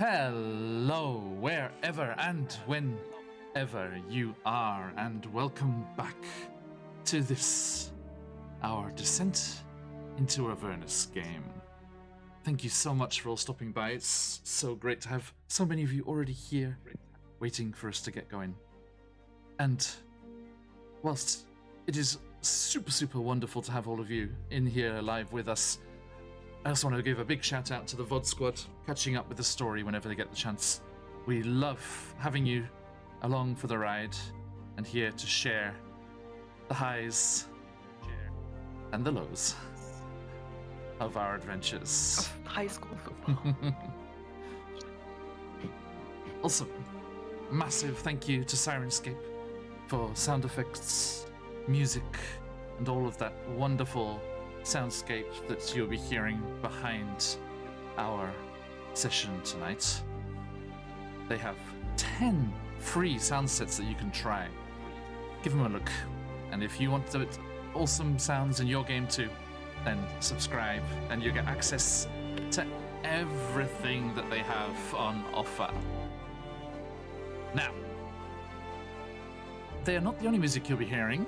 Hello, wherever and whenever you are, and welcome back to this, our descent into Avernus game. Thank you so much for all stopping by. It's so great to have so many of you already here, waiting for us to get going. And whilst it is super wonderful to have all of you in here live with us, I also want to give a big shout out to the VOD squad, catching up with the story whenever they get the chance. We love having you along for the ride and here to share the highs and the lows of our adventures. Of high school football. Also, massive thank you to Sirenscape for sound effects, music, and all of that wonderful soundscape that you'll be hearing behind our session tonight. They have 10 free sound sets that you can try. Give them a look, and if you want awesome sounds in your game too, then subscribe and you get access to everything that they have on offer. Now, they are not the only music you'll be hearing,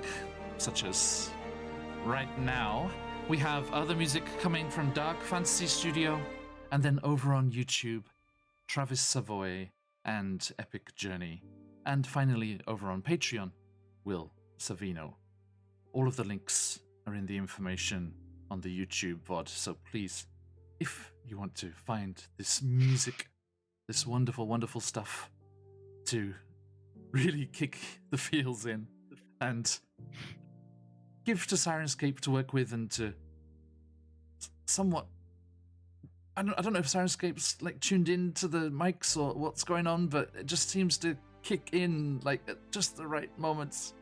such as right now we have other music coming from Dark Fantasy Studio, and then over on YouTube, Travis Savoy and Epic Journey, and finally over on Patreon, Will Savino. All of the links are in the information on the YouTube VOD, so please, if you want to find this music, this wonderful stuff to really kick the feels in and give to Sirenscape to work with and to somewhat... I don't know if Sirenscape's like tuned into the mics or what's going on, but it just seems to kick in like at just the right moments.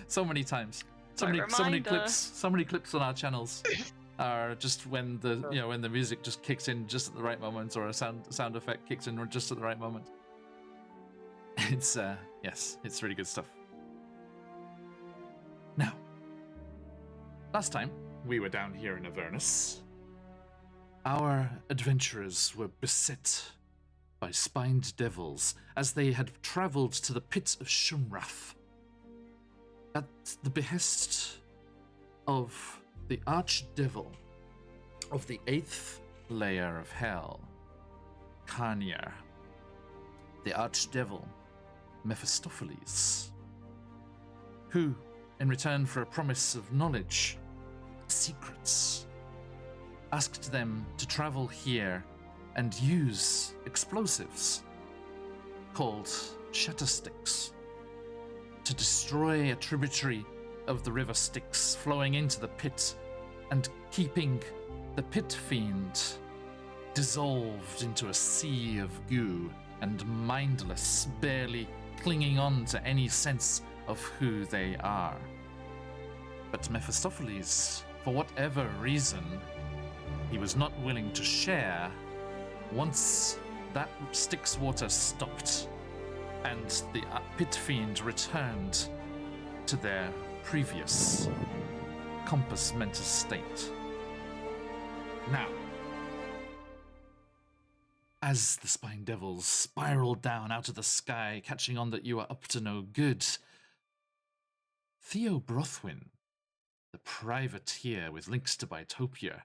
So many times. So many clips on our channels are just when the music just kicks in just at the right moment, or a sound effect kicks in just at the right moment. It's it's really good stuff. Now, last time we were down here in Avernus, our adventurers were beset by spined devils as they had travelled to the pit of Shumrath. At the behest of the archdevil of the 8th layer of hell, Carnier, the archdevil Mephistopheles, who, in return for a promise of knowledge, secrets, asked them to travel here and use explosives called Shattersticks to destroy a tributary of the river Styx flowing into the pit and keeping the pit fiend dissolved into a sea of goo and mindless, barely clinging on to any sense of who they are. But Mephistopheles, for whatever reason, he was not willing to share once that Styx water stopped and the pit fiend returned to their previous compos mentis state. Now, as the spine devils spiraled down out of the sky, catching on that you are up to no good, Theo Brothwin, the privateer with links to Bitopia,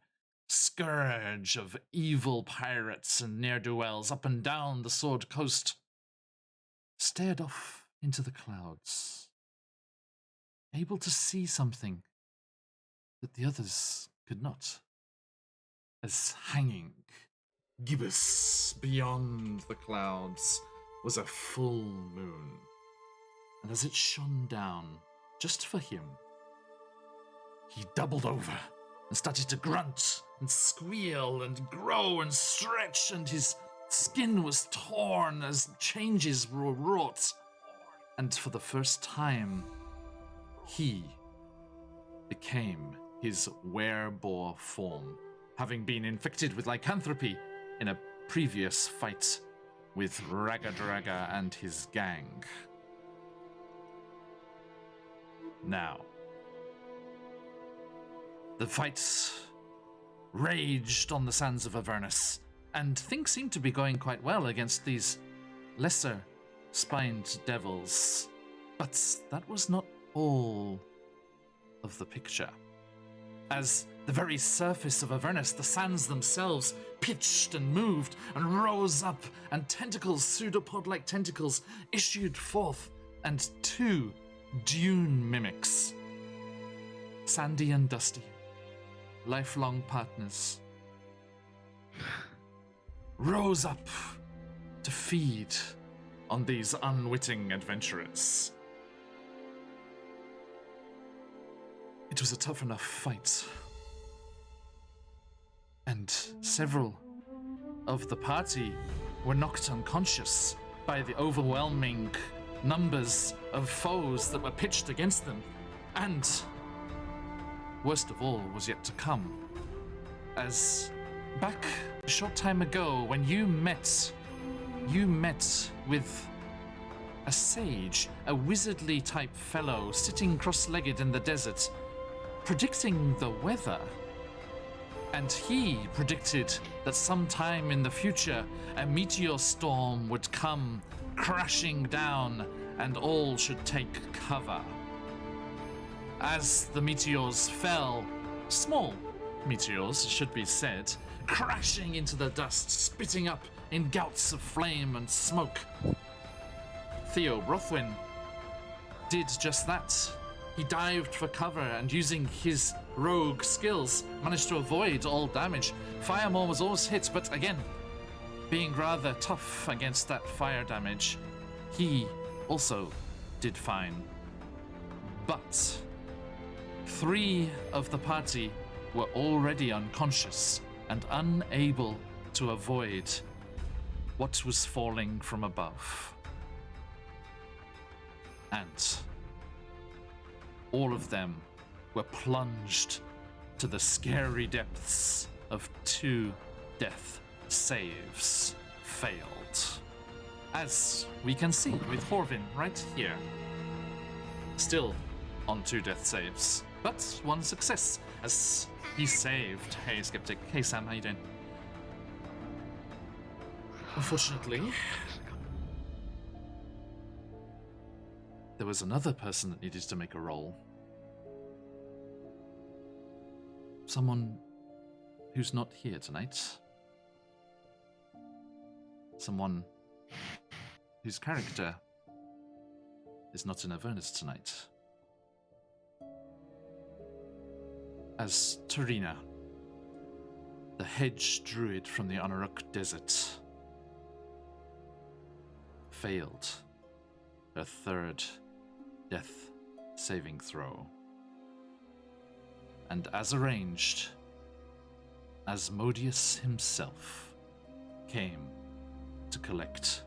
scourge of evil pirates and ne'er-do-wells up and down the Sword Coast, stared off into the clouds, able to see something that the others could not, as hanging gibbous beyond the clouds was a full moon, and as it shone down just for him, he doubled over and started to grunt and squeal and grow and stretch, and his skin was torn as changes were wrought, and for the first time he became his wereboar form, having been infected with lycanthropy in a previous fight with Ragadraga and his gang. Now, the fight raged on the sands of Avernus And things seem to be going quite well against these lesser spined devils. But that was not all of the picture. As the very surface of Avernus, the sands themselves pitched and moved and rose up, and tentacles, pseudopod-like tentacles, issued forth, and two dune mimics, Sandy and Dusty, lifelong partners, rose up to feed on these unwitting adventurers. It was a tough enough fight, and several of the party were knocked unconscious by the overwhelming numbers of foes that were pitched against them. And worst of all was yet to come, as back a short time ago when you met with a sage, a wizardly type fellow sitting cross-legged in the desert, predicting the weather. And he predicted that sometime in the future a meteor storm would come crashing down and all should take cover. As the meteors fell, small meteors, it should be said, crashing into the dust, spitting up in gouts of flame and smoke, Theo Rothwin did just that. He dived for cover and, using his rogue skills, managed to avoid all damage. Firemore was always hit, but again, being rather tough against that fire damage, he also did fine. But 3 of the party were already unconscious and unable to avoid what was falling from above. And all of them were plunged to the scary depths of 2 death saves failed. As we can see with Horvin right here. Still on 2 death saves, but 1 success as he saved. Hey, Skeptic. Hey, Sam, how you doing? Unfortunately, there was another person that needed to make a roll. Someone who's not here tonight. Someone whose character is not in Avernus tonight. As Tarina, the hedge druid from the Anaruk Desert, failed her 3rd death saving throw. And as arranged, Asmodeus himself came to collect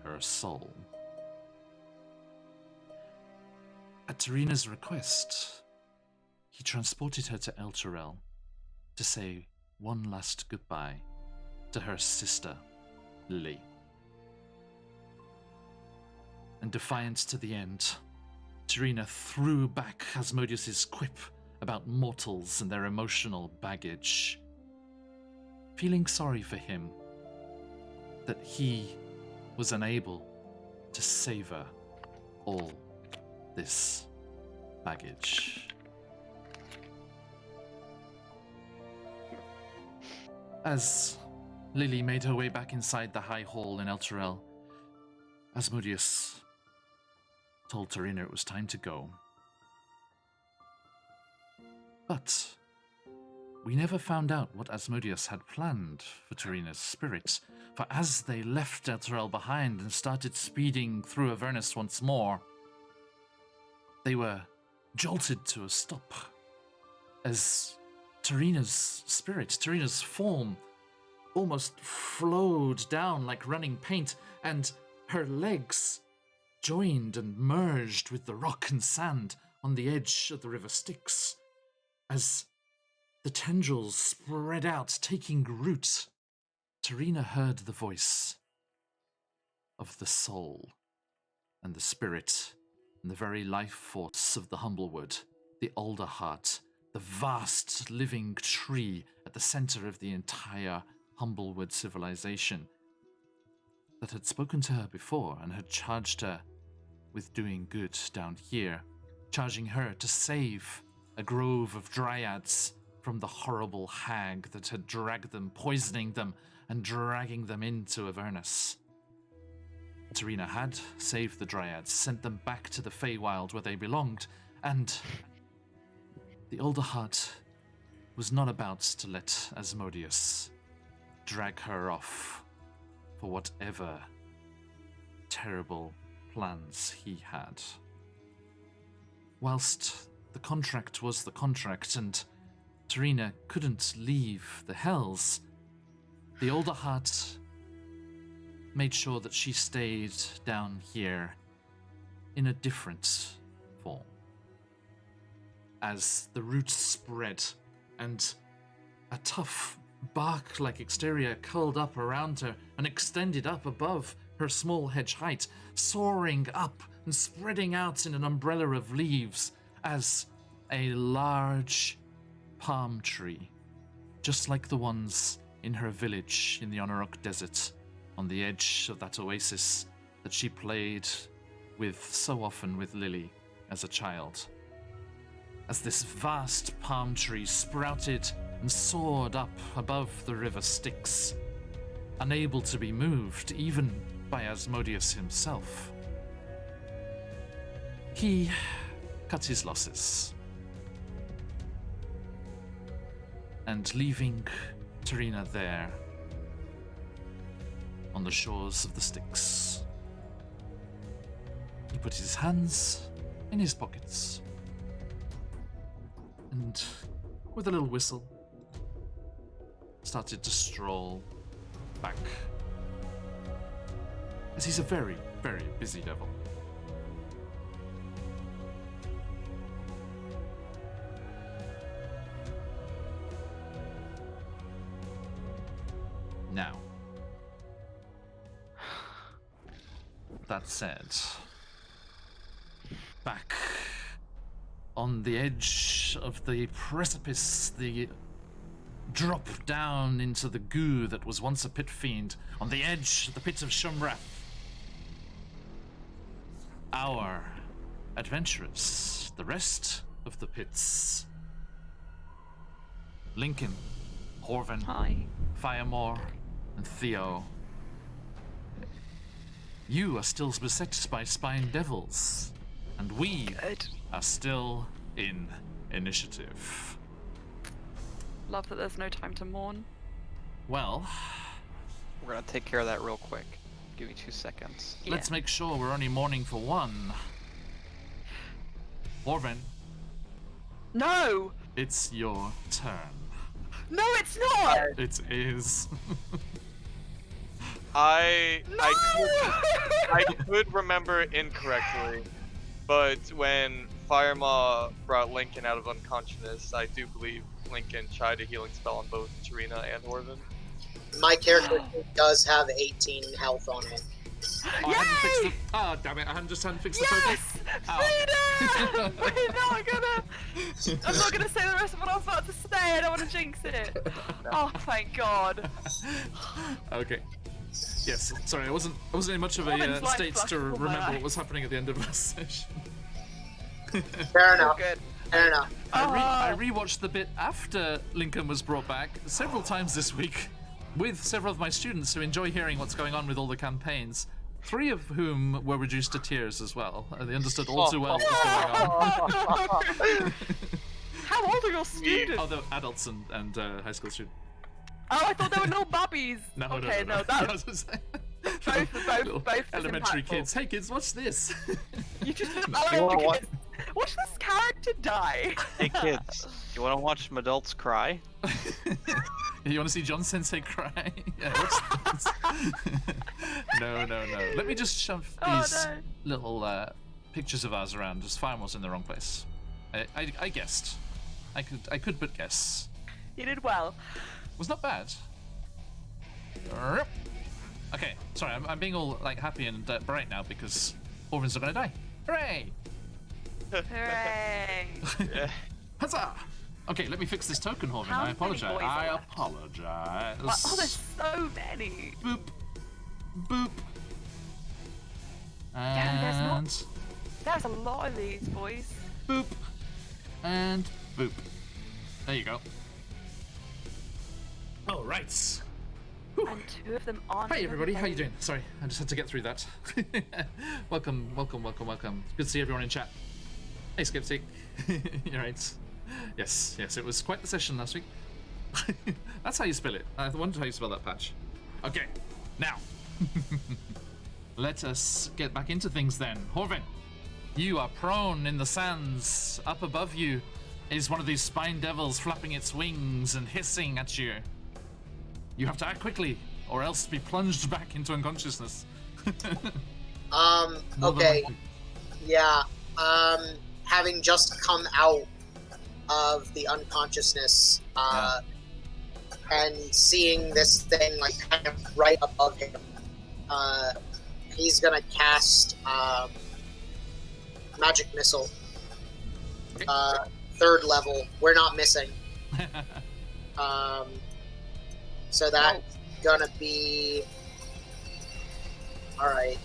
her soul. At Tarina's request, he transported her to Elturel to say one last goodbye to her sister, Lily. And defiant to the end, Tarina threw back Asmodeus' quip about mortals and their emotional baggage, feeling sorry for him that he was unable to savor all this baggage. As Lily made her way back inside the high hall in Elturel, Asmodeus told Tarina it was time to go. But we never found out what Asmodeus had planned for Tarina's spirit, for as they left Elturel behind and started speeding through Avernus once more, they were jolted to a stop as Tarina's spirit, Tarina's form, almost flowed down like running paint, and her legs joined and merged with the rock and sand on the edge of the river Styx. As the tendrils spread out, taking root, Tarina heard the voice of the soul and the spirit and the very life force of the Humblewood, the Alder Heart, the vast living tree at the center of the entire Humblewood civilization that had spoken to her before and had charged her with doing good down here, charging her to save a grove of dryads from the horrible hag that had dragged them, poisoning them, and dragging them into Avernus. Tarina had saved the dryads, sent them back to the Feywild where they belonged, and the older heart was not about to let Asmodeus drag her off for whatever terrible plans he had. Whilst the contract was the contract and Tarina couldn't leave the Hells, the older heart made sure that she stayed down here in a different form. As the roots spread and a tough bark-like exterior curled up around her and extended up above her small hedge height, soaring up and spreading out in an umbrella of leaves as a large palm tree, just like the ones in her village in the Onarok Desert, on the edge of that oasis that she played with so often with Lily as a child. As this vast palm tree sprouted and soared up above the river Styx, unable to be moved even by Asmodeus himself, he cut his losses. And leaving Tarina there on the shores of the Styx, he put his hands in his pockets and, with a little whistle, started to stroll back, as he's a very, very busy devil. Now, that said, back on the edge of the precipice, the drop down into the goo that was once a pit fiend, on the edge of the pit of Shumrath, our adventurers, the rest of the pits, Lincoln, Horven, Hi. Firemore, and Theo, you are still beset by spine devils, and we Good. are still in initiative. Love that there's no time to mourn. Well, We're gonna take care of that real quick. Give me 2 seconds. let's make sure we're only mourning for one. Horven, No! it's your turn. No, it's not! It is. I No! could remember incorrectly, but when Firemaw brought Lincoln out of unconsciousness, I do believe Lincoln tried a healing spell on both Tarina and Orvin. My character does have 18 health on it. Oh, I hadn't fixed the. Oh, damn it! I hadn't fixed the token. Yes! Ow. Freedom! Wait, no, I'm not gonna say the rest of what I was about to say. I don't want to jinx it. Oh, thank God. Okay. Yes. Sorry, I wasn't in much of Orvin's a light state flashed to before my remember what eyes. was happening at the end of our session. Fair Oh, enough. good. Fair enough. I rewatched the bit after Lincoln was brought back several times this week with several of my students who enjoy hearing what's going on with all the campaigns. 3 of whom were reduced to tears as well. They understood all too well what was going on. How old are your students? Other adults and high school students. Oh, I thought they were little bubbies. No, okay, no. That's both Little is elementary impactful. kids. Hey kids, watch this. You just wanna watch this character die. Hey kids, you wanna watch some adults cry? You want to see John Sensei cry? Yeah, watch this. No. Let me just shove these little pictures of ours around. Just Firemore's in the wrong place. I guessed. I could but guess. You did well. Was not bad. Okay, sorry, I'm being all like happy and bright now because Orvin's not gonna die. Hooray! Hooray! Yeah. Huzzah! Okay, let me fix this token, Horvin. How I many apologize. boys are I left? apologize. Oh, there's so many. Boop. Boop. Yeah, there's not- And There's a lot of these boys. boop. And boop. There you go. All right. And 2 of them aren't. Hey even everybody, how you boys. doing? Sorry, I just had to get through that. welcome. It's good to see everyone in chat. Hey Skipsy. You're right. Yes, it was quite the session last week. That's how you spell it. I wonder how you spell that, Patch. Okay, now. Let us get back into things then. Horvin, you are prone in the sands. Up above you is one of these spine devils flapping its wings and hissing at you. You have to act quickly, or else be plunged back into unconsciousness. More than Okay. likely. Yeah. Having just come out of the unconsciousness, and seeing this thing like kind of right above him, he's gonna cast magic missile. Okay. 3rd level. We're not missing. So that's gonna be all right.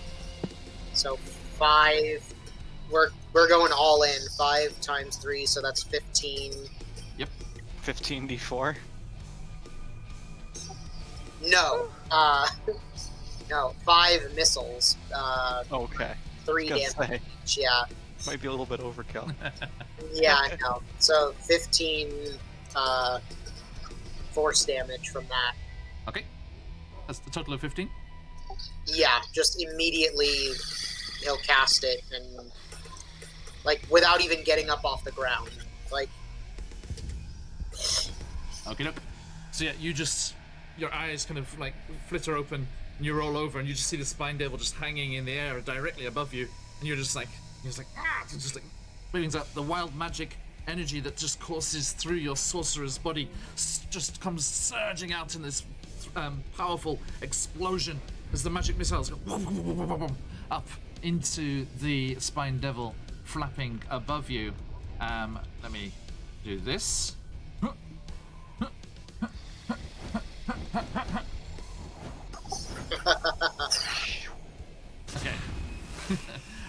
So 5. We're going all in. 5 times 3, so that's 15. 15d4. No. No. 5 missiles. Okay. 3 Gonna damage. say, Yeah. might be a little bit overkill. Yeah, I know. So 15 force damage from that. Okay, that's the total of 15. Yeah, just immediately he'll cast it and like without even getting up off the ground. Like Okay, look. So yeah, your eyes kind of like flitter open, and you roll over, and you just see the spine devil just hanging in the air directly above you, and you're just like ah, it's just like brings out the wild magic energy that just courses through your sorcerer's body, just comes surging out in this powerful explosion as the magic missiles go up into the spine devil flapping above you. Let me do this. Okay.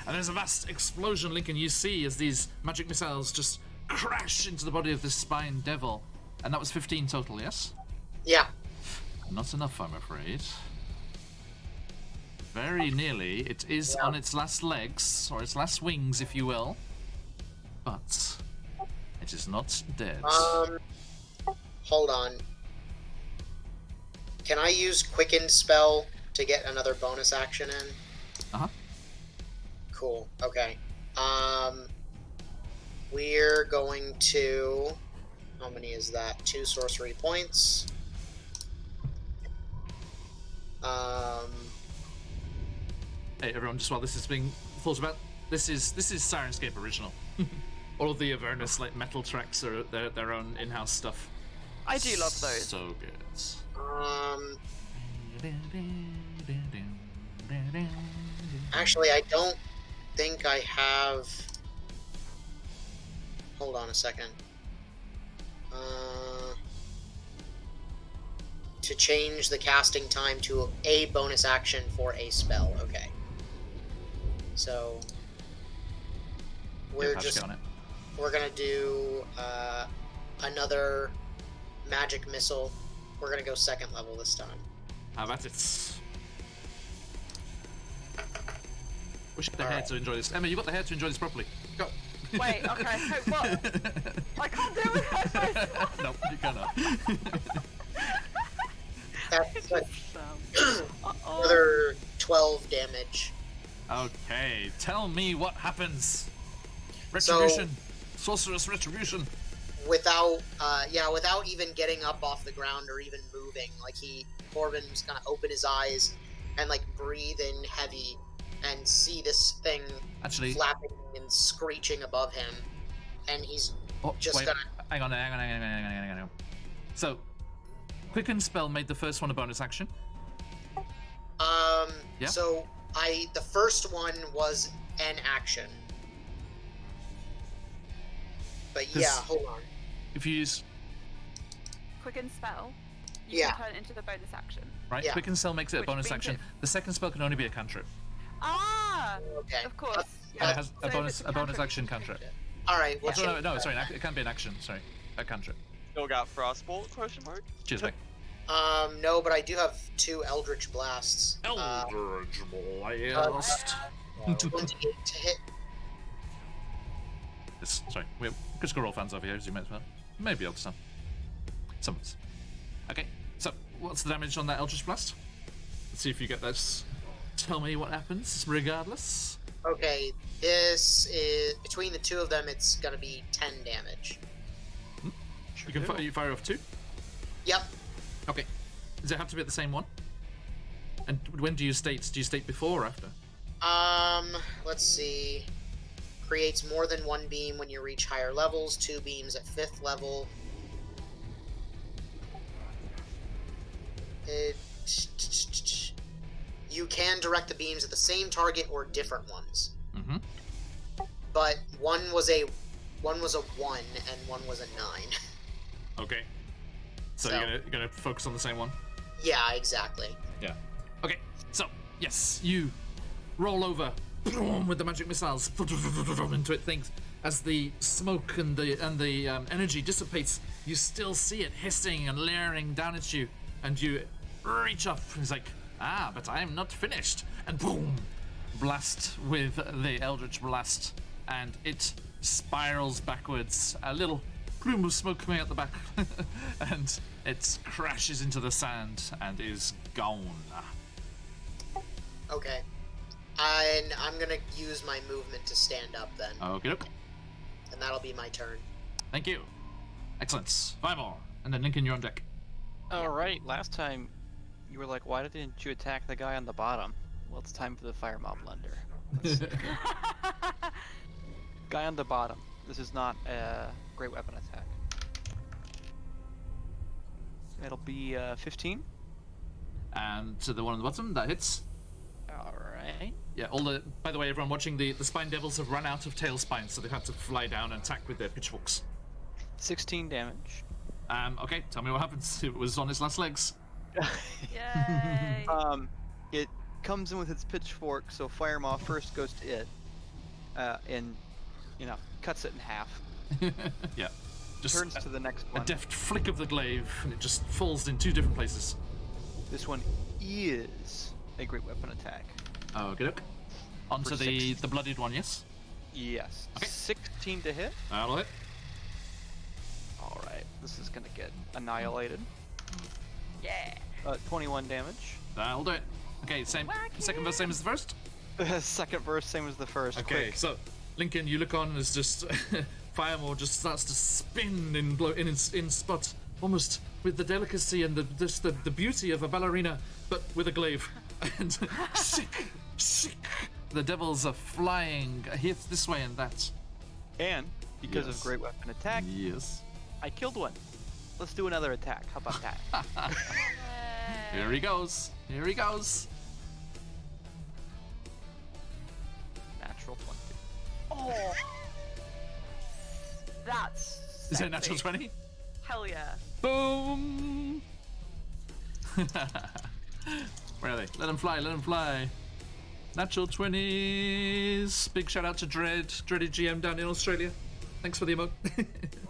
And there's a vast explosion, Lincoln. You see as these magic missiles just crash into the body of this spine devil. And that was 15 total, yes? yeah. Not enough, I'm afraid. Very nearly. It is on its last legs, or its last wings, if you will. But it is not dead. Hold on. Can I use Quicken spell to get another bonus action in? Uh-huh. Cool. Okay. We're going to... How many is that? 2 sorcery points. Hey everyone, just while this is being thought about, this is Sirenscape original. All of the Avernus like metal tracks are their own in-house stuff. I do love those. So good. Actually, I don't think I have... Hold on a second. To change the casting time to a bonus action for a spell. Okay. So we're Patch, just get on it. we're gonna do another magic missile. We're gonna go 2nd level this time. How about it? Wish you had the hair Alright. to enjoy this. Emma, you got the hair to enjoy this properly. Go. Wait, okay, so what? I can't do it. No, you cannot. That's Uh-oh. another 12 damage. Okay, tell me what happens. Retribution. Sorceress retribution. Without without even getting up off the ground or even moving, like Corbin's gonna open his eyes and like breathe in heavy and see this thing Actually, flapping and screeching above him, and he's oh, just wait, gonna... hang on. So, Quicken spell made the first one a bonus action. Yeah? So the first one was an action, but yeah, 'Cause- hold on. if you use Quicken spell, you Yeah. can turn it into the bonus action. right, Yeah. quicken cell makes it a Which bonus means action. The second spell can only be a cantrip, Ah! Okay. Of course. and Yeah. it has So a if bonus it's bonus cantrip, action you can cantrip. change it. All right. We'll Oh, no, change no, that. sorry, it can't be an action. Sorry, a cantrip. Still got Frostbolt? Question mark. Cheers, mate. No, but I do have 2 Eldritch Blasts. Eldritch Blast. 28 to hit. Sorry, we're Critical Role fans over here, as you might as well. Maybe able to tell. Some of us. Okay, so what's the damage on that Eldritch Blast? Let's see if you get this. Tell me what happens, regardless. Okay, this is between the 2 of them. It's gonna be 10 damage. You can you fire off 2. Yep. Okay. Does it have to be at the same one? And when do you state? Do you state before or after? Let's see. Creates more than 1 beam when you reach higher levels. 2 beams at 5th level. You can direct the beams at the same target or different ones. Mm-hmm. But one was a 1 and one was a 9. Okay. So, So- you're gonna focus on the same one? Yeah, exactly. Yeah. Okay, so, yes, you roll over with the magic missiles into it. Things as the smoke and the energy dissipates, you still see it hissing and layering down at you, and you reach up. And it's like, but I am not finished. And boom, blast with the Eldritch Blast, and it spirals backwards. A little plume of smoke coming out the back, and it crashes into the sand and is gone. Okay. And I'm gonna use my movement to stand up then, Okay, and that'll be my turn. thank you. Excellent. 5 more, and then Lincoln, you're on deck. All right. Last time, you were like, "Why didn't you attack the guy on the bottom?" Well, it's time for the fire mob blunder. Guy on the bottom. This is not a great weapon attack. It'll be 15. And to the one on the bottom, that hits. All right. Yeah, by the way, everyone watching, the Spine Devils have run out of tail spines, so they've had to fly down and attack with their pitchforks. 16 damage. Okay, tell me what happens. It was on its last legs. Yay! It comes in with its pitchfork, so Fire Maw first goes to it, and cuts it in half. Yeah. Just Turns to the next a one. deft flick of the glaive, and it just falls in 2 different places. This one is a great weapon attack. Okay. Onto For the 6. bloodied one, yes? Yes. Okay. 16 to hit. That'll hit. All right. This is gonna get annihilated. Yeah. 21 damage. That'll do it. Okay, same. Whack Second verse, same as the first? Second verse, same as the first. Okay, Quick. so Lincoln, you look on as just Firemore just starts to spin in spot, almost with the delicacy and the beauty of a ballerina, but with a glaive. And shick. The devils are flying here this way and that. And because Yes. of great weapon attack, Yes. I killed one. Let's do another attack. How about that? Here he goes. Here he goes. Natural 20. Oh. That's. Is that a natural sexy. 20? Hell yeah. Boom! Where are they? Let them fly, let them fly. Natural 20s. Big shout out to Dreaded GM down in Australia. Thanks for the emote.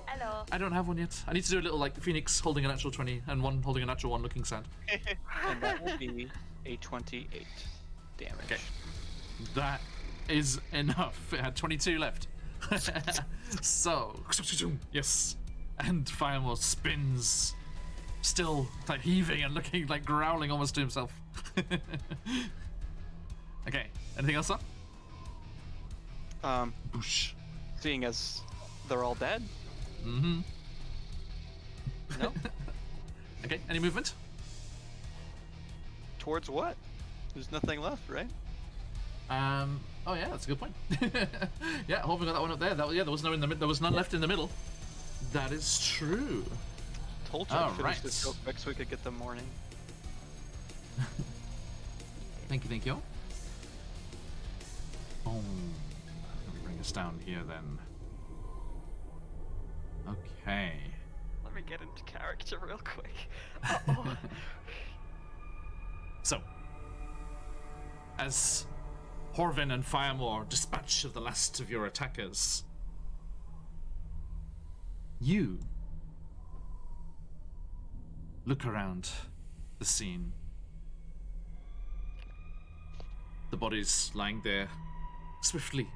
Hello. I don't have one yet. I need to do a little like Phoenix holding a natural 20 and one holding a natural 1 looking sad. And that will be a 28 damage. Okay. That is enough. It had 22 left. So, yes. And Firemore spins, still like heaving and looking like growling almost to himself. Okay, anything else up? Boosh. Seeing as they're all dead. Mm-hmm. No. Okay, any movement? Towards what? There's nothing left, right? Oh yeah, that's a good point. Yeah, hoping got that one up there. There was no there was none left in the middle. That is true. Told you I'd finish Alright. this real quick so we could get the morning. Thank you. Boom. Let me bring this down here then. Okay. Let me get into character real quick. Uh-oh. So, as Horvin and Firemore dispatch of the last of your attackers, you look around the scene. The bodies lying there, swiftly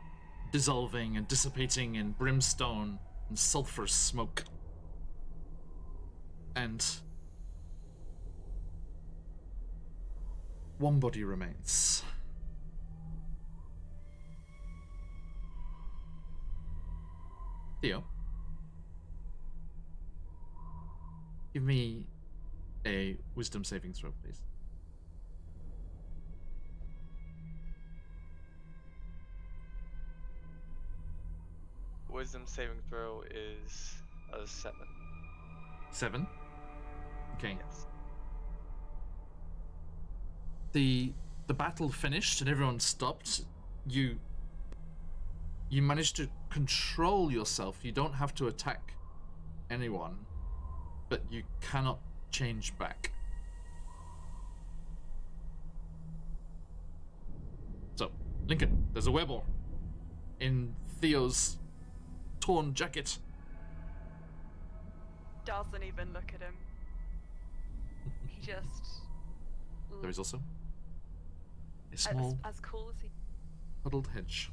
dissolving and dissipating in brimstone and sulphurous smoke. And one body remains. Theo, give me a wisdom saving throw, please. Wisdom saving throw is a 7. 7. Okay. Yes. The battle finished and everyone stopped. You managed to control yourself. You don't have to attack anyone, but you cannot change back. So, Lincoln, there's a Webbor in Theo's torn jacket. Doesn't even look at him. He just. There is also a small as cool as he. huddled hedge.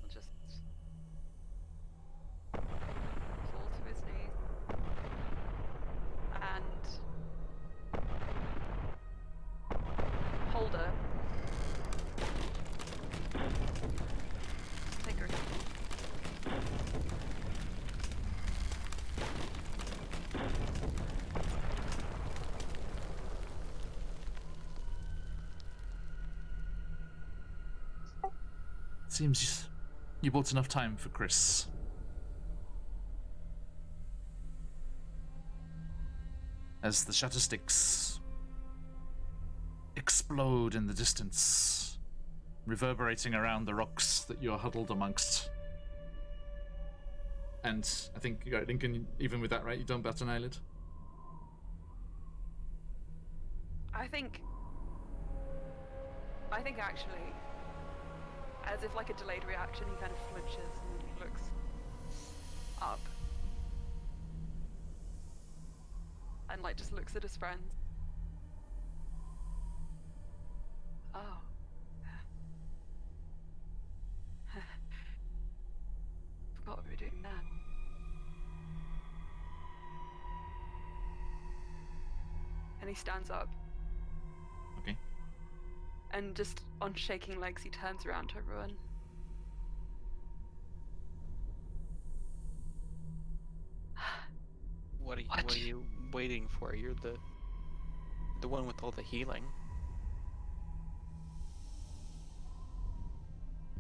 Will just fall to his knees and hold her. Take her. Seems you bought enough time for Chris. As the Shattersticks explode in the distance, reverberating around the rocks that you're huddled amongst. And I think, Lincoln, even with that, right, you don't bat an eyelid? I think actually, as if like a delayed reaction, he kind of flinches and looks up. And like just looks at his friends. Oh. Forgot we were doing that. And he stands up. Okay. And just on shaking legs, he turns around to everyone. What are you, What? what are you waiting for? You're the one with all the healing.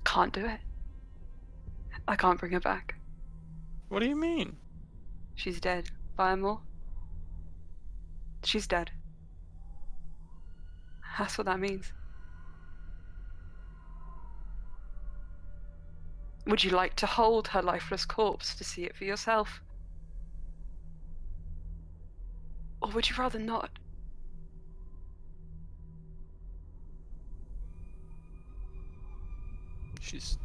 Can't do it. I can't bring her back. What do you mean? She's dead. Firemore. She's dead. That's what that means. Would you like to hold her lifeless corpse to see it for yourself? Or would you rather not? She's...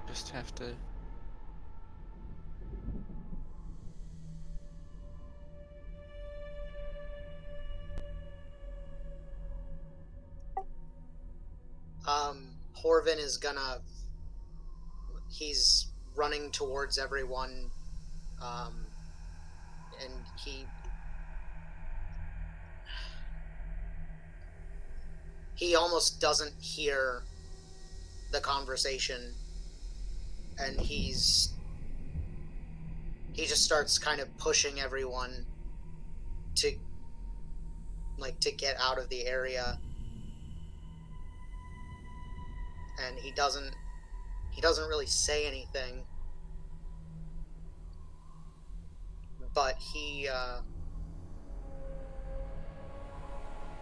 Just have to... Horvin is gonna... He's running towards everyone, and he almost doesn't hear the conversation, and he just starts kind of pushing everyone to get out of the area. And he doesn't really say anything, but he,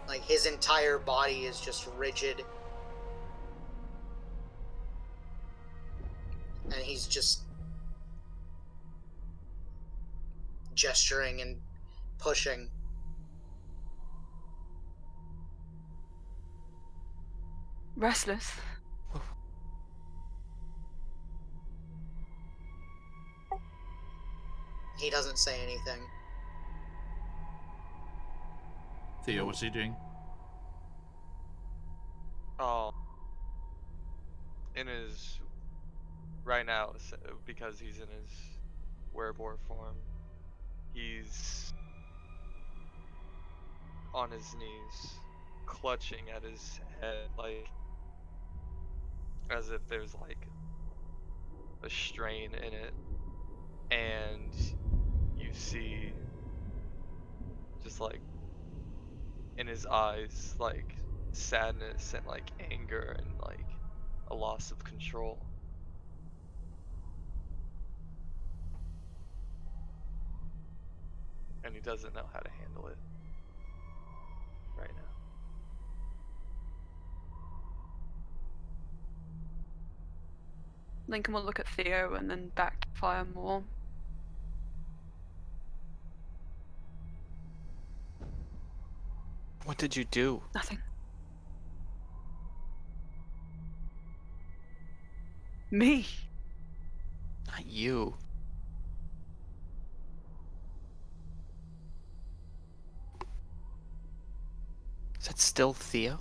like, his entire body is just rigid. And he's just gesturing and pushing. Restless. He doesn't say anything. Theo, what's he doing? Oh. In his right now, because he's in his werebore form, he's on his knees, clutching at his head, like as if there's like a strain in it, and you see just like in his eyes like sadness and like anger and like a loss of control. And he doesn't know how to handle it right now. Lincoln will look at Theo and then back to Firemore. What did you do? Nothing. Me? Not you. Is that still Theo?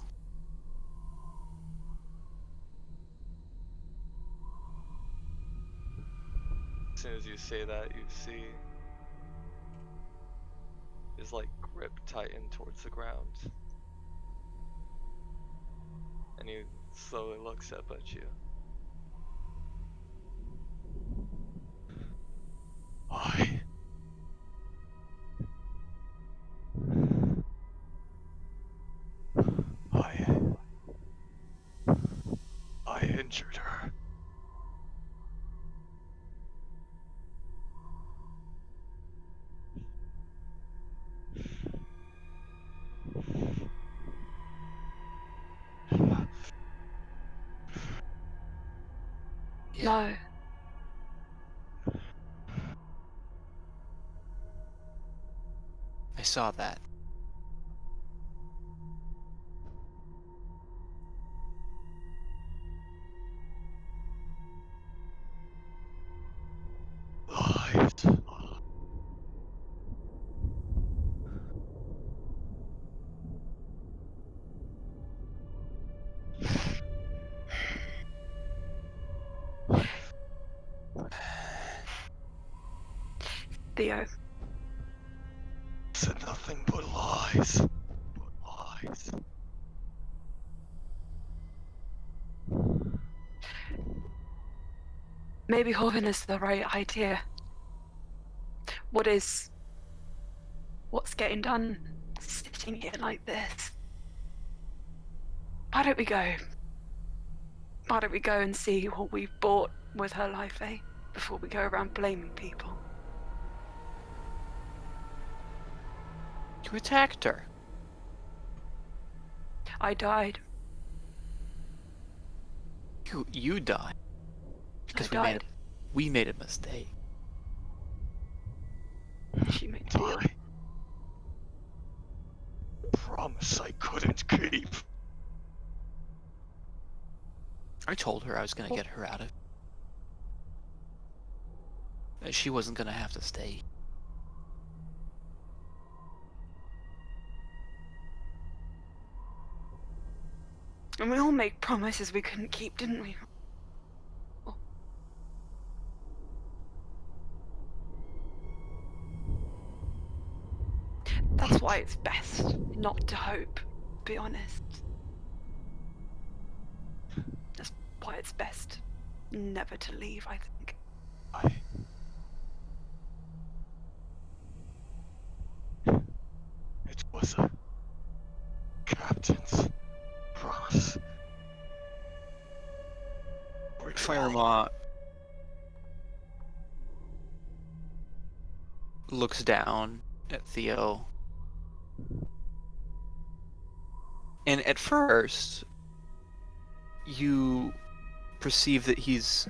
As soon as you say that, you see his like grip tighten towards the ground. And he slowly looks up at you. I injured her. No. I saw that. Lies. Theo. Said nothing but lies. Lies. Maybe Horvin is the right idea. What's getting done sitting here like this? Why don't we go? Why don't we go and see what we've bought with her life, eh? Before we go around blaming people. You attacked her. I died. You died. Because I died. we made a mistake. She made a deal. Promise I couldn't keep. I told her I was gonna get her out of it. She wasn't gonna have to stay. And we all make promises we couldn't keep, didn't we? That's why it's best not to hope, to be honest. That's why it's best never to leave, I think. It was a captain's promise. Firemaw looks down at Theo. And at first, you perceive that he's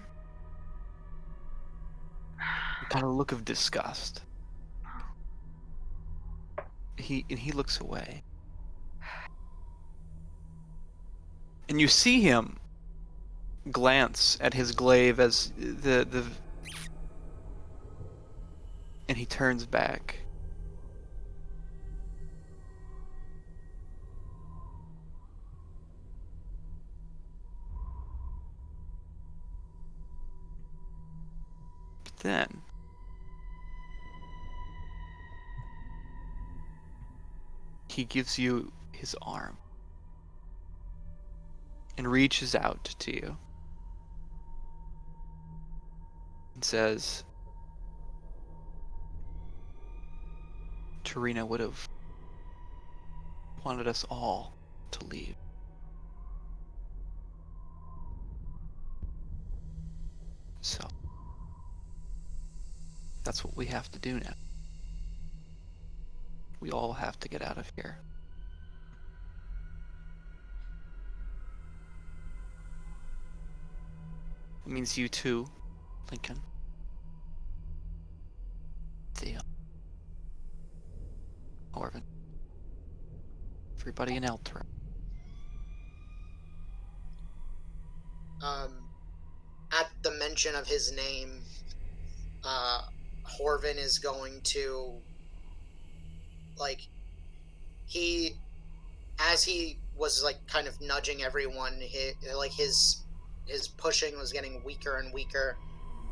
got a look of disgust. He looks away. And you see him glance at his glaive as and he turns back. But then he gives you his arm and reaches out to you and says, Tarina would have wanted us all to leave. So, that's what we have to do now. We all have to get out of here. It means you too, Lincoln. Theo. Orvin. Everybody in Eltra. At the mention of his name, Horvin is going to, like, as he was, like, kind of nudging everyone, his pushing was getting weaker and weaker,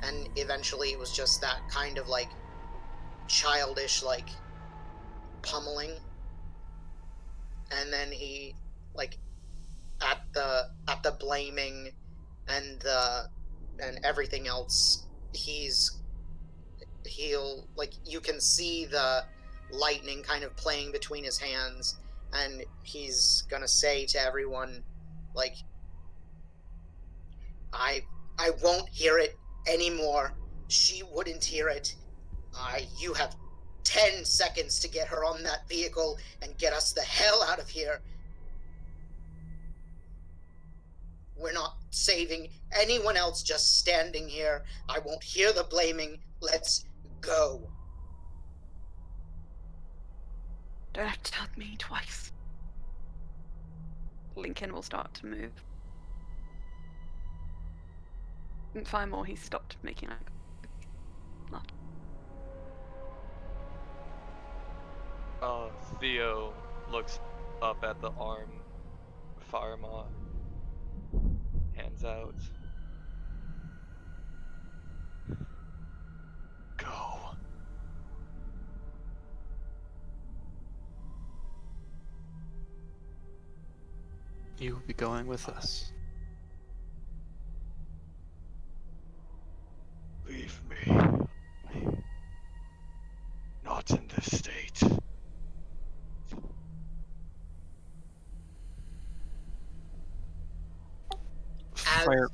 and eventually it was just that kind of, like, childish, like, pummeling. And then he, like, at the blaming and everything else, he'll, like, you can see the lightning kind of playing between his hands, and he's gonna say to everyone, like, I won't hear it anymore. She wouldn't hear it. You have 10 seconds to get her on that vehicle and get us the hell out of here. We're not saving anyone else just standing here. I won't hear the blaming. Let's go. Don't have to tell me twice. Lincoln will start to move. In 5 more, he's stopped making like. Not. Theo looks up at the arm Firemaw hands out. Go. You will be going with us. Leave me. Not in this state. Fire.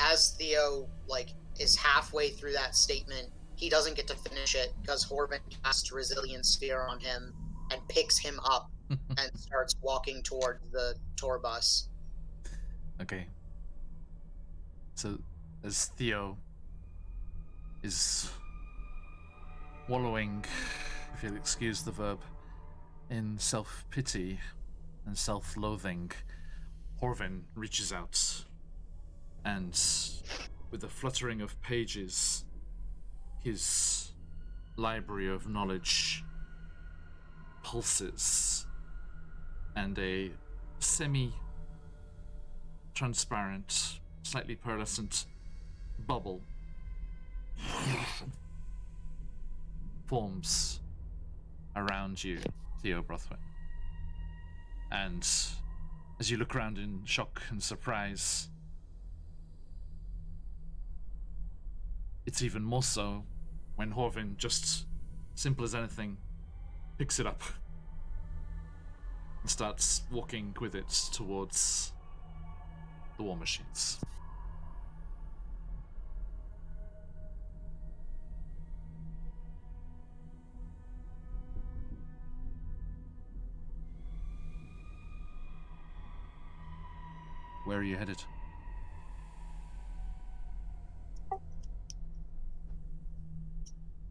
As Theo, like, is halfway through that statement, he doesn't get to finish it because Horvin casts Resilience Sphere on him and picks him up and starts walking toward the tour bus. Okay. So, as Theo is wallowing, if you'll excuse the verb, in self-pity and self-loathing, Horvin reaches out and, with a fluttering of pages, his library of knowledge pulses, and a semi-transparent, slightly pearlescent bubble forms around you, Theo Brothwin. And as you look around in shock and surprise, it's even more so when Horvin, just simple as anything, picks it up and starts walking with it towards the war machines. Where are you headed?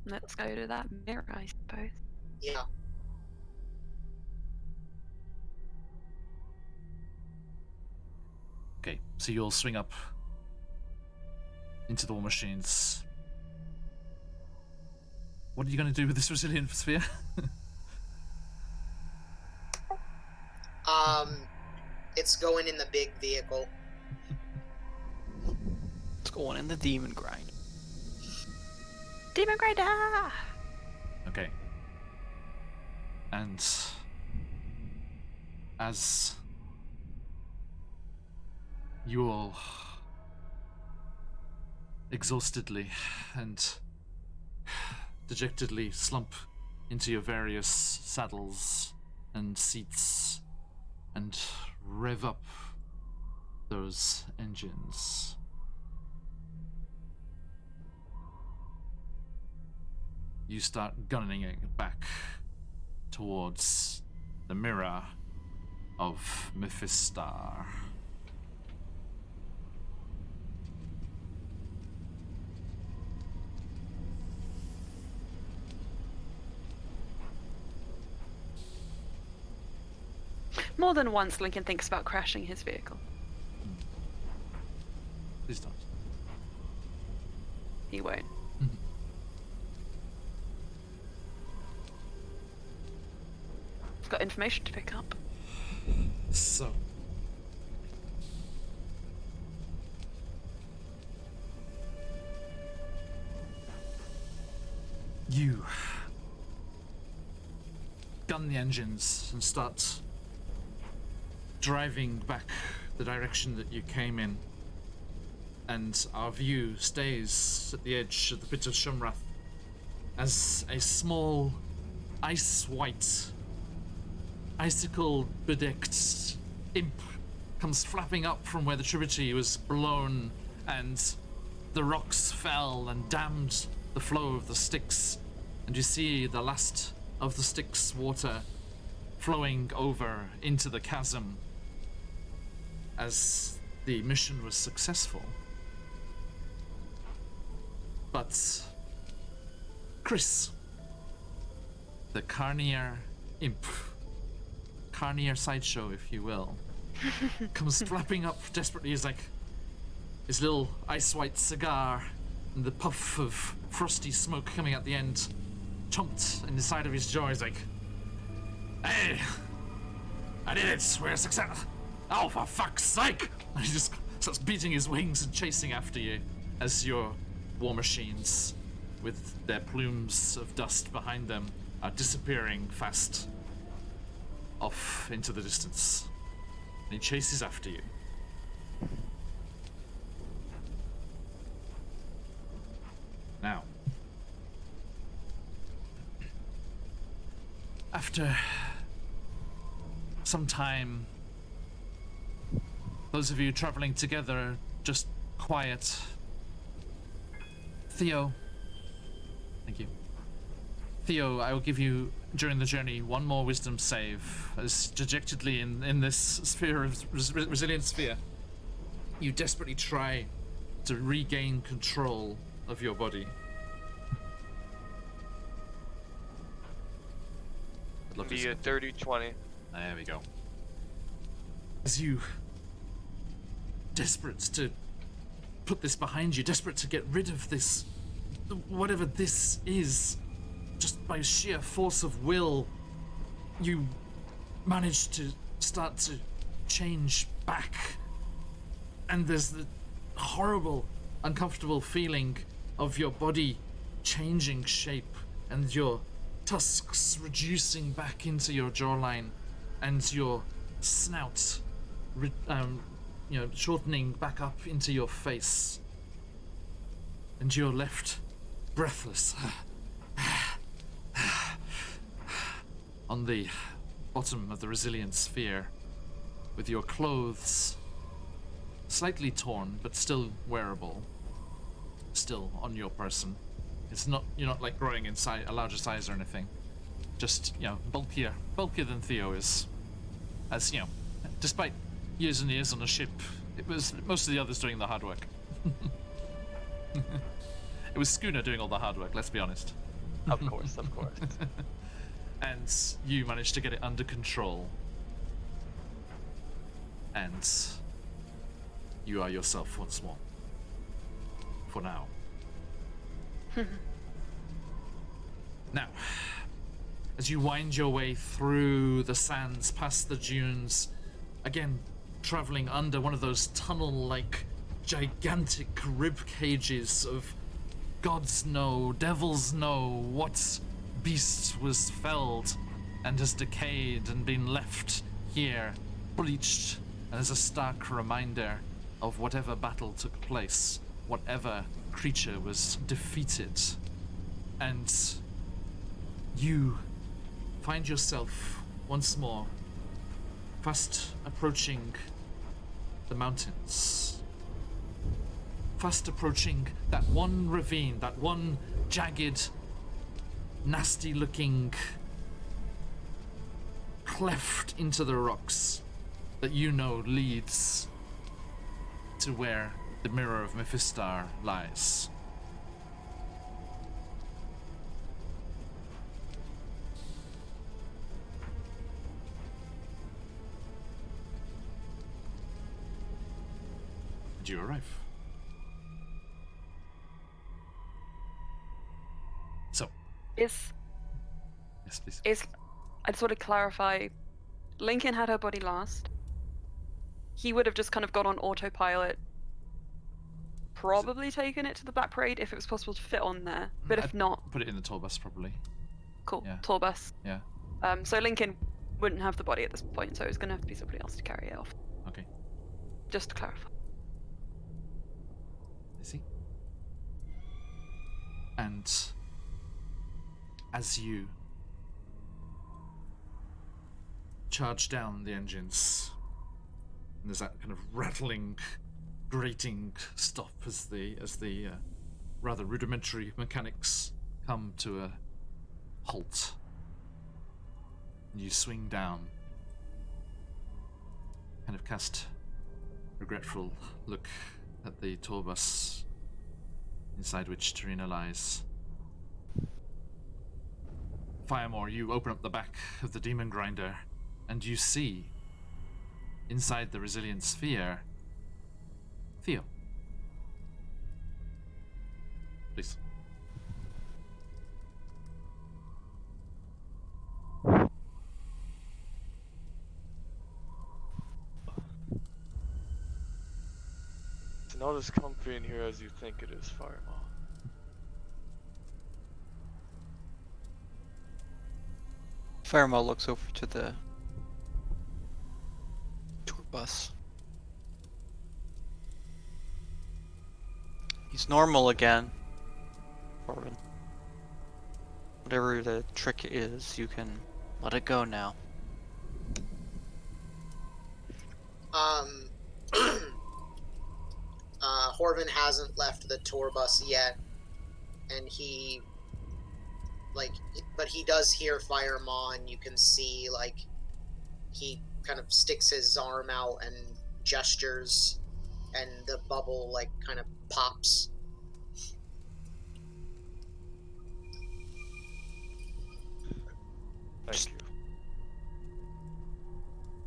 Let's go to that mirror, I suppose. Yeah. Okay, so you'll swing up into the war machines. What are you going to do with this resilient sphere? It's going in the big vehicle. It's going in the demon grind. Demon Grinder! Okay. And as you all exhaustedly and dejectedly slump into your various saddles and seats and rev up those engines, you start gunning it back towards the mirror of Mephistar. More than once, Lincoln thinks about crashing his vehicle. Please don't. He won't. I've got information to pick up. So, you gun the engines and start driving back the direction that you came in, and our view stays at the edge of the pit of Shumrath as a small ice-white, icicle-bedecked imp comes flapping up from where the tributary was blown and the rocks fell and dammed the flow of the Styx, and you see the last of the Styx water flowing over into the chasm as the mission was successful. But Chris, the Carnier imp, Carnier sideshow, if you will, comes flapping up desperately. He's like his little ice white cigar and the puff of frosty smoke coming out the end, chomped in the side of his jaw. He's like, "Hey, I did it! We're a success! Oh, for fuck's sake!" And he just starts beating his wings and chasing after you as your war machines, with their plumes of dust behind them, are disappearing fast off into the distance. And he chases after you. Now, after some time, those of you traveling together, just quiet. Theo, thank you. Theo, I will give you, during the journey, one more wisdom save, as dejectedly in this sphere of resilient sphere, you desperately try to regain control of your body. Be a dirty 20. There we go. As you, desperate to put this behind you, desperate to get rid of this, whatever this is, just by sheer force of will, you manage to start to change back. And there's the horrible, uncomfortable feeling of your body changing shape and your tusks reducing back into your jawline and your snout shortening back up into your face, and you're left breathless on the bottom of the resilient sphere, with your clothes slightly torn but still wearable, still on your person. It's not, you're not like growing in a larger size or anything, just, bulkier than Theo is, as despite years and years on a ship, It was most of the others doing the hard work. It was Schooner doing all the hard work, let's be honest. Of course, of course. And you managed to get it under control. And you are yourself once more. For now. Now, as you wind your way through the sands, past the dunes, again, traveling under one of those tunnel-like, gigantic rib cages of gods know, devils know what beast was felled and has decayed and been left here, bleached, and as a stark reminder of whatever battle took place, whatever creature was defeated. And you find yourself once more fast approaching the mountains. Fast approaching that one ravine, that one jagged, nasty-looking cleft into the rocks that you know leads to where the Mirror of Mephistar lies. Did you arrive? So, Is yes, please. I'd sort of clarify. Lincoln had her body last. He would have just kind of gone on autopilot. Probably taken it to the Black Parade if it was possible to fit on there. But if I'd not, put it in the tour bus, probably. cool. Yeah. Tour bus. Yeah. So Lincoln wouldn't have the body at this point, so it's gonna have to be somebody else to carry it off. Okay. Just to clarify. I see. And as you charge down the engines, and there's that kind of rattling, grating stop as the rather rudimentary mechanics come to a halt, and you swing down, kind of cast a regretful look at the tour bus inside which Tarina lies. Firemore, you open up the back of the demon grinder and you see inside the resilient sphere Theo. Please. It's not as comfy in here as you think it is, Fireball. Firemo looks over to the tour bus. He's normal again, Corbin. Whatever the trick is, you can let it go now. Horvin hasn't left the tour bus yet, and he, but he does hear Fire Maw, and you can see, he kind of sticks his arm out and gestures, and the bubble, kind of pops. Thank you.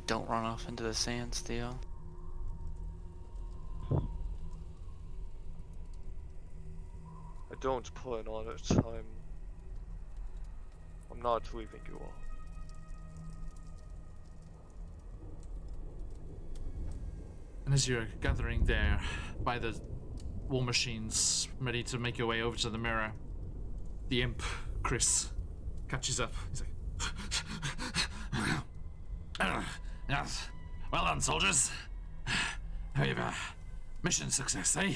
Don't run off into the sands, Theo. I don't plan on it. I'm not leaving you all. And as you're gathering there by the war machines, ready to make your way over to the mirror, the imp, Chris, catches up. He's like, yes. Well done, soldiers. How you mission success, eh?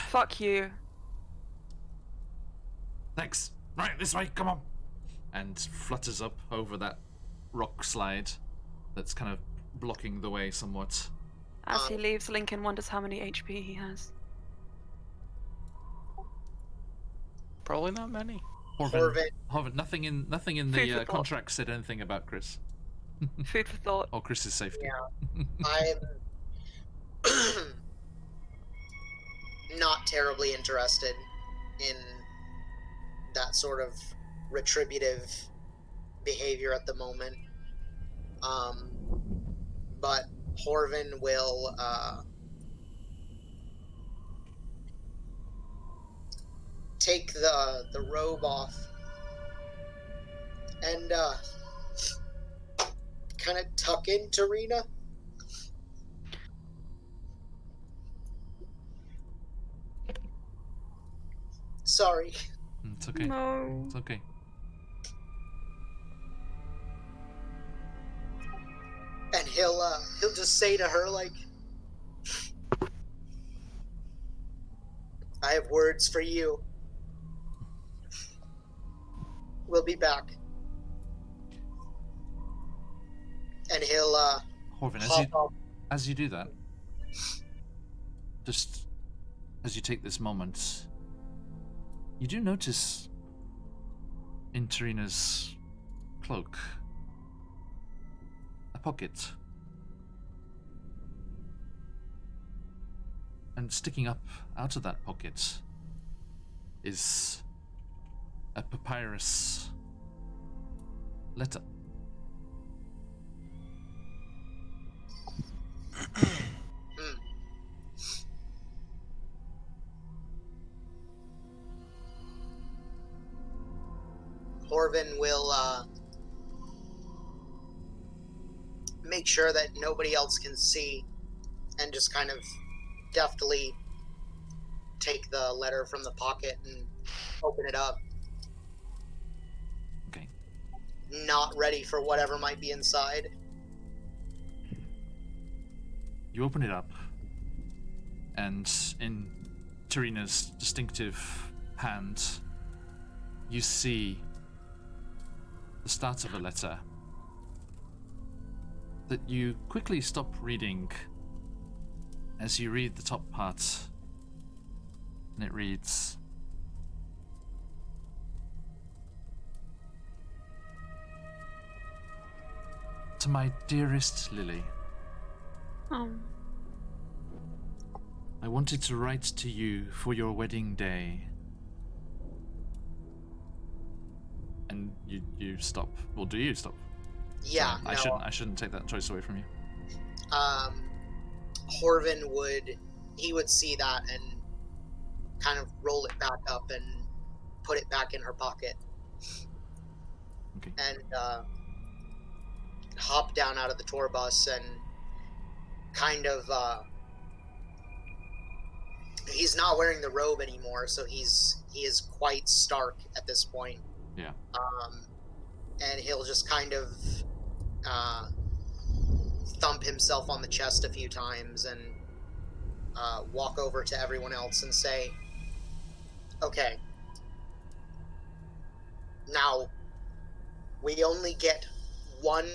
Fuck you. Thanks. Right, this way, come on. And flutters up over that rock slide that's kind of blocking the way somewhat. As he leaves, Lincoln wonders how many HP he has. Probably not many. Horvin, nothing in Food for the thought. contract said anything about Chris. Food for thought. Or Chris's safety. Yeah. not terribly interested in that sort of retributive behavior at the moment. But Horvin will take the robe off and kind of tuck in Tarina. Sorry. It's okay. No. It's okay. And he'll just say to her, like, I have words for you. We'll be back. And he'll Horvin, hop up. as you do that, just as you take this moment, you do notice in Tarina's cloak a pocket. And sticking up out of that pocket is a papyrus letter. Horvin will make sure that nobody else can see and just kind of deftly take the letter from the pocket and open it up. Okay. Not ready for whatever might be inside. You open it up, and in Tarina's distinctive hand, you see the start of a letter that you quickly stop reading as you read the top part, and it reads, "To my dearest Lily, I wanted to write to you for your wedding day." And you stop. Well, do you stop? Yeah, Sorry, no. I shouldn't take that choice away from you. Horvin would see that and kind of roll it back up and put it back in her pocket. Okay. And hop down out of the tour bus and kind of he's not wearing the robe anymore, so he is quite stark at this point. Yeah. And he'll just kind of thump himself on the chest a few times and walk over to everyone else and say, okay, now we only get one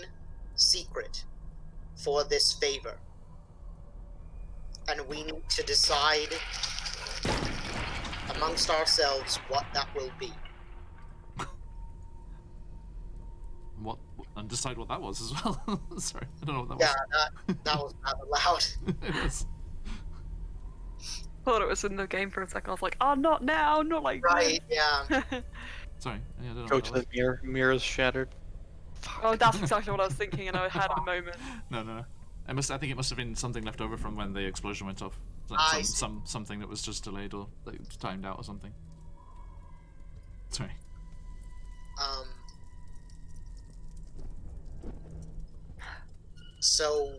secret for this favor, and we need to decide amongst ourselves what that will be. And decide what that was as well. Sorry, I don't know what that Yeah, that was rather loud. It was. Thought it was in the game for a second. I was like, oh, not now, not like Right, yeah. this. Sorry, yeah, I don't know Go what to that the mirror. Mirror's shattered. Oh, that's exactly what I was thinking, and I had a moment. was. No. I think it must have been something left over from when the explosion went off. I see. Something that was just delayed or like, timed out or something. Sorry. So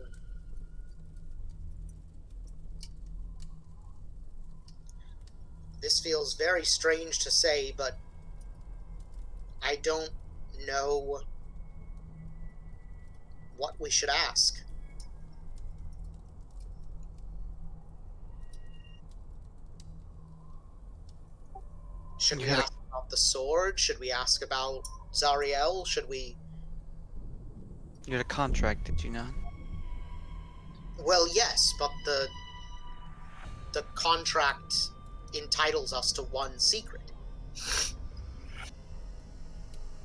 this feels very strange to say, but I don't know what we should ask. Should we Yeah. ask about the sword? Should we ask about Zariel? Should we... You had a contract, did you not? Well, yes, but the contract entitles us to one secret.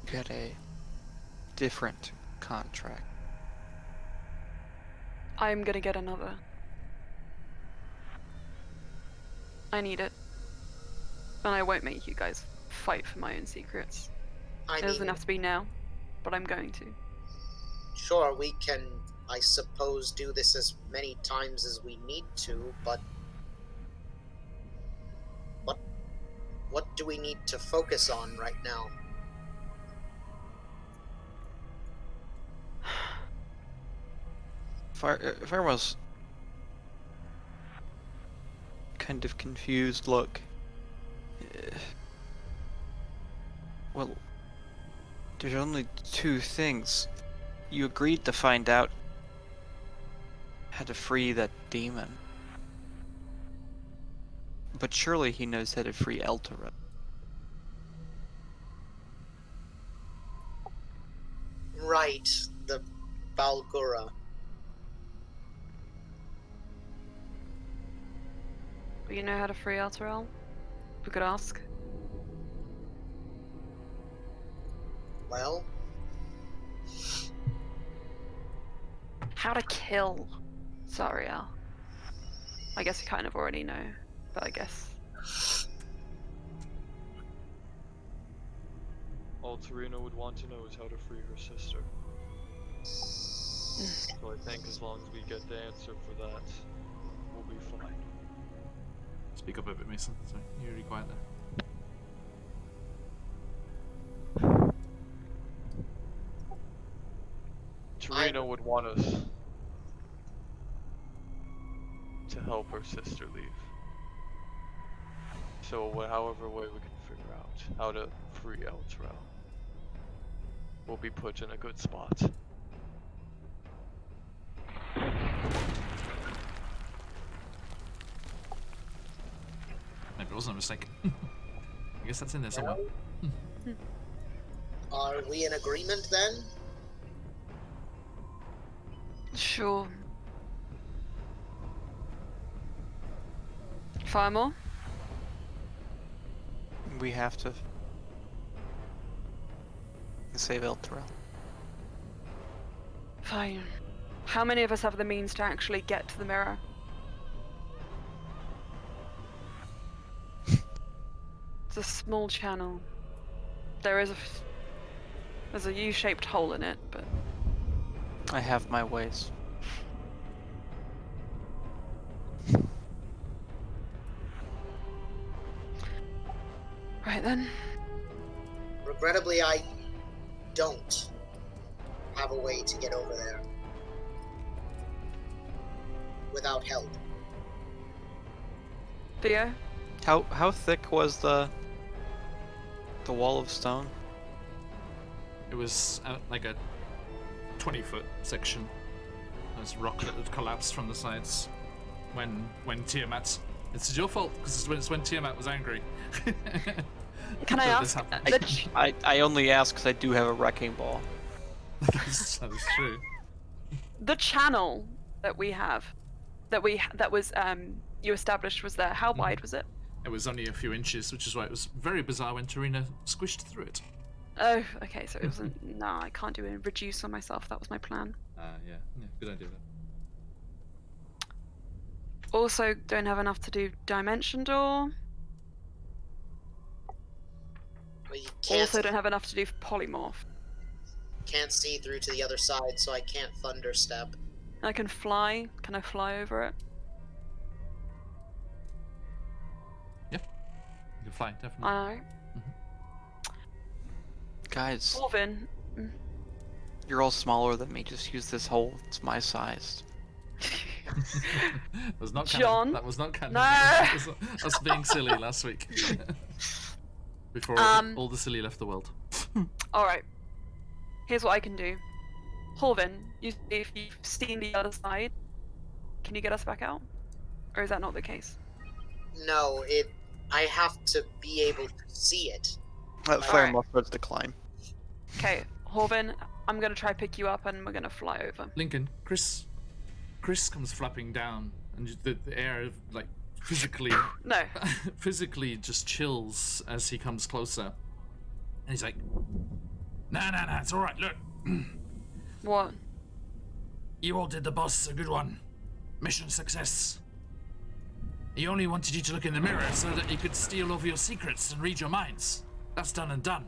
You had a different contract. I'm gonna get another. I need it. And I won't make you guys fight for my own secrets. I It doesn't mean, have to be now, but I'm going to. sure, we can, I suppose, do this as many times as we need to, but what do we need to focus on right now? Firemouse kind of confused look. Well, there's only two things. You agreed to find out how to free that demon. But surely he knows how to free Eltara. Right, the Balgura. Do you know how to free Alterel? We could ask. Well, How to kill Zariel. I guess you kind of already know, but I guess. All Torino would want to know is how to free her sister. So I think as long as we get the answer for that, we'll be fine. Speak up a bit, Mason. Sorry, you're really quiet there. Torino would want us to help her sister leave. So however way we can figure out how to free Eltara, we'll be put in a good spot. Maybe it wasn't a mistake. I guess that's in there somewhere. are we in agreement then? Sure. Firemore? We have to save Eltara. Fine. How many of us have the means to actually get to the mirror? It's a small channel. There's a U-shaped hole in it, but I have my ways. right then. Regrettably, I don't have a way to get over there without help. Theo? How thick was the wall of stone? It was like a 20-foot section. There's rock that had collapsed from the sides when Tiamat. It's your fault because it's when Tiamat was angry. Can I that this ask? happened. I only ask because I do have a wrecking ball. that is true. The channel that we have, that was you established was there. How wide was it? It was only a few inches, which is why it was very bizarre when Tarina squished through it. Oh, okay. So it wasn't. No, I can't do a reduce on myself. That was my plan. Yeah, good idea. Also, don't have enough to do dimension door. Well, you can't, Also, don't have enough to do polymorph. can't see through to the other side, so I can't thunder step. I can fly. Can I fly over it? You can fly, definitely. Alright. Guys, Orvin. you're all smaller than me. Just use this hole. It's my size. That was not John? canon. That was not canon. No. That was us being silly last week. Before all the silly left the world. Alright. Here's what I can do. Horvin, if you've seen the other side, can you get us back out? Or is that not the case? No, I have to be able to see it. Fire moth starts to climb. Okay, Horvin, I'm gonna try pick you up and we're gonna fly over. Lincoln, Chris comes flapping down, and the air like physically No. physically just chills as he comes closer. And he's like, Nah, it's alright, look. What? You all did the boss a good one. Mission success. He only wanted you to look in the mirror so that he could steal over your secrets and read your minds. That's done and done.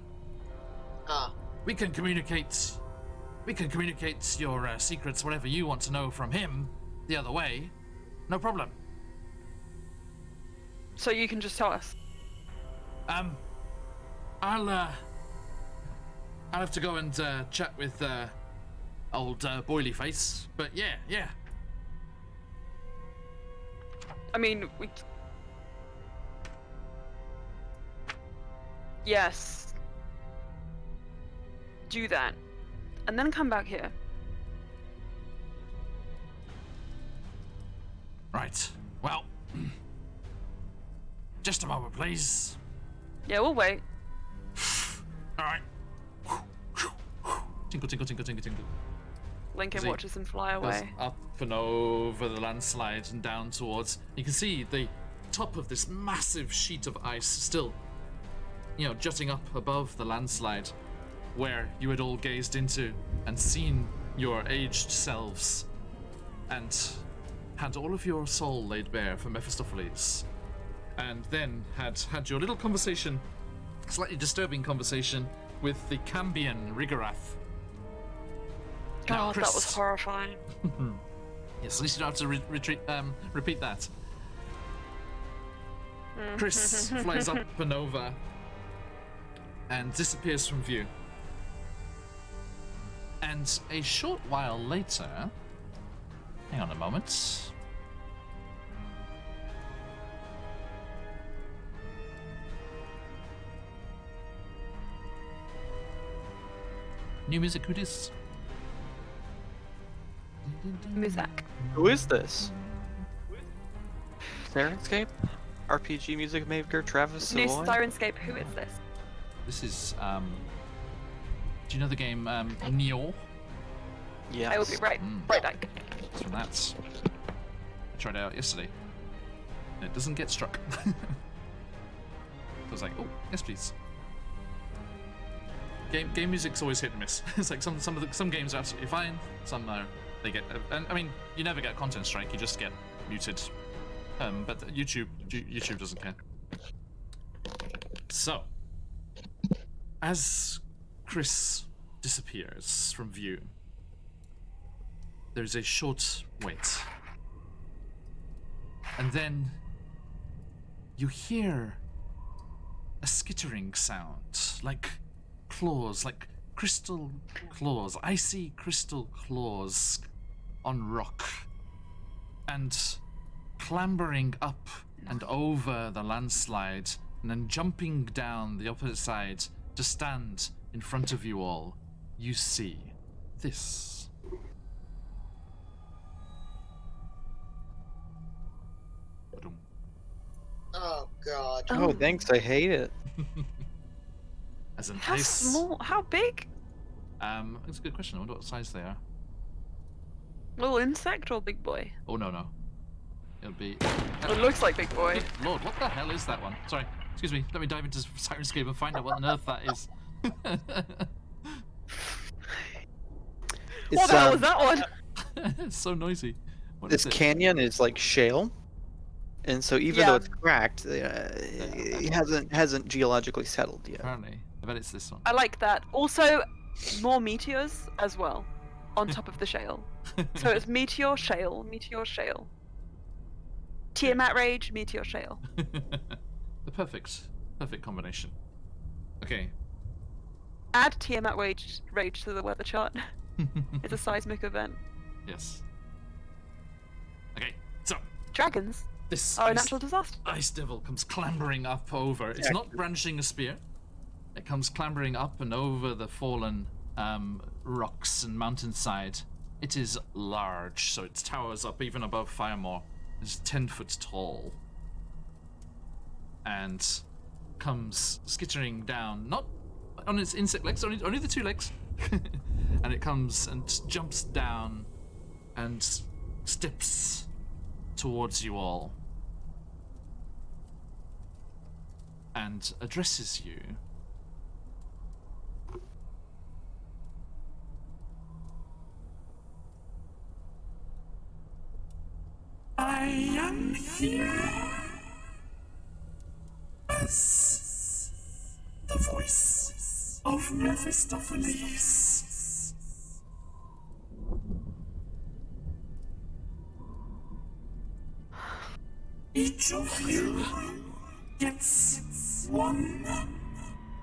Ah, We can communicate your secrets, whatever you want to know from him, the other way. No problem. So you can just tell us. I'll have to go and chat with old Boily Face, but yeah. I mean, we. Yes. Do that. And then come back here. Right. Well, just a moment, please. Yeah, we'll wait. All right. Tinkle, tinkle, tinkle, tinkle, tinkle. Lincoln See, watches him fly Goes away. up and over the landslide and down towards. You can see the top of this massive sheet of ice still, jutting up above the landslide, where you had all gazed into and seen your aged selves, and had all of your soul laid bare for Mephistopheles, and then had your little conversation, slightly disturbing conversation, with the Cambion Rigorath. Now, God, that was Chris- horrifying. Yes, at least you don't have to repeat that. Chris flies up and over and disappears from view. And a short while later, hang on a moment. New music, who dis? Muzak. Who is this? Sirenscape? RPG music maker Travis New Savoy? Sirenscape, who is this? This is, do you know the game, Neo? Yes. I will be right back. It's from that. I tried it out yesterday. And it doesn't get struck. I was like, oh, yes please. Game music's always hit and miss. It's like some games are absolutely fine, some are, they get, and I mean, you never get content strike, you just get muted. But YouTube doesn't care. So, as Chris disappears from view, there's a short wait. And then you hear a skittering sound, like claws, like crystal claws, icy crystal claws on rock, and clambering up and over the landslide, and then jumping down the opposite side to stand in front of you all, you see this. Ba-dum. oh god. Oh, thanks. I hate it. As an How ice. small? How big? That's a good question. I wonder what size they are. Little insect or big boy? Oh no. It'll be. It looks like big boy. Good Lord, what the hell is that one? Sorry, excuse me. Let me dive into Sirenscape and find out what on earth that is. What the hell was that one? It's so noisy. What This is it? canyon is like shale, and so even though Yeah. it's cracked, it hasn't geologically settled yet. Apparently, I bet it's this one. I like that. Also, more meteors as well, on top of the shale. So it's meteor, shale, meteor, shale. Tiamat rage, meteor, shale. The perfect combination. Okay. Add Tiamat rage to the weather chart. It's a seismic event. Yes. Okay, so Dragons this are a natural disaster. ice devil comes clambering up over. It's not brandishing a spear. It comes clambering up and over the fallen rocks and mountainside. It is large, so it towers up even above Firemore. It's 10 foot tall. And comes skittering down, not on its insect legs, only the two legs. And it comes and jumps down and steps towards you all. And addresses you. I am here. is the voice of Mephistopheles. Each of you gets one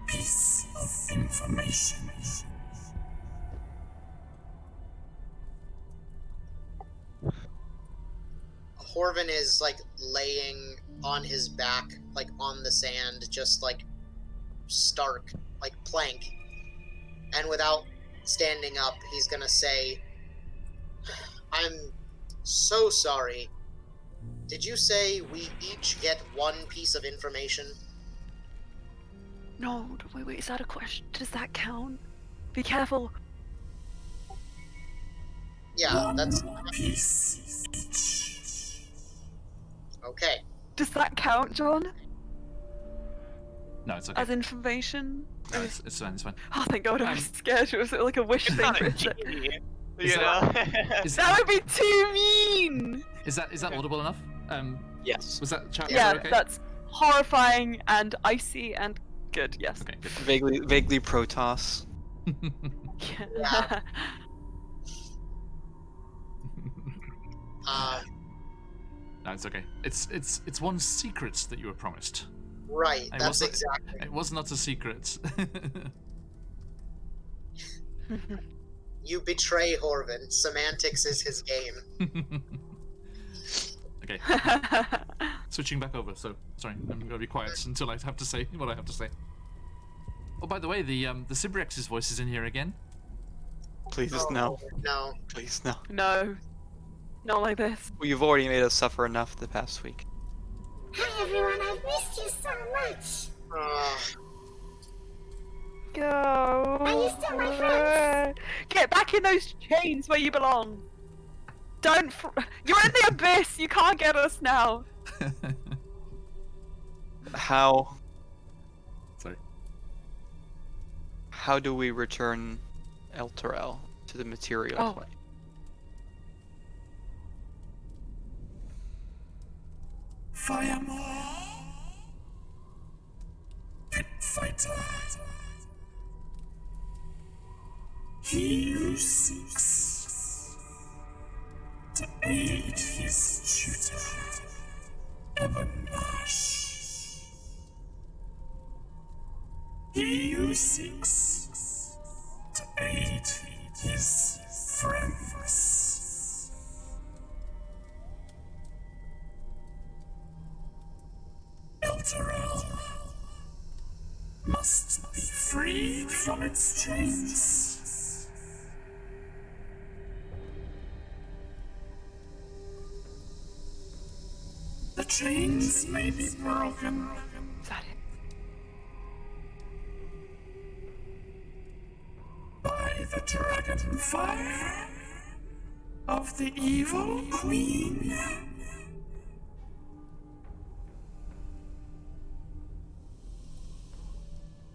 piece of information. Horvin is like laying on his back, like on the sand, just like stark, like plank. And without standing up, he's gonna say, I'm so sorry. Did you say we each get one piece of information? No, wait, is that a question? Does that count? Be careful. Yeah, that's One piece each. okay. Does that count, John? No, it's okay. As information? No, it's fine. It's fine. Oh, thank God, I was scared. It was like a wish It's thing not for a a sec. genie, Is you that- know? Is That would be too mean! is that audible enough? Yes. Was that chat? Yeah, okay? that's horrifying and icy and good, yes. Okay, good. Vaguely Protoss. Yeah. No, it's okay. It's one secret that you were promised. Right, It that's wasn't- exactly. It was not a secret. You betray Horvin. Semantics is his game. Okay, switching back over. So sorry, I'm gonna be quiet until I have to say what I have to say. Oh, by the way, the Cibrex's voice is in here again. Please Oh, no. No. Please no. No. Not like this. Well, you've already made us suffer enough the past week. Hi everyone, I've missed you so much. Go. Are you still my friends? Get back in those chains where you belong. Don't. You're in the abyss. You can't get us now. How Sorry. how do we return Elturel to the material Oh. plane? Firemore. Pit fighter. He who seeks to aid his tutor, Avernus. He who seeks to aid his friends. Elturel must be freed from its chains. The chains may be broken, Is that it? by the dragon fire of the evil queen.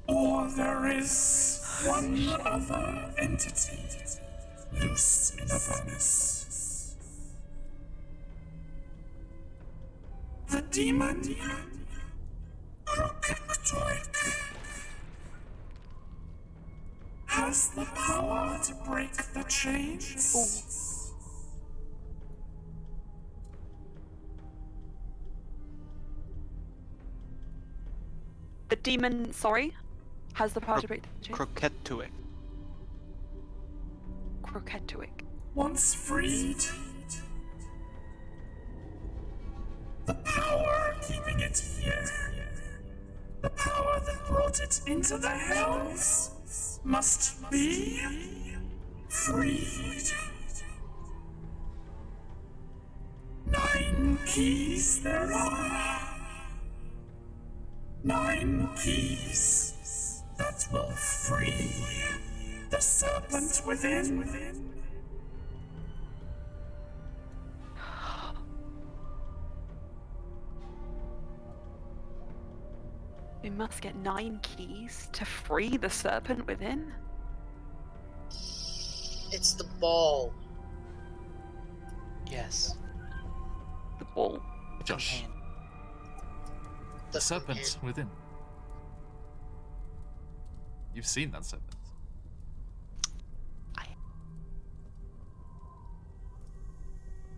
Or there is one other entity loose in Avernus. The demon Crocactoic has the power to break the chains. The demon, sorry, has the power to break the chain. Croquetuic. Croquetuic. Once freed, the power keeping it here, the power that brought it into the hells, must be freed. 9 keys there are. 9 keys that will free the serpent within. We must get 9 keys to free the serpent within. It's the ball. Yes. The ball. Josh, The serpent within. You've seen that serpent.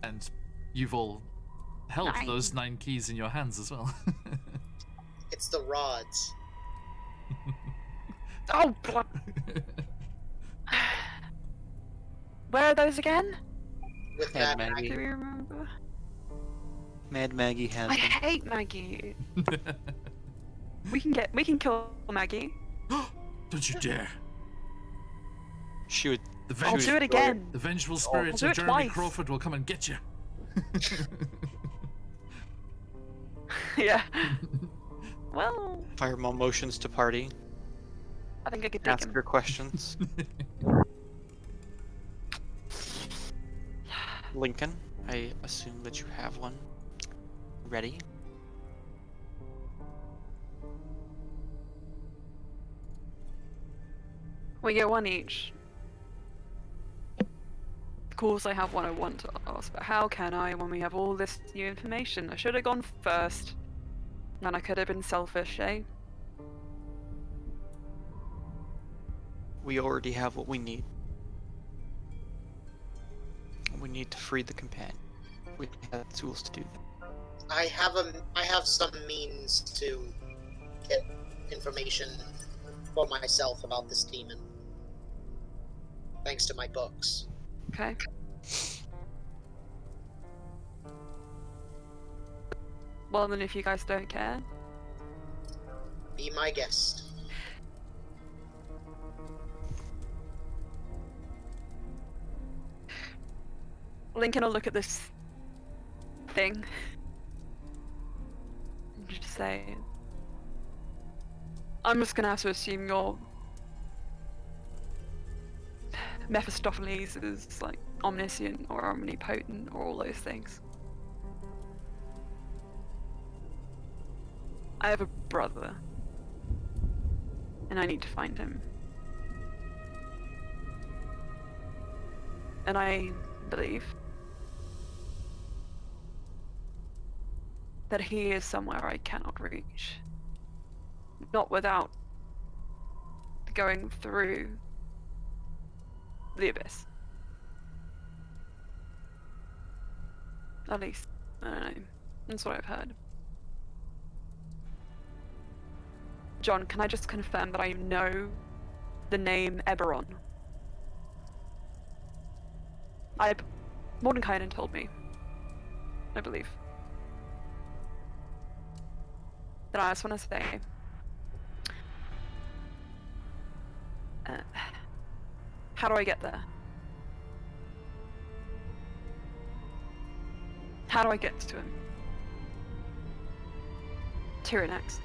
And you've all held those 9 keys in your hands as well. It's the rods. Oh, blood. Where are those again? With Mad that, Maggie. Do you remember? Mad Maggie has I them. hate Maggie. We can kill Maggie. Don't you dare. She would. The I'll do it again. The vengeful I'll spirits do of it Jeremy twice. Crawford will come and get you. Yeah. Well, Fireball motions to party. I think I could take Ask him. her questions. Lincoln, I assume that you have one. Ready? We get one each. Of course, I have one I want to ask, but how can I when we have all this new information? I should have gone first. Then I could have been selfish, eh? We already have what we need. We need to free the companion. We have the tools to do that. I have some means to get information for myself about this demon. Thanks to my books. Okay. Well, then, if you guys don't care, Be my guest. Lincoln will look at this thing and just say, I'm just gonna have to assume you're Mephistopheles is like omniscient or omnipotent or all those things. I have a brother, and I need to find him. And I believe that he is somewhere I cannot reach. Not without going through the abyss. At least, I don't know. That's what I've heard. John, can I just confirm that I know the name Eberron? Mordenkainen told me. I believe. Then I just want to say, how do I get there? How do I get to him? Tyrannex.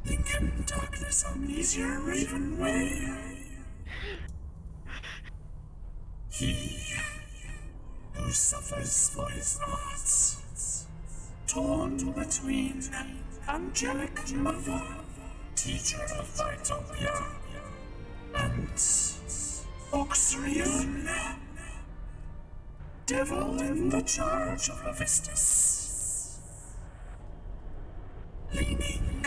Lincoln, darkness, amnesia, raven way. He who suffers for his arts, torn between angelic mother, teacher of Vitopia, and Oxrion, devil in the charge of Avistus, leaning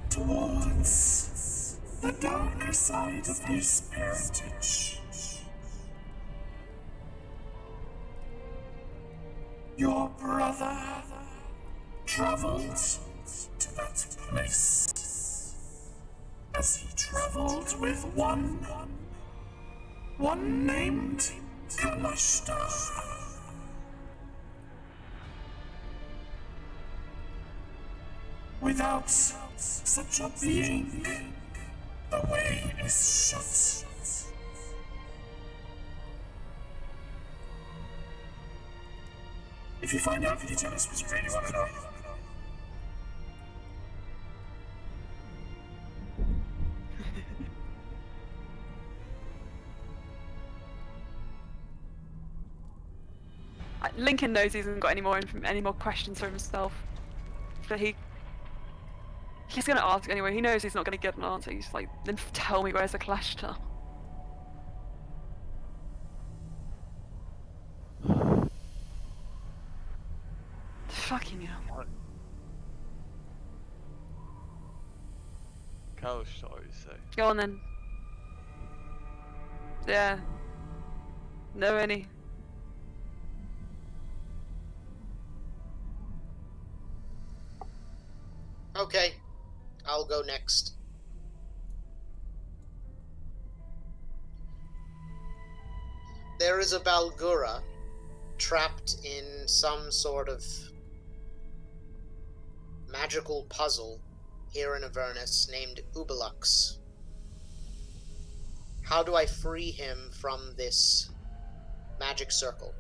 towards the darker side of his parentage. Your brother traveled to that place as he traveled with one named Kalashtar. Without such a being, the way is shut. If you find out, could you tell us what you really want to know? Lincoln knows he hasn't got any more questions for himself, but he's gonna ask anyway. He knows he's not gonna get an answer. He's like, then tell me where's the Kalashtar. Fucking hell. Kalistar, you say? Go on then. Yeah. Know any? Okay, I'll go next. There is a Balgura trapped in some sort of magical puzzle here in Avernus named Ubelux. How do I free him from this magic circle?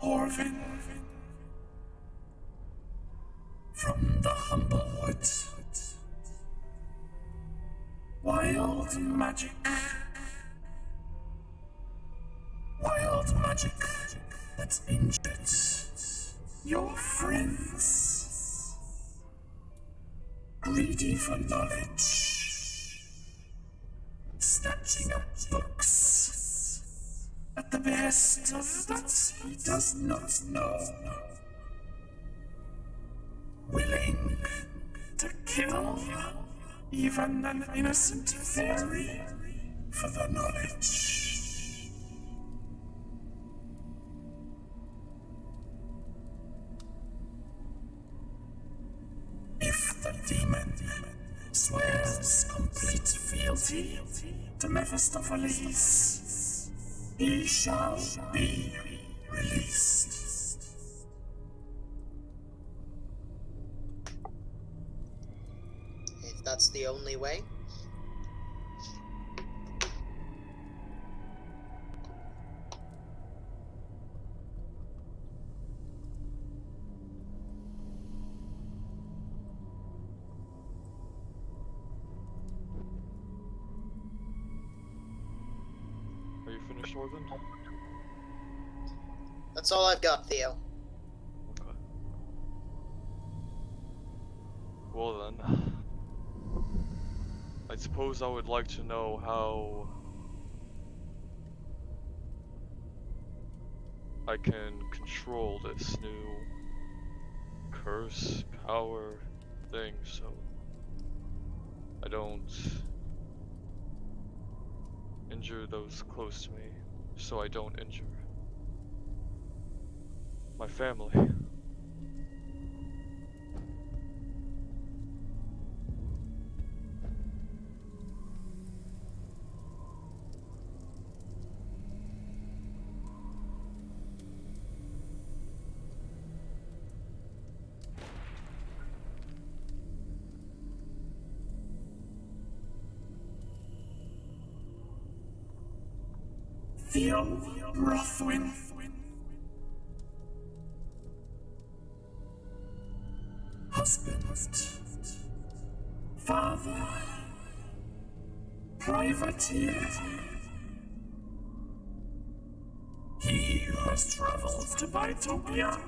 Orvin, from the humble woods. Wild magic. Wild magic that injured your friends. Greedy for knowledge. Snatching up books at the behest of that he does not know. Willing to kill even an innocent fairy for the knowledge. If the demon swears complete fealty to Mephistopheles, he shall be released. If that's the only way. Are you finished, Orvin? That's all I've got, Theo. Okay. Well then, I suppose I would like to know how I can control this new curse power thing so I don't injure those close to me, so I don't injure my family. Theo Rothwin. Husband. Father. Privateer. He who has traveled to Bytopia.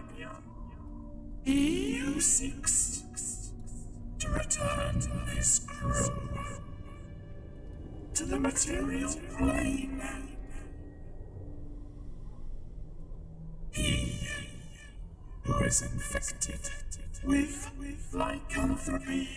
He who seeks to return his crew to the material plane. He who is infected with lycanthropy.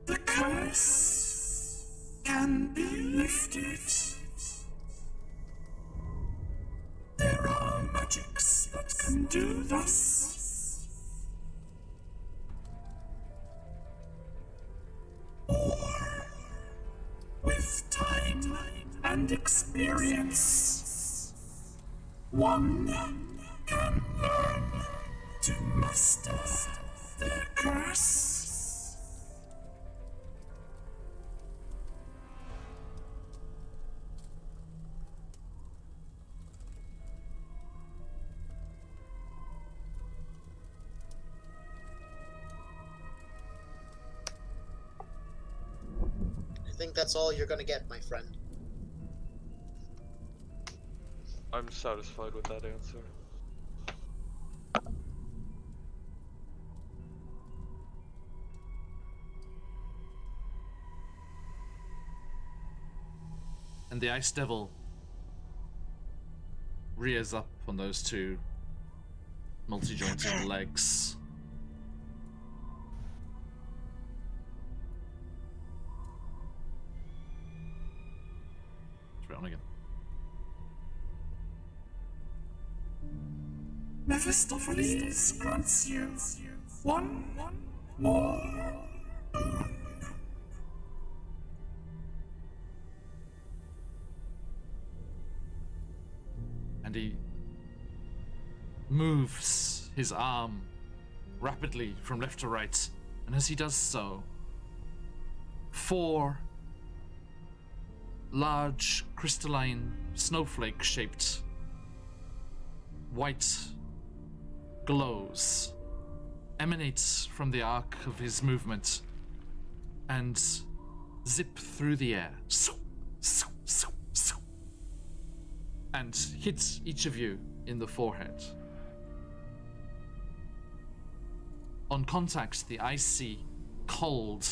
The curse can be lifted. There are magics that can do this. Or, with time and experience, one can learn to master their curse. think that's all you're gonna get, my friend. I'm satisfied with that answer. And the Ice Devil rears up on those two multi-jointed legs. Try it on again. Mephistopheles grants you one more. And he moves his arm rapidly from left to right, and as he does so, 4 large crystalline snowflake-shaped white glows emanates from the arc of his movement and zip through the air and hit each of you in the forehead. On contact, the icy cold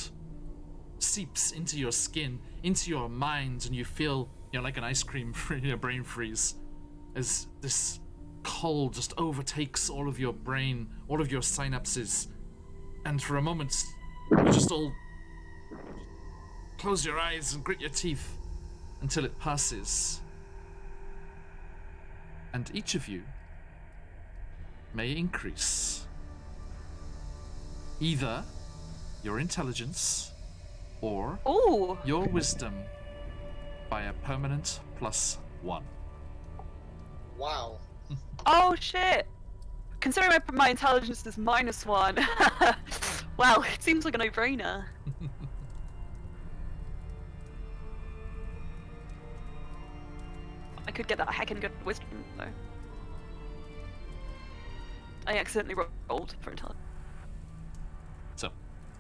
seeps into your skin, into your mind, and you feel, like an ice cream your brain freeze as this cold just overtakes all of your brain, all of your synapses, and for a moment you just all close your eyes and grit your teeth until it passes. And each of you may increase either your intelligence or Ooh. your wisdom by a permanent +1. Wow. Oh shit! Considering my intelligence is -1, well, it seems like a no-brainer. I could get that heckin' good wisdom though. I accidentally rolled for intelligence. So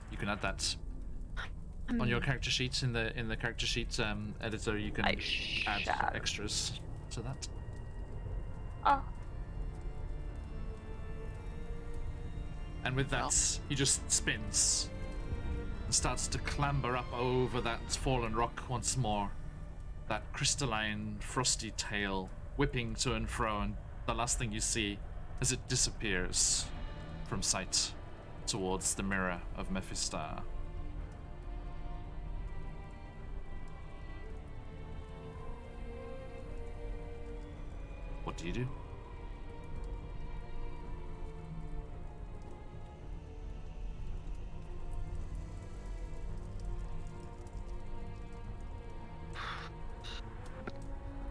you can add that on your character sheet in the character sheet editor. You can I add shall. extras to that. Oh. And with that, he just spins and starts to clamber up over that fallen rock once more. That crystalline, frosty tail whipping to and fro, and the last thing you see as it disappears from sight towards the mirror of Mephistar. What do you do?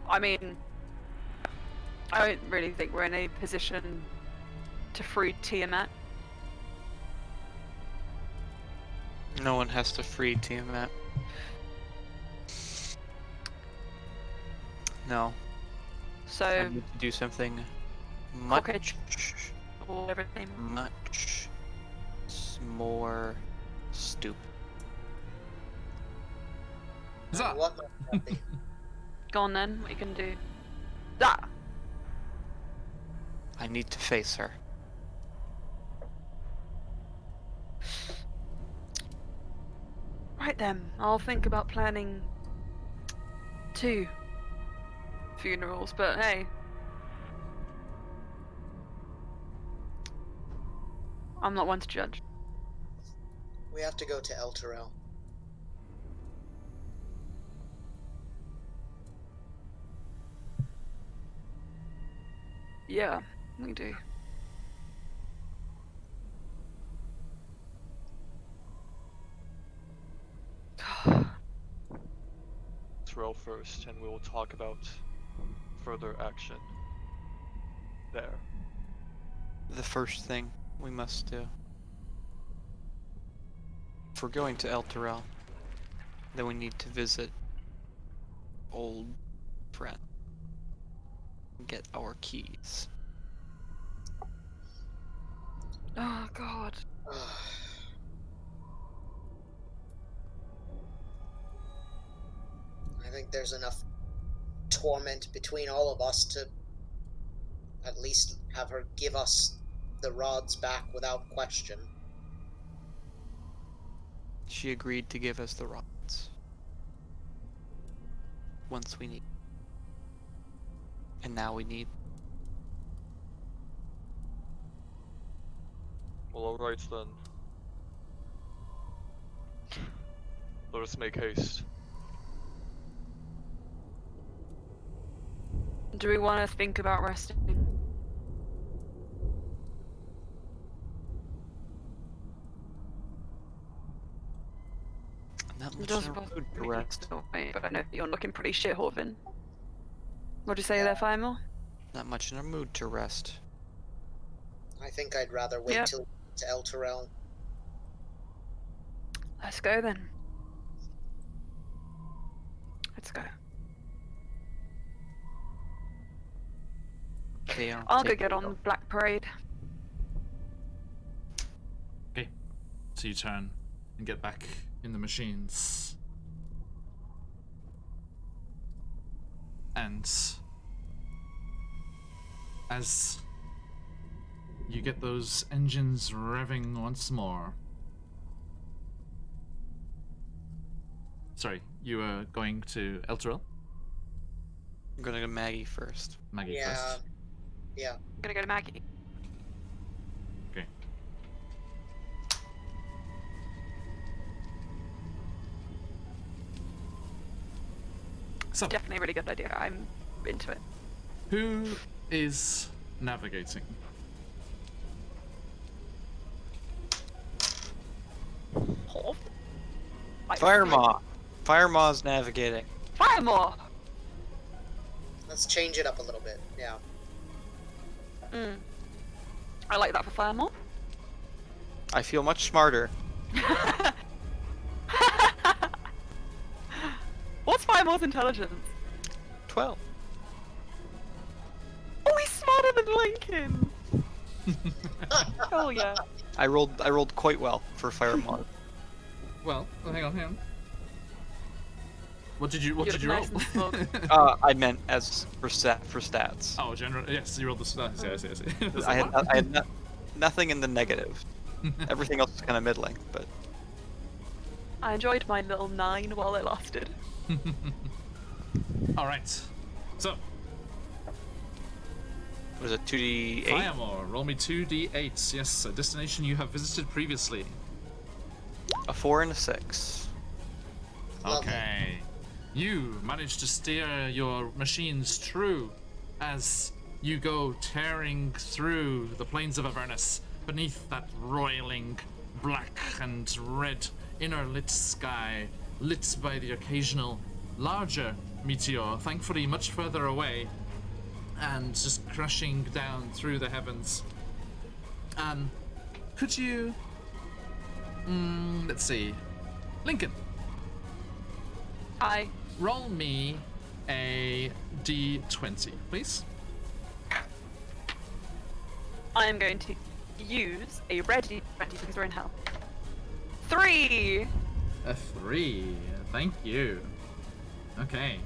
I mean, I don't really think we're in a position to free Tiamat. No one has to free Tiamat. No. I So, need to do something Cockage. much, or everything. much more stupid. Huzzah! What might that be? Go on then, what you can do. Ah! I need to face her. Right then, I'll think about planning 2 funerals, but hey. I'm not one to judge. We have to go to El Terrell. Yeah, we do. Let's roll first, and we will talk about further action there. The first thing we must do. If we're going to El Terrell, then we need to visit old friend. Get our keys. Oh god. think there's enough torment between all of us to at least have her give us the rods back without question. She agreed to give us the rods. Once we need. And now we need. Well, alright then. Let us make haste. Do we want to think about resting? I'm not It much does in a bother mood to me rest. still, mate, but I know that you're looking pretty shit, Horvin. What'd you say there, Firemore? Not much in a mood to rest. I think I'd rather wait Yep. till we get to El Terrell. Let's go then. Let's go. I'll go get on the Black Parade. Okay. So you turn and get back in the machines. And as you get those engines revving once more. Sorry, you are going to El Terrell? I'm gonna go Maggie first. Maggie Yeah. first. Yeah. I'm gonna go to Maggie. Okay. So, Definitely a really good idea. I'm into it. who is navigating? Horv? Firemaw! Firemaw's navigating. Firemore! Let's change it up a little bit. Yeah. I like that for Firemore. I feel much smarter. What's Firemore's intelligence? 12. Oh, he's smarter than Lincoln! Oh yeah. I rolled quite well for Firemaw. Well, hang on. What did you You're roll? nice and smug. I meant as for stats. Oh, general. Yes, you rolled the stats. Yes, yes. yes. I had nothing in the negative. Everything else was kind of middling, but I enjoyed my little 9 while it lasted. All right. So, was it 2d8? Firemore, roll me 2d8s. Yes, a destination you have visited previously. A 4 and a 6. Lovely. Okay. You manage to steer your machines true as you go tearing through the plains of Avernus beneath that roiling black and red inner lit sky, lit by the occasional larger meteor, thankfully much further away, and just crashing down through the heavens. Could you... let's see. Lincoln, I roll me a d20, please. am going to use a red D20 because we're in hell. 3! A 3. Thank you. Okay.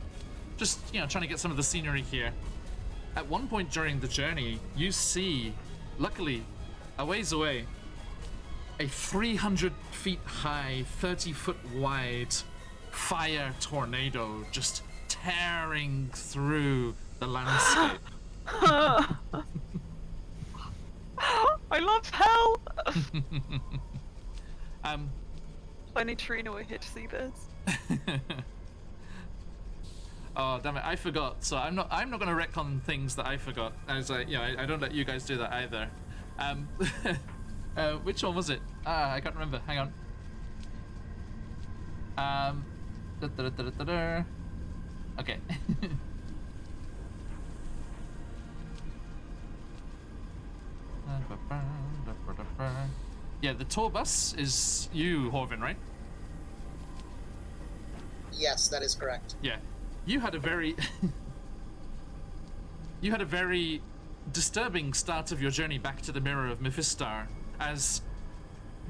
Just, trying to get some of the scenery here. At one point during the journey, you see, luckily, a ways away, a 300 feet high, 30 foot wide fire tornado just tearing through the landscape. I love hell! um, Only Trina were here to see this. Oh damn it! I forgot. So I'm not gonna retcon things that I forgot. I was like, I don't let you guys do that either. Which one was it? I can't remember. Hang on. Okay. Yeah, the tour bus is you, Horvin, right? Yes, that is correct. Yeah. You had a very you had a very disturbing start of your journey back to the Mirror of Mephistar, as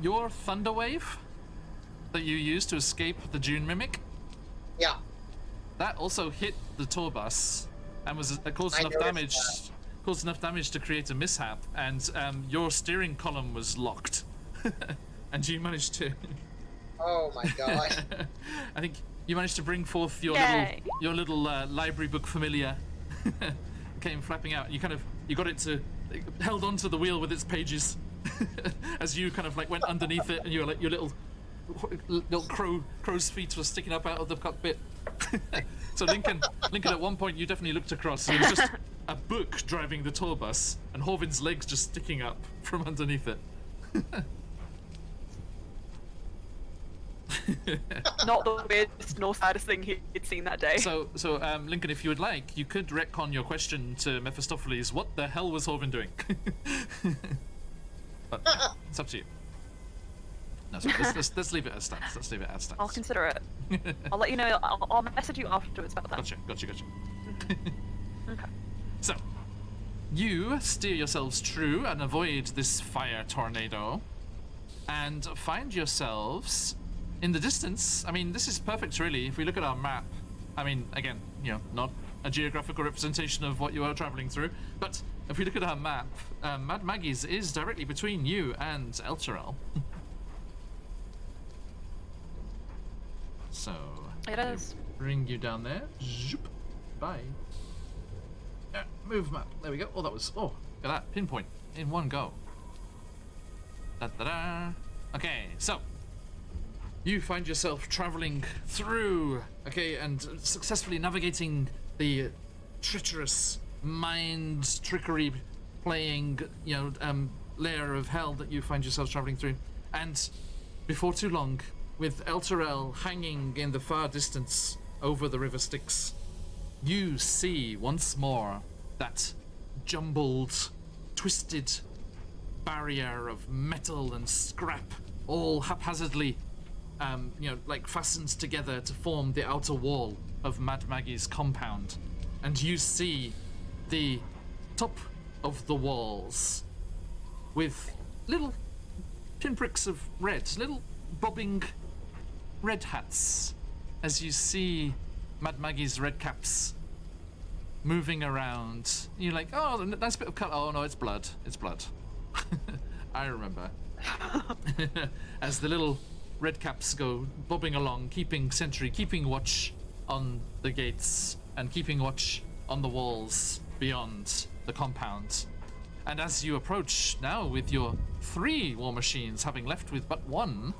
your thunder wave that you used to escape the Dune Mimic, Yeah. that also hit the tour bus and was caused I enough noticed damage. Caused enough damage to create a mishap, and your steering column was locked, and you managed to. Oh my god. I think you managed to bring forth your Yay. little library book familiar. Came flapping out. You got it to held onto the wheel with its pages as you kind of like went underneath it, and your little crow's feet were sticking up out of the cockpit. So Lincoln, at one point you definitely looked across, and it was just a book driving the tour bus, and Horvin's legs just sticking up from underneath it. Not the weirdest nor saddest thing he'd seen that day. So, Lincoln, if you would like, you could retcon your question to Mephistopheles. What the hell was Horvin doing? But it's up to you. No, sorry, let's leave it as stands. Let's leave it as stands. I'll consider it. I'll let you know. I'll message you afterwards about that. Gotcha. Okay. So, you steer yourselves true and avoid this fire tornado, and find yourselves in the distance. I mean, this is perfect, really. If we look at our map, I mean, again, not a geographical representation of what you are traveling through, but if we look at our map, Mad Maggie's is directly between you and Elturel. So, It is. bring you down there. Zoop. Bye. Move map. There we go. Oh, look at that. Pinpoint in one go. Da-da-da. Okay, so you find yourself traveling through, and successfully navigating the treacherous mind trickery playing, layer of hell that you find yourself traveling through. And before too long, with Elturel hanging in the far distance over the river Styx, you see once more that jumbled, twisted barrier of metal and scrap, all haphazardly, fastened together to form the outer wall of Mad Maggie's compound. And you see the top of the walls with little pinpricks of red, little bobbing red hats, as you see Mad Maggie's red caps moving around. You're like, oh, nice bit of cut. Oh no, it's blood. It's blood. I remember. As the little red caps go bobbing along, keeping sentry, keeping watch on the gates, and keeping watch on the walls beyond the compound. And as you approach now with your 3 war machines, having left with but 1.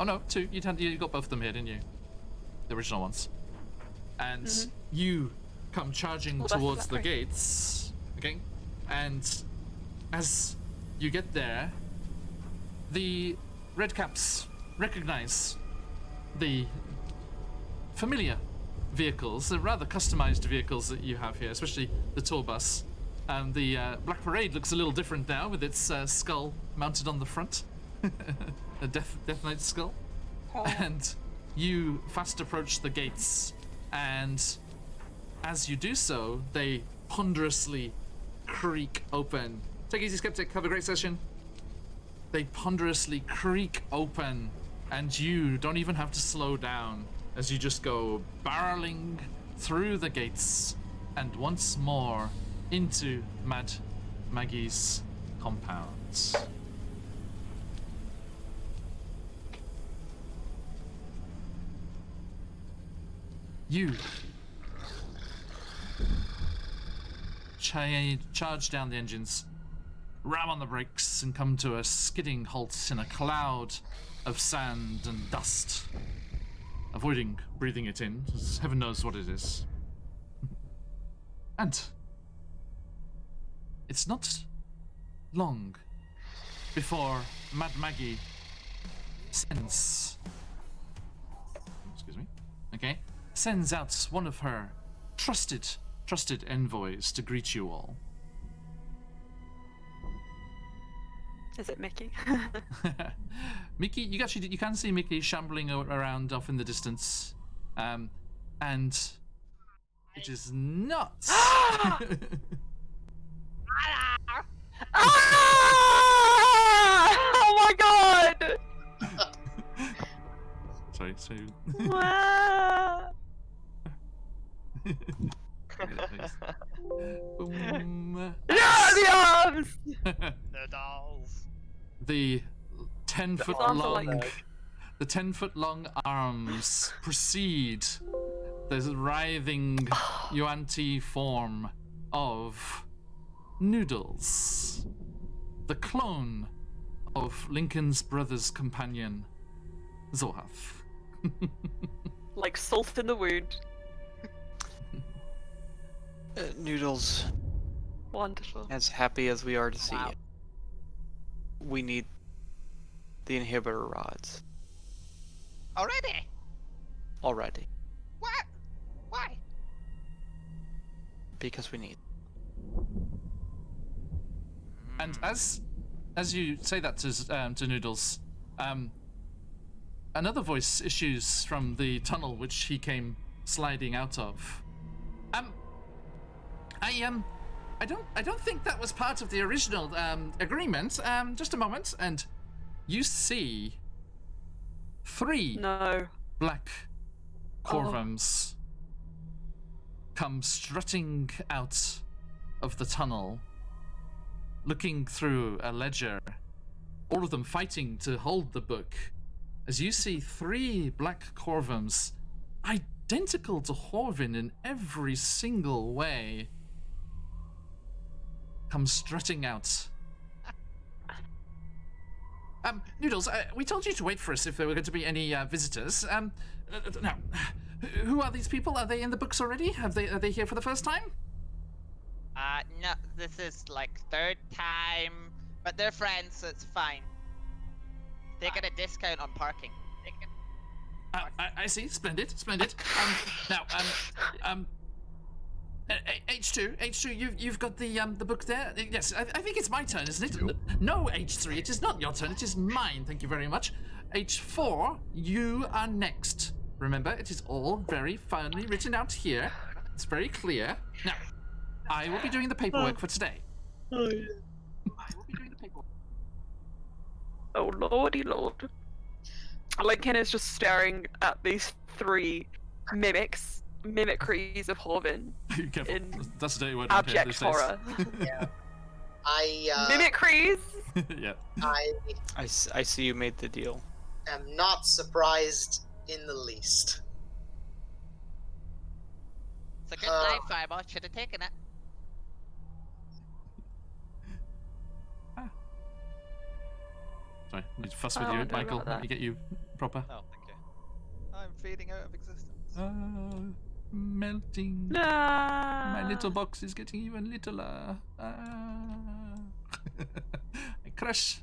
Oh no, 2. You got both of them here, didn't you? The original ones. And you come charging towards the gates. Okay? And as you get there, the Redcaps recognize the familiar vehicles, the rather customized vehicles that you have here, especially the tour bus. And the Black Parade looks a little different now, with its skull mounted on the front. A Death Knight's skull. Oh. And you fast approach the gates, and as you do so, they ponderously creak open. Take it easy, Skeptic. Have a great session. They ponderously creak open, and you don't even have to slow down as you just go barreling through the gates and once more into Mad Maggie's compounds. You charge down the engines, ram on the brakes, and come to a skidding halt in a cloud of sand and dust, avoiding breathing it in, as heaven knows what it is. And it's not long before Mad Maggie sends out one of her trusted envoys to greet you all. Is it Mickey? Mickey, you can see Mickey shambling around off in the distance, and it is nuts. Ah! Oh my god! Sorry. Wow. Boom. Yeah, the arms! The dolls. The 10-foot arms are long, like- the 10-foot long arms precede the writhing Yuan-Ti form of Noodles, the clone of Lincoln's brother's companion, Zohath. Like salt in the wound. Noodles, Wonderful. as happy as we are to see Wow. you, we need the inhibitor rods Already? already. What? Why? Because we need. And as you say that to Noodles, another voice issues from the tunnel which he came sliding out of. I don't think that was part of the original agreement. Just a moment, and you see 3 No. black corvums come strutting out of the tunnel, looking through a ledger, all of them fighting to hold the book, as you see 3 black corvums, identical to Horvin in every single way, come strutting out. Noodles, we told you to wait for us if there were going to be any visitors. Now, who are these people? Are they in the books already? Are they here for the first time? No, this is like 3rd time, but they're friends, so it's fine. They get a discount on parking. They can... I see. Splendid. Now, H2, you've got the book there. Yes, I think it's my turn, isn't it? No, H3, it is not your turn. It is mine. Thank you very much. H4, you are next. Remember, it is all very finely written out here. It's very clear. Now, I will be doing the paperwork for today. Oh lordy lord. Lincoln is just staring at these 3 mimicries of Horvin Careful. in That's a dirty word around here abject these days. horror. Mimicries? Yeah. I see you made the deal. am not surprised in the least. It's a good life fiber. Should have taken it. Sorry, need to fuss with Oh, you, don't know Michael. about Let that. me get you proper. Oh, thank you. I'm fading out of existence. Melting. Nah. My little box is getting even littler. I crush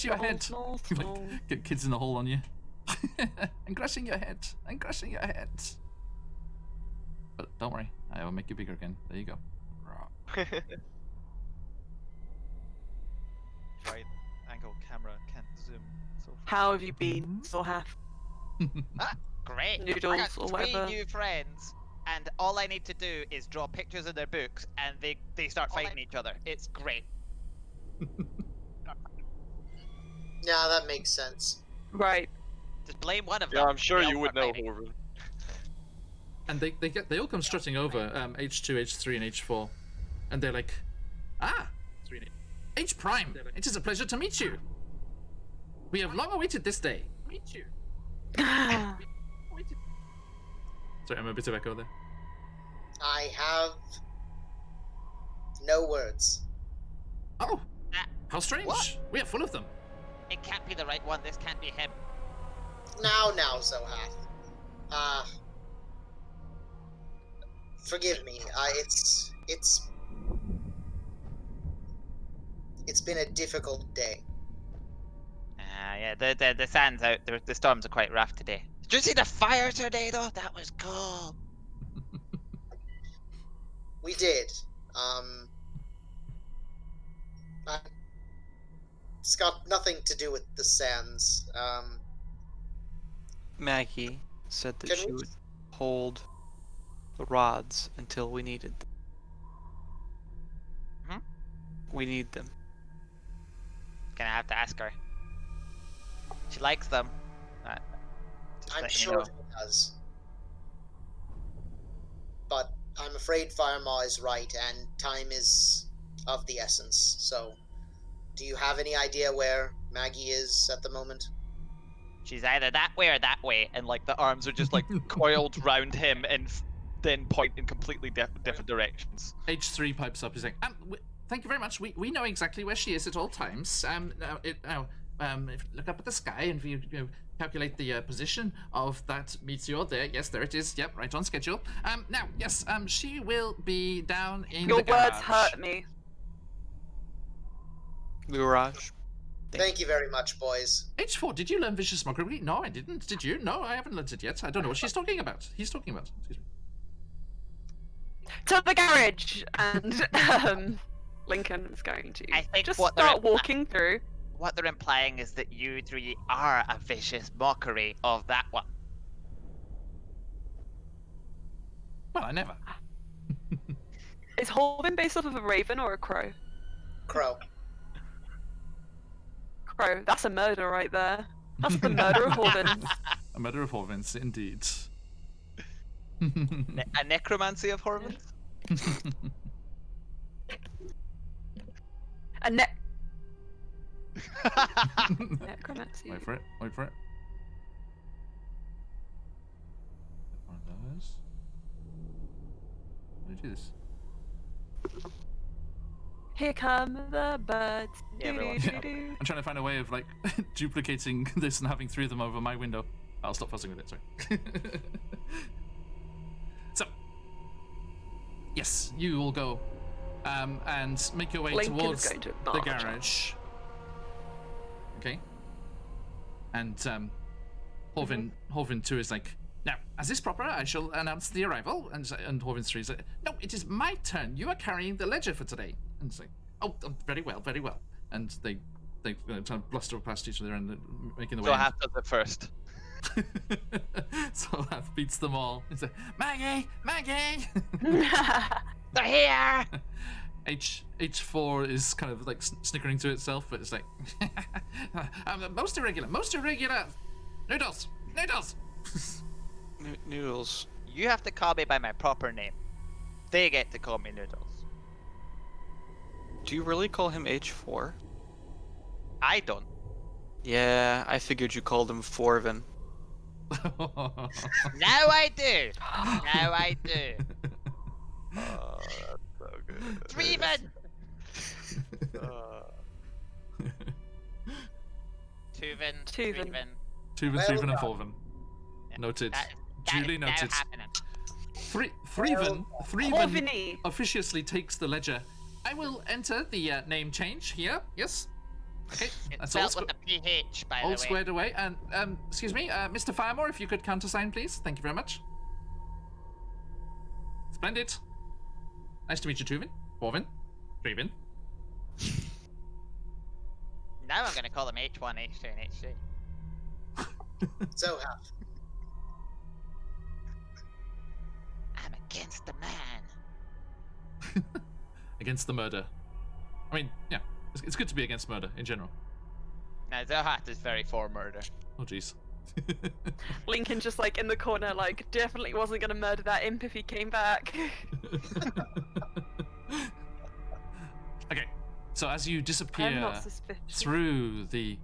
your head. Small. Like, get kids in the hole on you. I'm crushing your head. But don't worry, I will make you bigger again. There you go. Right angle camera can't zoom so far. How have you been? So half. Great. I Noodles got or 3 whatever. new friends, and all I need to do is draw pictures in their books, and they start fighting each other. It's great. Yeah, that makes sense. Right. Just blame one of them. Yeah, I'm sure and they you all would start know, fighting. Horvin. And they all come strutting over, H2, H3, and H4. And they're like, H Prime, it is a pleasure to meet you. We have long awaited this day. Sorry, I'm a bit of echo there. I have no words. Oh, Ah, how strange. what? We are full of them. It can't be the right one. This can't be him. Now, Zohath. Forgive me. It's been a difficult day. Yeah, the sun's out. The storms are quite rough today. Did you see the fire today, though? That was cool. We did. It's got nothing to do with the sands. Maggie said that Can she we- would hold the rods until we needed them. We need them. Gonna have to ask her. She likes them. Just I'm letting you sure know. it does. but I'm afraid Firemaw is right, and time is of the essence. So, do you have any idea where Maggie is at the moment? She's either that way or that way, and like the arms are just like coiled round him and then point in completely different directions. H3 pipes up. He's like, thank you very much. We know exactly where she is at all times. If you look up at the sky and if you calculate the position of that meteor there. Yes, there it is. Yep, right on schedule. Now, yes, she will be down in Your the garage. words hurt me. Garage. Thank you very much, boys. H4, did you learn vicious mockery? No, I didn't. Did you? No, I haven't learned it yet. I don't know what she's talking about. He's talking about. Excuse me. To the garage, and Lincoln is going to I think just what start they're- walking through. What they're implying is that you three are a vicious mockery of that one. Well, I never. Is Holvin based off of a raven or a crow? Crow. Crow. That's a murder right there. That's the murder of Holvin. A murder of Horvins, indeed. A necromancy of Horvin? A necromancy. Wait for it. Wait for it. One of those. How do you do this? Here come the birds. Yeah, everyone. Doo-doo-doo-doo. I'm trying to find a way of like duplicating this and having three of them over my window. I'll stop fussing with it. Sorry. So, yes, you will go and make your way Lincoln is towards going to the march. garage. Okay. And Horvin 2 is like, now, as is proper, I shall announce the arrival. And Horvin 3 is like, no, it is my turn. You are carrying the ledger for today. And it's like, oh, very well, very well. And they kind of bluster past each other and they're making the way. So in. Hath does it first. So Hath beats them all. He's like, Maggie! Maggie! They're here! H4 is kind of like snickering to itself, but it's like, most irregular. Noodles! Noodles. You have to call me by my proper name. They get to call me Noodles. Do you really call him H4? I don't. Yeah, I figured you called him Forvin. Now I do! Now I do. Oh, that's so good. Dreven! Uh, Tuven. Tuven. Dreven. Tuven, Well Threven, and done. Forvin. Noted. That Duly is now noted. happening. Threven Horviny. officiously takes the ledger. I will enter the name change here. Yes. Okay, It's that's all, spelled with a PH, by all the way. squared away. And excuse me, Mr. Firemore, if you could countersign, please. Thank you very much. Splendid. Nice to meet you, Tuvin, Forvin, Threven. Now I'm gonna call them H1, H2, and H3. So have. I'm against the man. Against the murder. I mean, yeah, it's good to be against murder in general. Now Zohat is very for murder. Oh, jeez. Lincoln just like in the corner, like definitely wasn't gonna murder that imp if he came back. Okay, so as you I'm disappear not suspicious. through the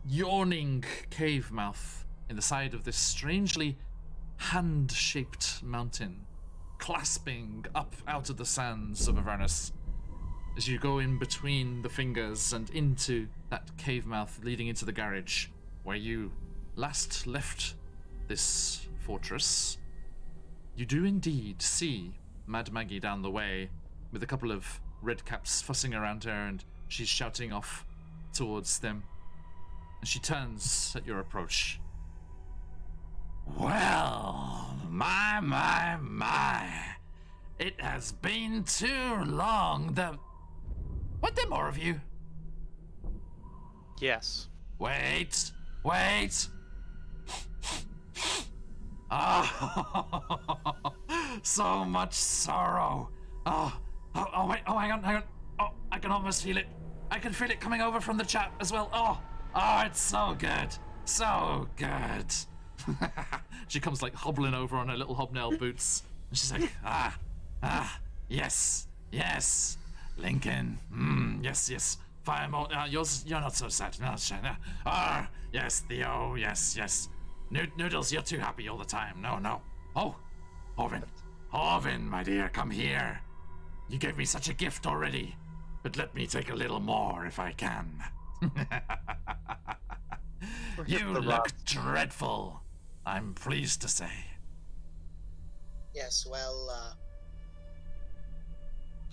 yawning cave mouth in the side of this strangely hand-shaped mountain, clasping up out of the sands of Avernus, as you go in between the fingers and into that cave mouth leading into the garage where you last left this fortress, you do indeed see Mad Maggie down the way with a couple of redcaps fussing around her, and she's shouting off towards them. And she turns at your approach. Well, my. It has been too long. Weren't there more of you? Yes. Wait. Oh, so much sorrow. Oh, wait, hang on. Oh, I can almost feel it. I can feel it coming over from the chat as well. Oh, it's so good. So good. She comes like hobbling over on her little hobnail boots. And she's like, yes, Lincoln, yes. Fire more. You're not so sad. No, yes, Theo, yes. Noodles, you're too happy all the time. No. Oh, Orvin, my dear, come here. You gave me such a gift already, but let me take a little more if I can. You look dreadful, I'm pleased to say. Yes, well,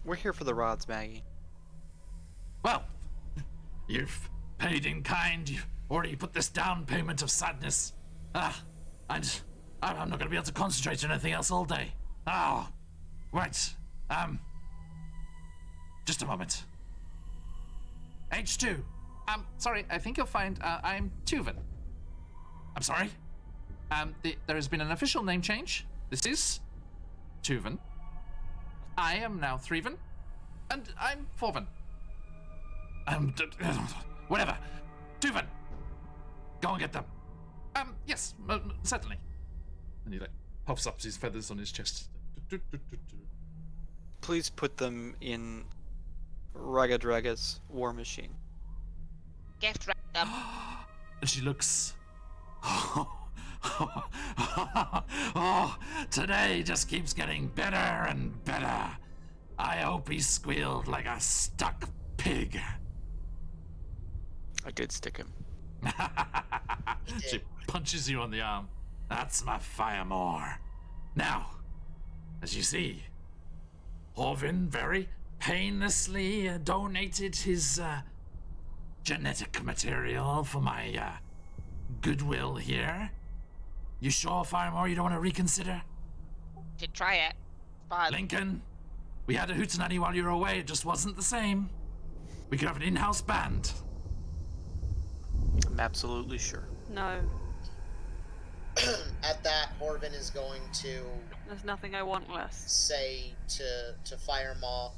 We're here for the rods, Maggie. Well, you've paid in kind. You've already put this down payment of sadness. I'm not going to be able to concentrate on anything else all day. Right. Just a moment. H2. Sorry, I think you'll find I'm Tuvan. I'm sorry. There has been an official name change. This is Tuvan. I am now Threven, and I'm Forvan. Whatever. Tuvan, go and get them. Yes, certainly. And he puffs up his feathers on his chest. Please put them in Ragadraga's war machine. Gift wrap them. And she looks. Today just keeps getting better and better. I hope he squealed like a stuck pig. I did stick him. She punches you on the arm. That's my Firemore. Now, as you see, Orvin very painlessly donated his genetic material for my goodwill here. You sure, Firemore, you don't want to reconsider? Should try it. Fun. Lincoln, we had a hootenanny while you were away. It just wasn't the same. We could have an in-house band. I'm absolutely sure. No, at that, Orvin is going to there's nothing I want less. say to Firemaw,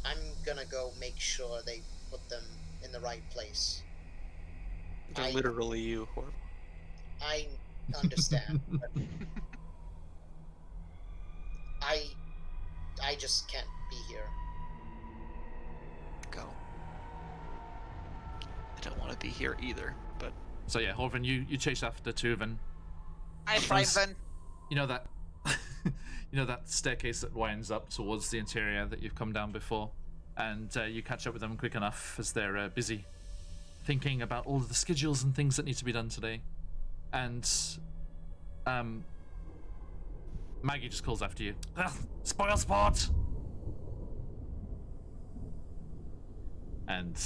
I'm gonna go make sure they put them in the right place. They're literally you, Horb. I understand, but I just can't be here. Go. I don't want to be here either, but So yeah, Orvin, you chase after Tuvan. I'm Raven. You know that you know that staircase that winds up towards the interior that you've come down before, and you catch up with them quick enough as they're busy thinking about all of the schedules and things that need to be done today. And Maggie just calls after you. Spoil sport. And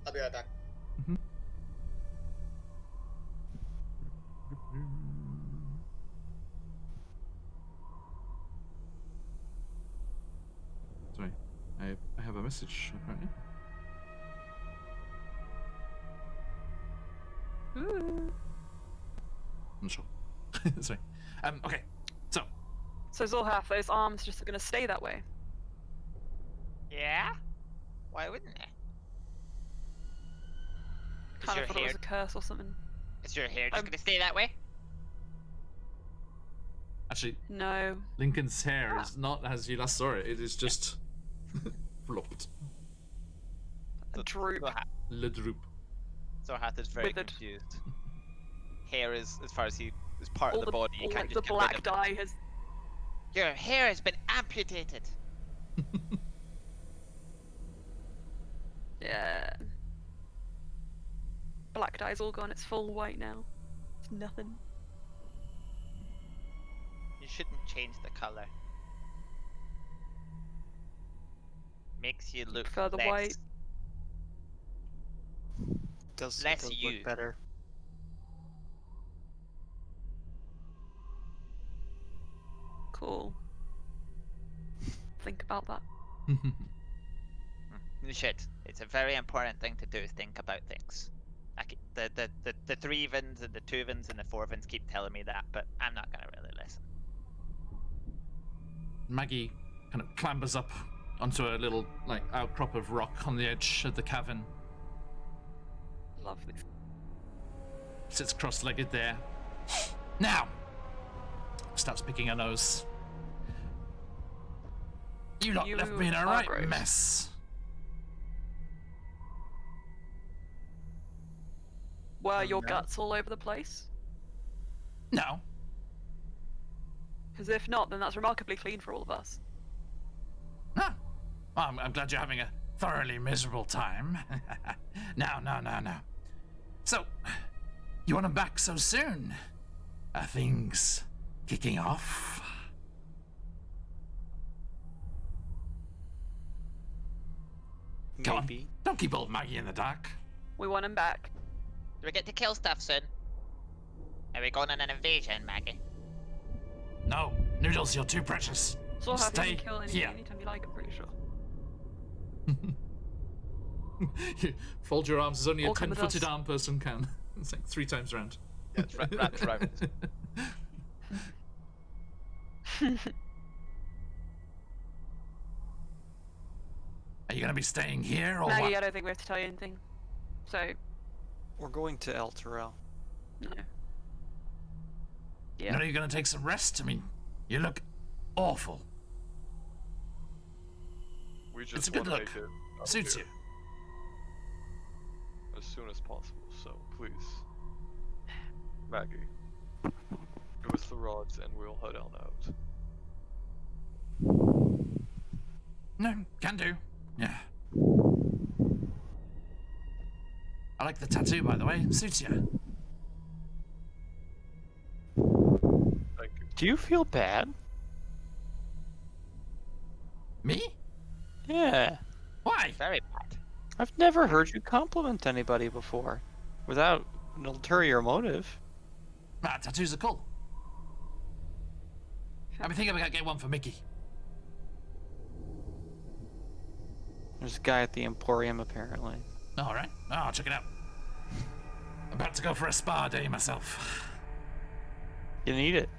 I'll be right back. Sorry, I have a message apparently. I'm sure. Sorry. Okay. So Zorhath, those arms just are gonna stay that way. Yeah? Why wouldn't they? Kind your of thought it hair- was a curse or something. Is your hair just gonna stay that way? Actually, No. Lincoln's hair is not as you last saw it. It is just flopped. A droop. Le droop. Zorhath is very Withered. confused. Hair is, as far as he is part of the body, you all, can't like, just the get rid black of. dye has. Your hair has been amputated. Yeah. Black dye's all gone. It's full white now. It's nothing. You shouldn't change the color. Makes you look prefer the less. white. does Less look you. better. Cool. Think about that. You should. It's a very important thing to do. Is think about things. Like the Threevens and the Tuvens and the Forvens keep telling me that, but I'm not gonna really listen. Maggie kind of clambers up onto a little outcrop of rock on the edge of the cavern. Lovely. sits cross-legged there. Now, starts picking her nose. You lot left me in a right gross. mess. Were your guts all over the place? No. Because if not, then that's remarkably clean for all of us. Ah. Well, I'm glad you're having a thoroughly miserable time. No. So, you want him back so soon? Are things kicking off? Come on. Maybe. Don't keep old Maggie in the dark. We want him back. Do we get to kill stuff soon? Are we going on an invasion, Maggie? No, Noodles, you're too precious. So You happy stay you can kill anything here. anytime you like, I'm pretty sure. You fold your arms as only a Or come with 10-footed us. arm person can. It's like 3 times round. Yeah, that's right. Are you gonna be staying here or Maggie, what? I don't think we have to tell you anything. So, We're going to El Terrell. no. You Yeah. know you're gonna take some rest? I mean, you look awful. We just It's a good want to look. make it out Suits here you. as soon as possible. So please, Maggie, give us the rods and we'll head on out. No, can do. Yeah. I like the tattoo, by the way. Suits you. Thank you. Do you feel bad? Me? Yeah. Why? Very bad. I've never heard you compliment anybody before without an ulterior motive. Ah, tattoos are cool. I've been thinking about getting one for Mickey. There's a guy at the Emporium, apparently. All right. Oh, I'll check it out. About to go for a spa day myself. You need it.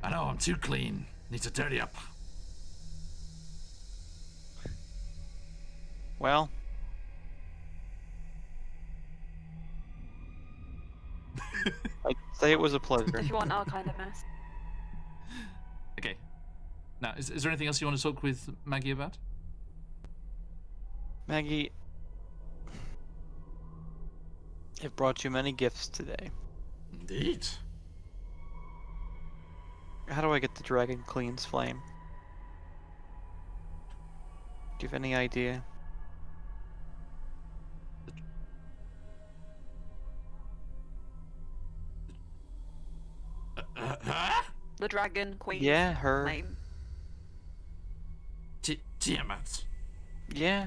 I know, I'm too clean. Need to dirty up. Well, I'd say it was a pleasure. If you want our kind of mess. Okay. Now, is there anything else you want to talk with Maggie about? Maggie, it brought you many gifts today. Indeed. How do I get the Dragon Clean's flame? Do you have any idea? Huh? The Dragon Queen. Yeah, her. Name. Tiamat. Yeah.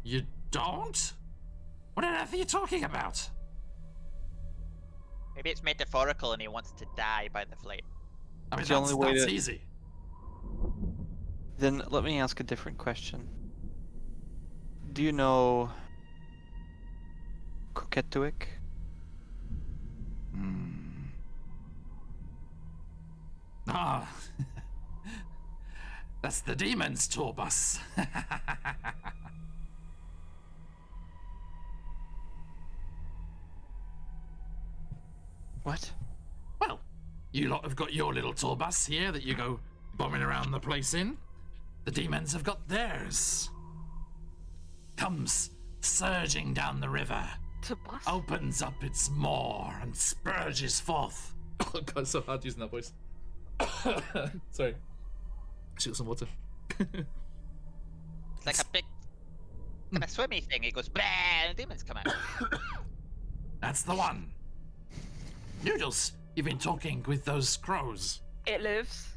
You don't? What on earth are you talking about? Maybe it's metaphorical and he wants to die by the flame. I mean, It's the only way that's to- easy. Then let me ask a different question. Do you know Coquetuic? Ah. That's the demon's tour bus. What? Well, you lot have got your little tour bus here that you go bombing around the place in. The demons have got theirs. Comes surging down the river, To bust. opens up its maw and spurges forth. Oh god, it's so hard using that voice. Sorry. Shoot some water. It's like a big kind of swimmy thing. It goes, blah, and demons come out. That's the one. Noodles, you've been talking with those crows. It lives.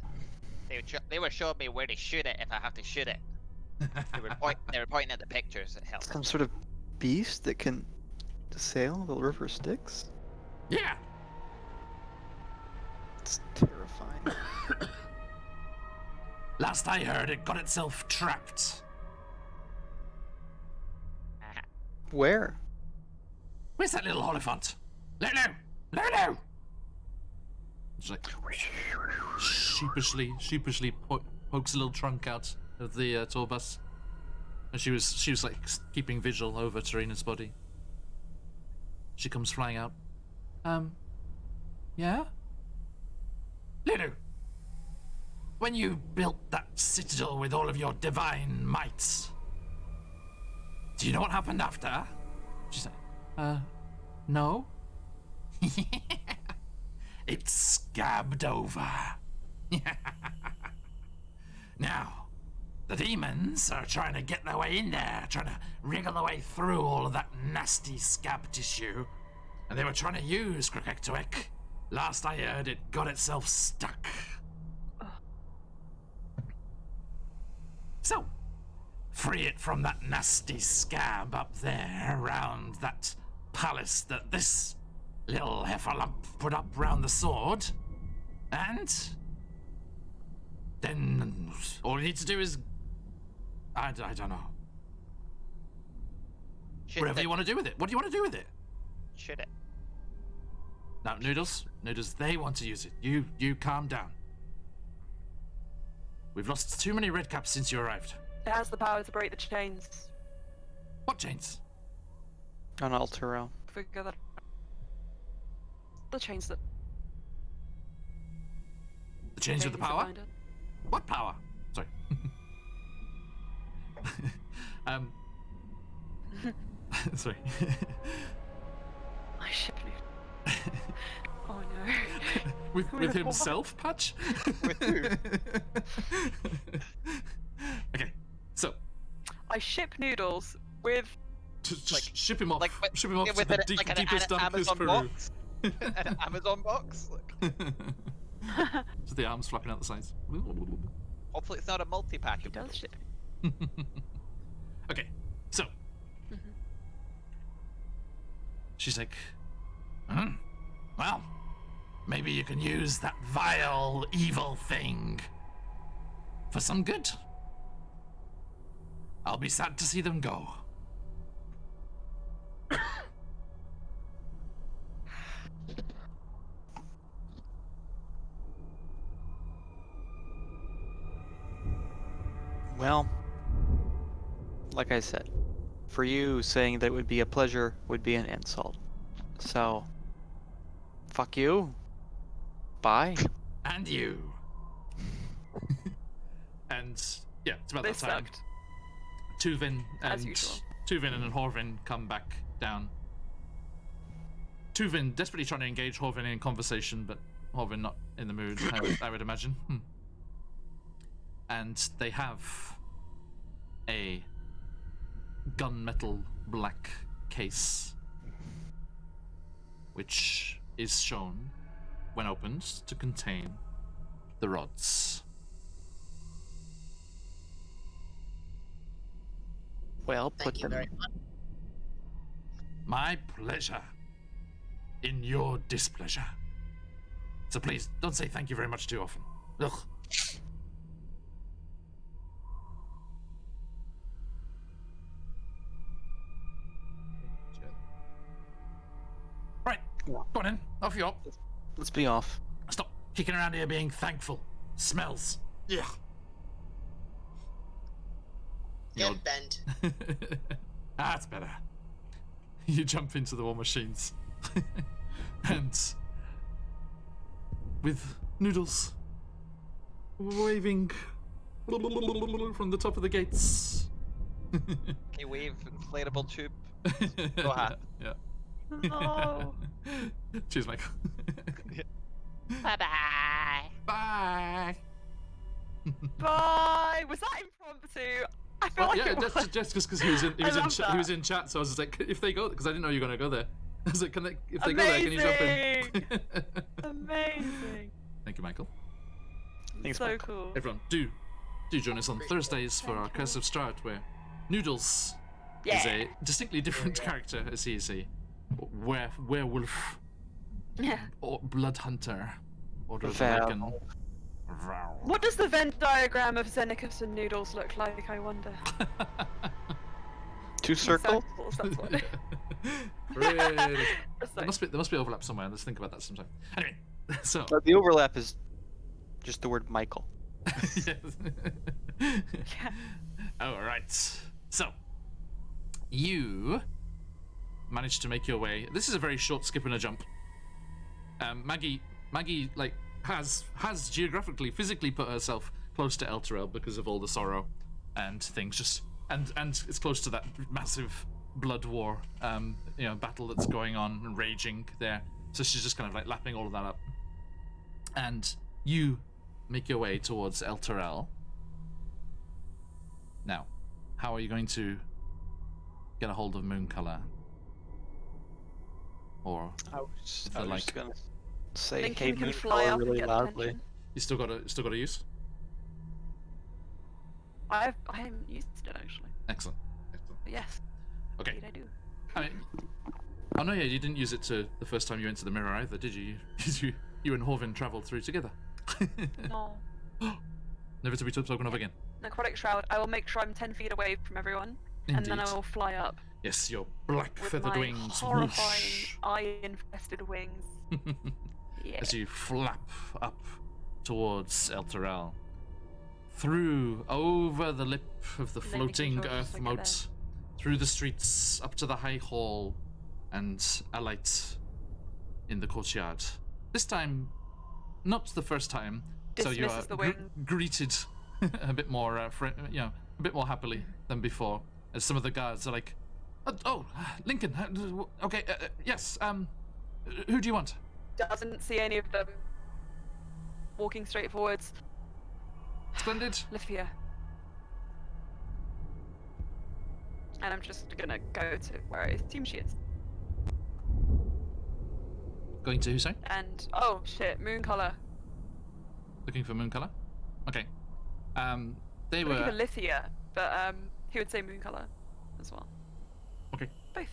They were showing me where to shoot it if I have to shoot it. They were pointing at the pictures. It helped. Some sort of beast that can sail the river Styx? Yeah. It's terrifying. Last I heard, it got itself trapped. Uh-huh. Where? Where's that little Oliphant? Lulu! Lulu! It's like sheepishly pokes a little trunk out of the tour bus, and she was like keeping vigil over Tarina's body. She comes flying out. Yeah? Lulu, when you built that citadel with all of your divine might, do you know what happened after? She said, no. It scabbed over. Now, the demons are trying to get their way in there, trying to wriggle their way through all of that nasty scab tissue. And they were trying to use Krokektoek. Last I heard, it got itself stuck. So, free it from that nasty scab up there around that palace that this little heffalump put up round the sword. And then all you need to do is... I don't know. Whatever you want to do with it. What do you want to do with it? Should it? Now, Noodles, they want to use it. You calm down. We've lost too many redcaps since you arrived. It has the power to break the chains. What chains? On Alter Realm. Figure that. The chains that. The chains with the chains that power? bind it. What power? Sorry. Sorry. I ship you. Oh no. with himself, Patch? With who? Okay, so I ship Noodles with. just Like- ship him off. Like, ship him off to with the an, like an deepest, darkest Amazon Peru. box. An Amazon box. Like, Just the arms flapping out the sides. hopefully, it's not a multi-pack. He of does ship. Okay, so Mhm. she's like, well, maybe you can use that vile, evil thing for some good. I'll be sad to see them go. Well, like I said, for you, saying that it would be a pleasure would be an insult. So, fuck you. Bye. And you. And yeah, it's about They that time. sucked. Tuvin As and usual. Tuvin and Horvin come back down. Tuvin desperately trying to engage Horvin in conversation, but Horvin not in the mood, I would imagine. And they have a gunmetal black case, which is shown when opened to contain the rods. Well, put Thank you them. very much. My pleasure in your displeasure. So please, don't say thank you very much too often. Ugh. Right, go on in. Off you up. Let's be off. Stop kicking around here being thankful. Smells. Yeah. Get bent. That's better. You jump into the war machines. And with Noodles waving from the top of the gates. Okay, wave inflatable tube. Go ahead. Yeah. No. Cheers, Michael. Bye-bye. Bye. Bye. Was that impromptu? I feel Well, like yeah, it was. just because he was in I love he that. was in chat, so I was just like, if they go, because I didn't know you were gonna go there. I was like, if they go there, can you jump in? Amazing. Thank you, Michael. Thanks, So Michael. cool. Everyone, do join us on Thursdays for our Curse of Strahd, where Noodles is Yeah. a distinctly different character, as he is a werewolf Yeah. or blood hunter, or the Val. dragon. Val. What does the Venn diagram of Xenicus and Noodles look like, I wonder? Two circles? Circles, that's what. Really? Just There like- must be overlap somewhere. Let's think about that sometime. Anyway, so The overlap is just the word Michael. yes. Yeah. All right. So you managed to make your way. This is a very short skip and a jump. Maggie, like has geographically, physically put herself close to Elturel because of all the sorrow and things. Just and it's close to that massive blood war, battle that's going on and raging there. So she's just kind of like lapping all of that up. And you make your way towards Elturel. Now, how are you going to get a hold of Mooncolor? Or I was the like? just gonna say, Lincoln hey, can moon fly color up and really get loudly. attention. You still got to use? I haven't used it actually. Excellent. But yes. Okay. Indeed I do. I mean, oh no, yeah, you didn't use it to the first time you went to the mirror either, did you? You and Horvin travelled through together. No. Never to be spoken of again. Necrotic shroud. I will make sure I'm 10 feet away from everyone, and then I Indeed. will fly up Yes, your black with feathered my wings. horrifying Whoosh. eye-infested wings. Yeah. As you flap up towards Elturel. Through, over the lip of the Making floating sure earth I get moat, through the streets, up to the high hall, and alight in the courtyard. This time, not the first time, so you Dismisses are the wing. greeted a bit more, a bit more happily than before, as some of the guards are like, Lincoln, okay, yes, who do you want? Doesn't see any of them. Walking straight forwards. Splendid. Lithia. And I'm just gonna go to where I assume she is. Going to who, sorry? And oh shit, Mooncolor. Looking for Mooncolor? Okay. They Looking for were... Lithia, but he would say Mooncolor as well. Okay. Both.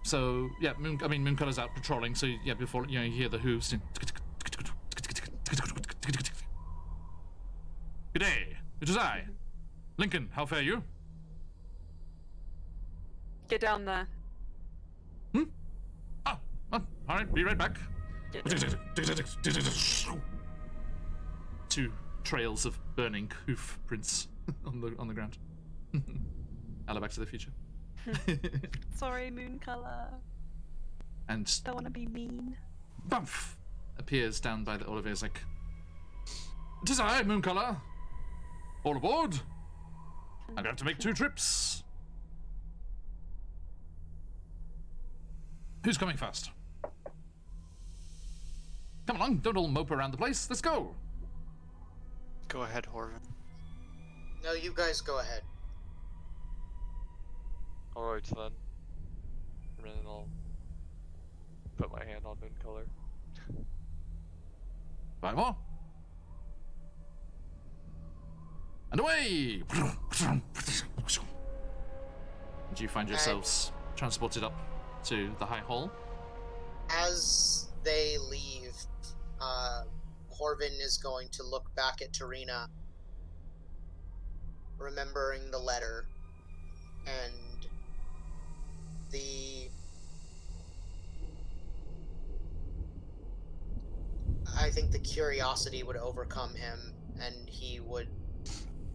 So, yeah, Mooncolor's out patrolling, so, yeah, before, you hear the hooves. Good day. It is I. Lincoln, how fare you? Get down there. All right, be right back. Get down. Two trails of burning hoof prints on the ground. I love Back to the Future. Sorry, Mooncolor. And Don't want to be mean. bump appears down by the Olivier's like, it is I, Mooncolor. All aboard. I'm gonna have to make 2 trips. Who's coming first? Come along, don't all mope around the place. Let's go. Go ahead, Horvin. No, you guys go ahead. Alright then. And then I'll put my hand on moon color. 5 more. And away! Do you find yourselves transported up to the high hall? As they leave, Horvin is going to look back at Tarina, remembering the letter, and I think the curiosity would overcome him, and he would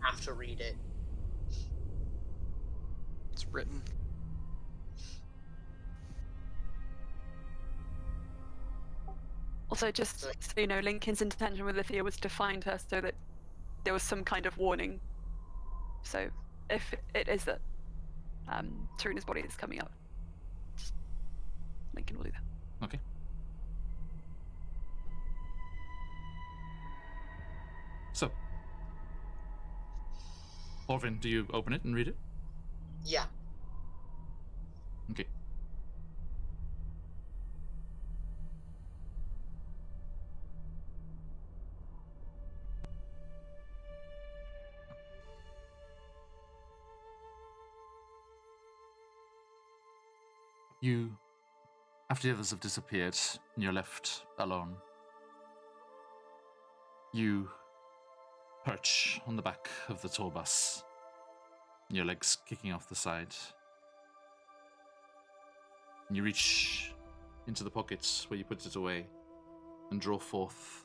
have to read it. It's written. Also, just so you know, Lincoln's intention with Lithia was to find her so that there was some kind of warning. So, if it is that Tarina's body is coming up, Lincoln will do that. Okay. So, Orvin, do you open it and read it? Yeah. Okay. You, after the others have disappeared and you're left alone, you perch on the back of the tour bus, your legs kicking off the side. And you reach into the pockets where you put it away and draw forth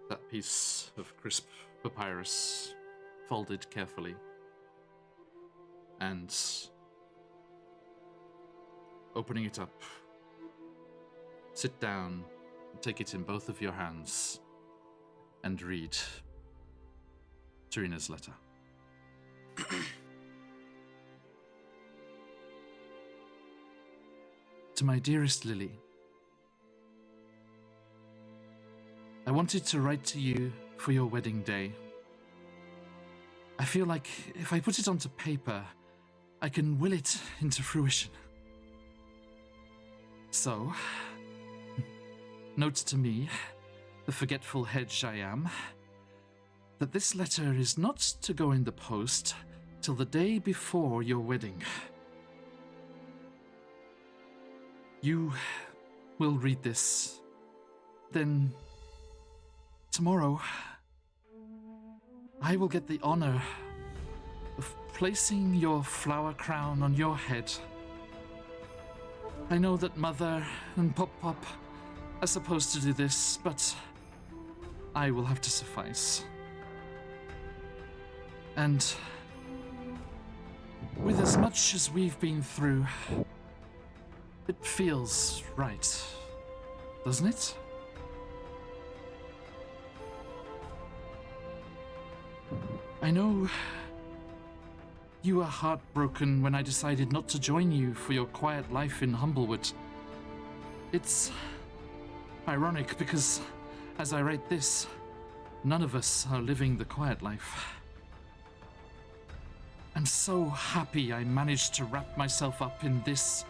that piece of crisp papyrus, folded carefully. And opening it up, sit down, take it in both of your hands, and read Tarina's letter. To my dearest Lily, I wanted to write to you for your wedding day. I feel like if I put it onto paper, I can will it into fruition. So, note to me, the forgetful hedge I am, that this letter is not to go in the post till the day before your wedding. You will read this. Then, tomorrow, I will get the honor of placing your flower crown on your head. I know that Mother and Pop-Pop are supposed to do this, but I will have to suffice. And with as much as we've been through, it feels right, doesn't it? I know you were heartbroken when I decided not to join you for your quiet life in Humblewood. It's ironic because, as I write this, none of us are living the quiet life. I'm so happy I managed to wrap myself up in this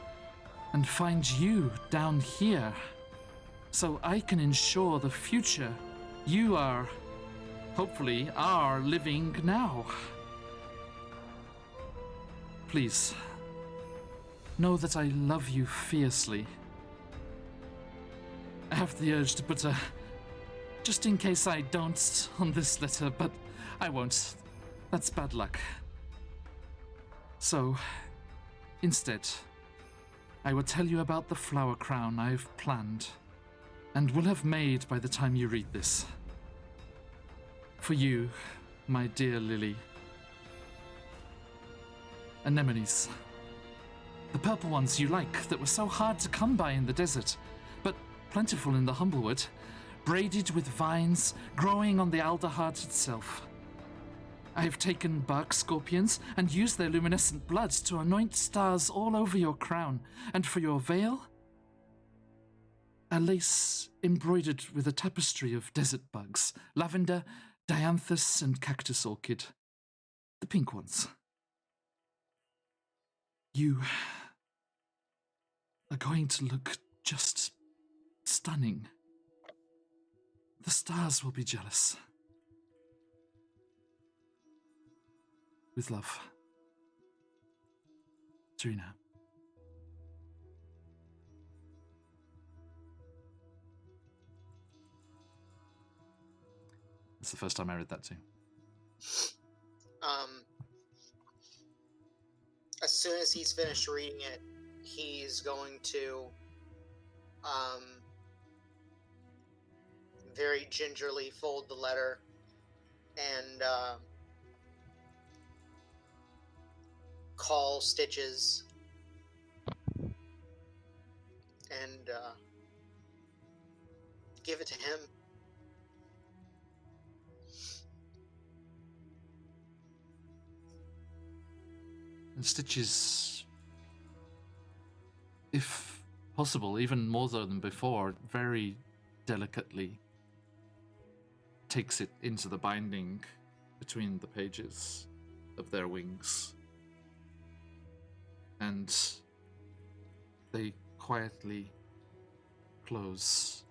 and find you down here, so I can ensure the future you are, hopefully, are living now. Please, know that I love you fiercely. I have the urge to put a just in case I don't on this letter, but I won't. That's bad luck. So, instead, I will tell you about the flower crown I've planned and will have made by the time you read this. For you, my dear Lily. Anemones. The purple ones you like that were so hard to come by in the desert, but plentiful in the Humblewood, braided with vines growing on the Alderheart itself. I have taken bark scorpions and used their luminescent blood to anoint stars all over your crown, and for your veil, a lace embroidered with a tapestry of desert bugs, lavender, dianthus, and cactus orchid. The pink ones. You are going to look just stunning. The stars will be jealous. With love, Tarina. That's the first time I read that too. As soon as he's finished reading it, he's going to very gingerly fold the letter and call Stitches and give it to him. And Stitches, if possible, even more so than before, very delicately takes it into the binding between the pages of their wings. And they quietly close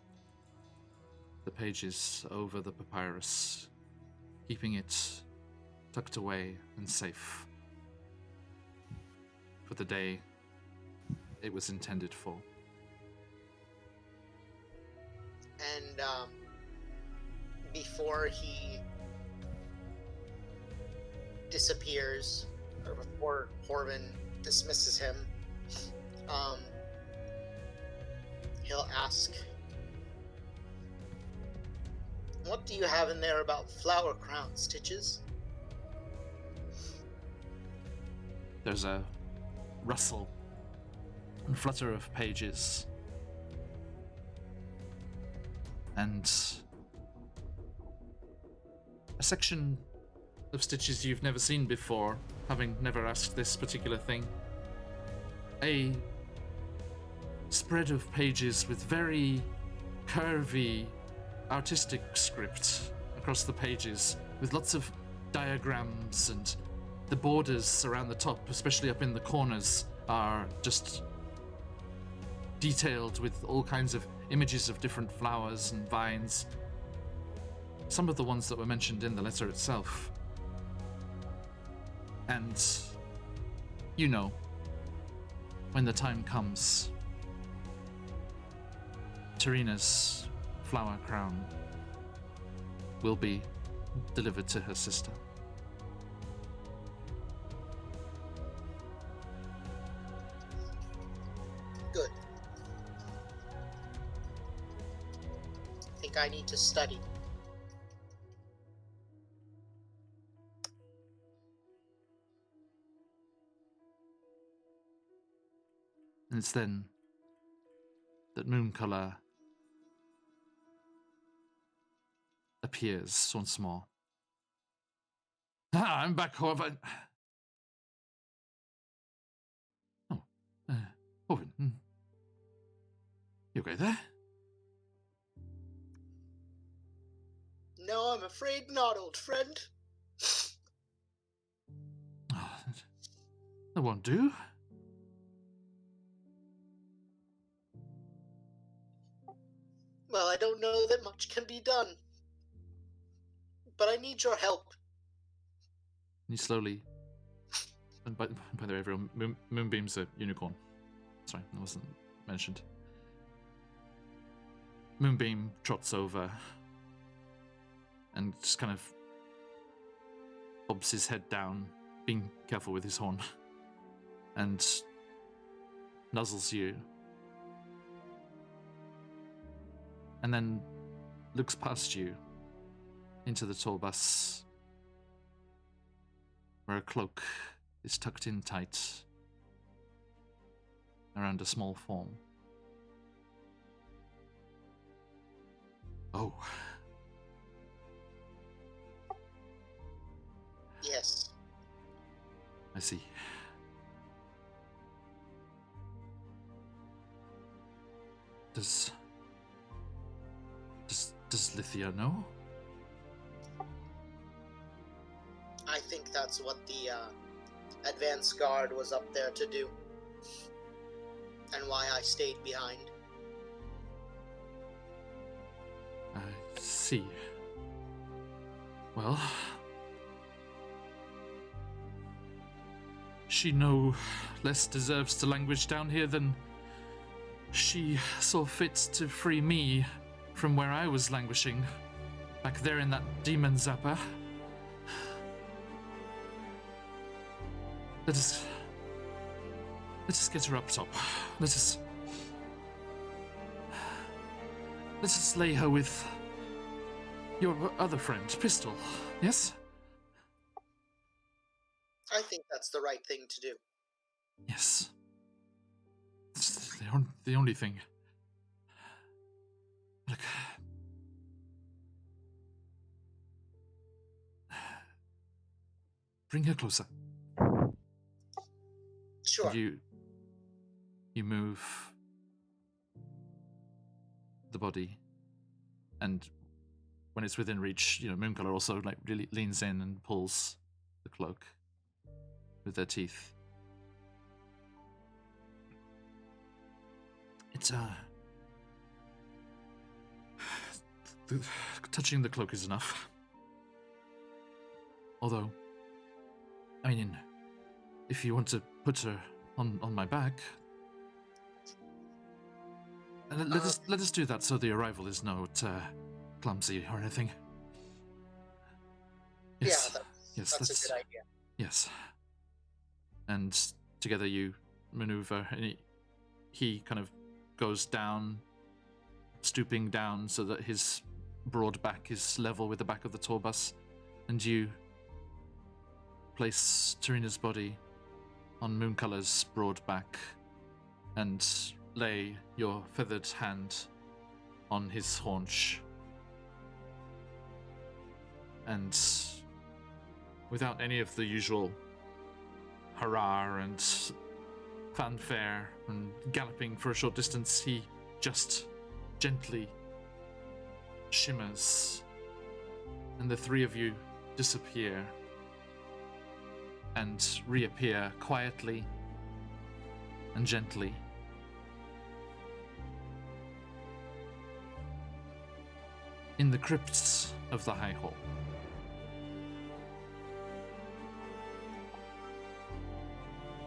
the pages over the papyrus, keeping it tucked away and safe for the day it was intended for. And before he disappears, or before Corbin dismisses him, he'll ask, "What do you have in there about flower crowns, Stitches?" There's a rustle and flutter of pages, and a section of stitches you've never seen before, having never asked this particular thing. A spread of pages with very curvy, artistic script across the pages, with lots of diagrams, and the borders around the top, especially up in the corners, are just detailed with all kinds of images of different flowers and vines. Some of the ones that were mentioned in the letter itself. And you know, when the time comes, Tarina's flower crown will be delivered to her sister. Good. I think I need to study. And it's then that Mooncolor appears once more. Ah, I'm back, Orvin. Oh, Orvin. You okay there? No, I'm afraid not, old friend. Oh, that won't do. Well, I don't know that much can be done. But I need your help. And he slowly... And by the way, everyone, Moonbeam's a unicorn. Sorry, that wasn't mentioned. Moonbeam trots over and just kind of bobs his head down, being careful with his horn, and nuzzles you. And then looks past you into the tour bus, where a cloak is tucked in tight around a small form. Oh. Yes. I see. Does Lithia know? I think that's what the advance guard was up there to do. And why I stayed behind. I see. Well, she no less deserves to languish down here than she saw fit to free me from where I was languishing, back there in that demon zapper. Let us get her up top. Let us lay her with your other friend, Pistol. Yes? I think that's the right thing to do. Yes. It's the only thing. Look. Bring her closer. Sure. You move the body, and when it's within reach, Mooncolor also really leans in and pulls the cloak with their teeth. It's touching the cloak is enough. Although, I mean, if you want to put her on my back, let us do that so the arrival is not clumsy or anything. Yes. Yeah, that's a good idea. Yes. And together you maneuver, and he kind of goes down, stooping down so that his broad back is level with the back of the tour bus, and you place Tarina's body on Mooncolor's broad back and lay your feathered hand on his haunch And without any of the usual hurrah and fanfare and galloping for a short distance, he just gently shimmers, and the three of you disappear and reappear quietly and gently. In the crypts of the High Hall.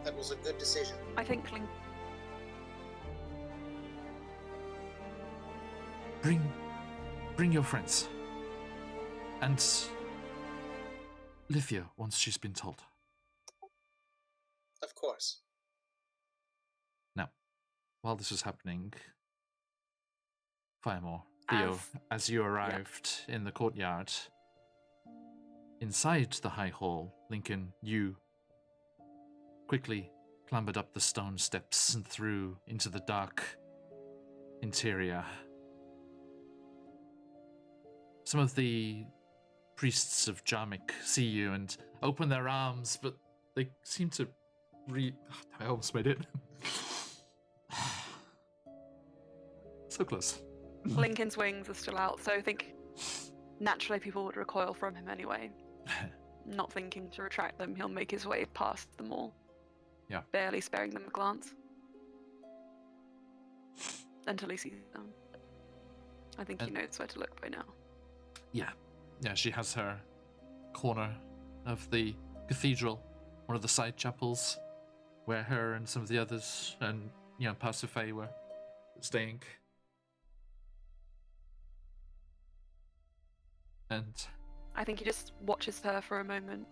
That was a good decision. I think Link. Bring your friends. And Lithia, once she's been told. Of course. Now, while this was happening, Firemore, Theo, as you arrived in the courtyard, inside the High Hall, Lincoln, you quickly clambered up the stone steps and through into the dark interior. Some of the priests of Jarmik see you and open their arms, but they seem to I almost made it. So close. Lincoln's wings are still out, so I think naturally people would recoil from him anyway. Not thinking to retract them, he'll make his way past them all. Yeah. Barely sparing them a glance. Until he sees them. I think he knows where to look by now. Yeah. Yeah, she has her corner of the cathedral, one of the side chapels, where her and some of the others, and, Pasiphae were staying. And I think he just watches her for a moment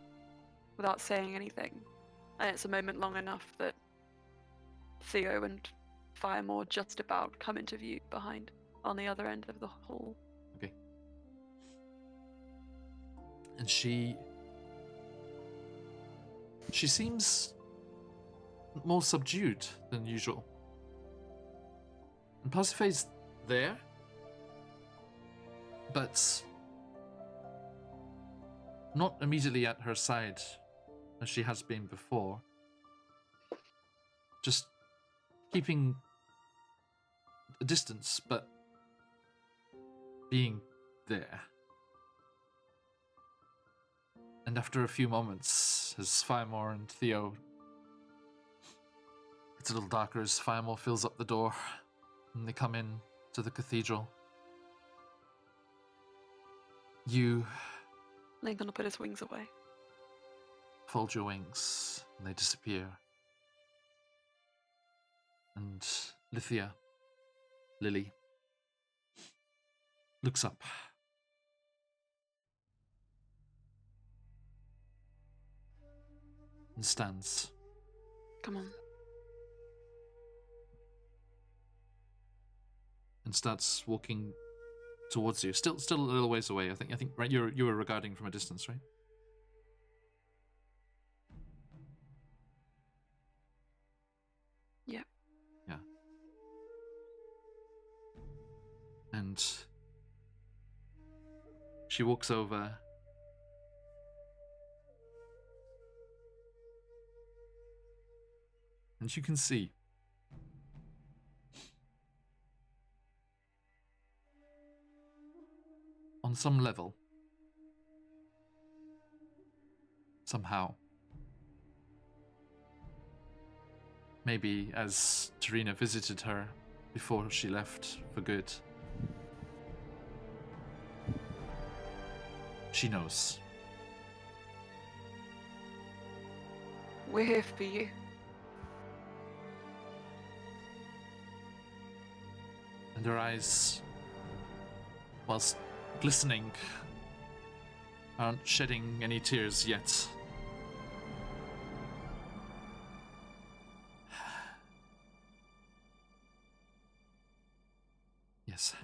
without saying anything. And it's a moment long enough that Theo and Firemore just about come into view behind, on the other end of the hall. Okay. And she seems more subdued than usual. And Pasiphae's there, but not immediately at her side as she has been before. Just keeping a distance, but being there. And after a few moments, as Firemore and Theo... It's a little darker as Firemore fills up the door, and they come in to the cathedral. You Lincoln will put his wings away. fold your wings, and they disappear. And Lithia, Lily, looks up. And stands. Come on. And starts walking towards you. Still a little ways away. I think right. You were regarding from a distance, right? Yeah. Yeah. And she walks over. And you can see on some level, somehow, maybe as Tarina visited her before she left for good, she knows. We're here for you. And her eyes, whilst glistening, aren't shedding any tears yet. Yes.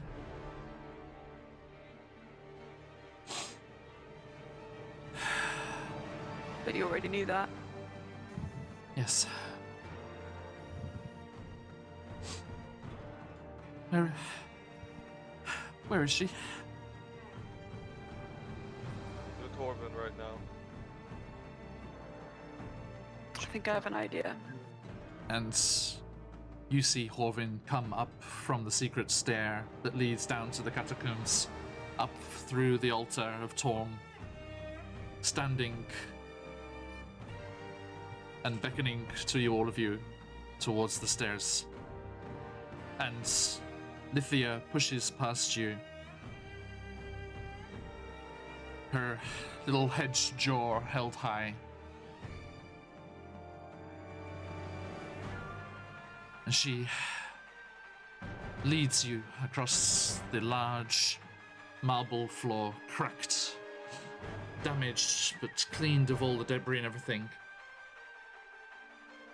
But you already knew that. Yes. Where is she? Corbin right now? I think I have an idea. And you see Horvin come up from the secret stair that leads down to the catacombs, up through the altar of Torm, standing and beckoning to you, all of you, towards the stairs. And Lithia pushes past you, her little hedged jaw held high. And she leads you across the large marble floor, cracked, damaged, but cleaned of all the debris and everything,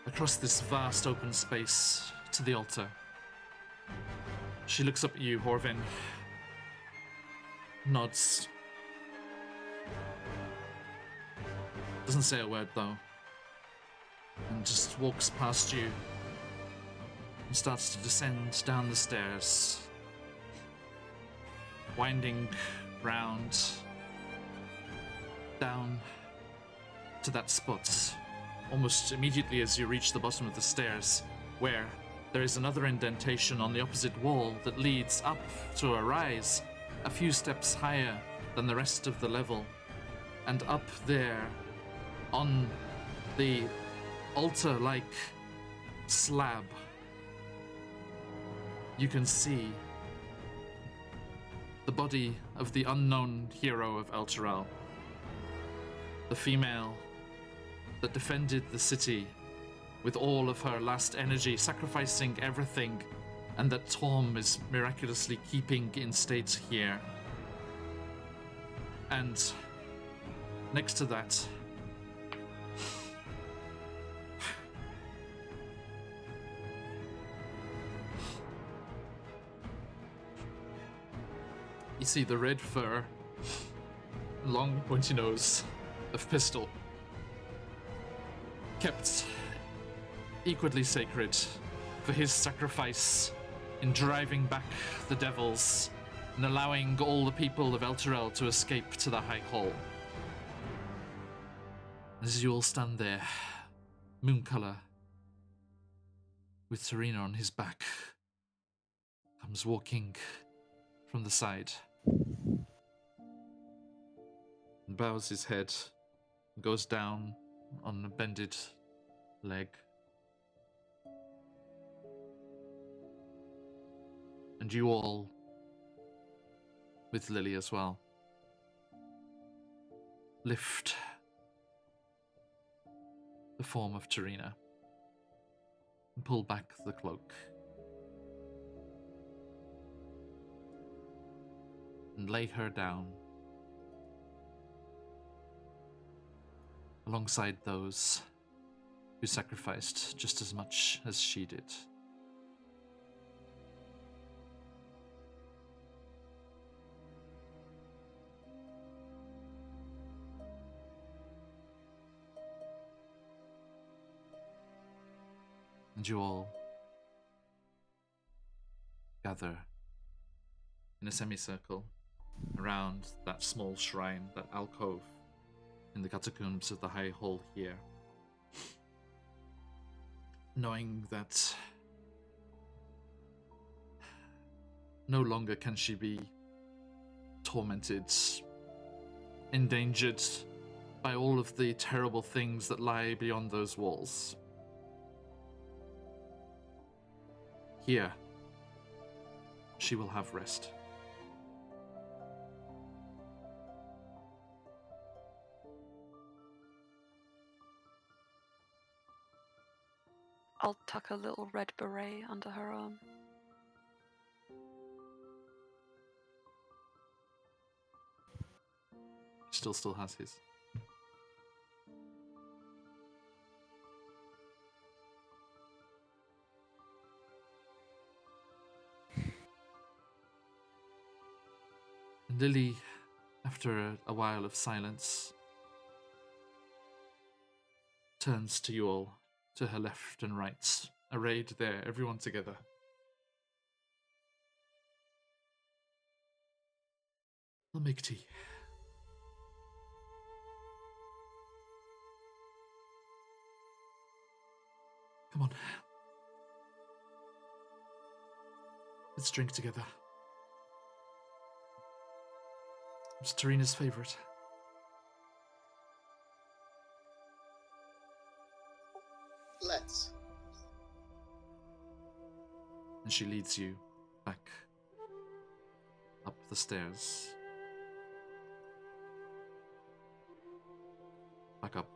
across this vast open space to the altar. She looks up at you, Horvin, nods, doesn't say a word though, and just walks past you and starts to descend down the stairs, winding round down to that spot almost immediately as you reach the bottom of the stairs, where there is another indentation on the opposite wall that leads up to a rise a few steps higher than the rest of the level. And up there, on the altar-like slab, you can see the body of the unknown hero of Elturel, the female that defended the city with all of her last energy, sacrificing everything, and that Torm is miraculously keeping in state here. And next to that, you see the red fur, long pointy nose of Pistol, kept equally sacred for his sacrifice in driving back the devils and allowing all the people of Elturel to escape to the High Hall. As you all stand there, Mooncolor, with Serena on his back, comes walking from the side and bows his head and goes down on a bended leg. And you all, with Lily as well, lift the form of Terina and pull back the cloak and lay her down alongside those who sacrificed just as much as she did. And you all gather in a semicircle around that small shrine, that alcove in the catacombs of the High Hall here, knowing that no longer can she be tormented, endangered by all of the terrible things that lie beyond those walls. Here, she will have rest. I'll tuck a little red beret under her arm. Still has his. And Lily, after a while of silence, turns to you all, to her left and right, arrayed there, everyone together. I'll make tea. Come on. Let's drink together. It's Tarina's favorite. Let's. And she leads you back up the stairs. Back up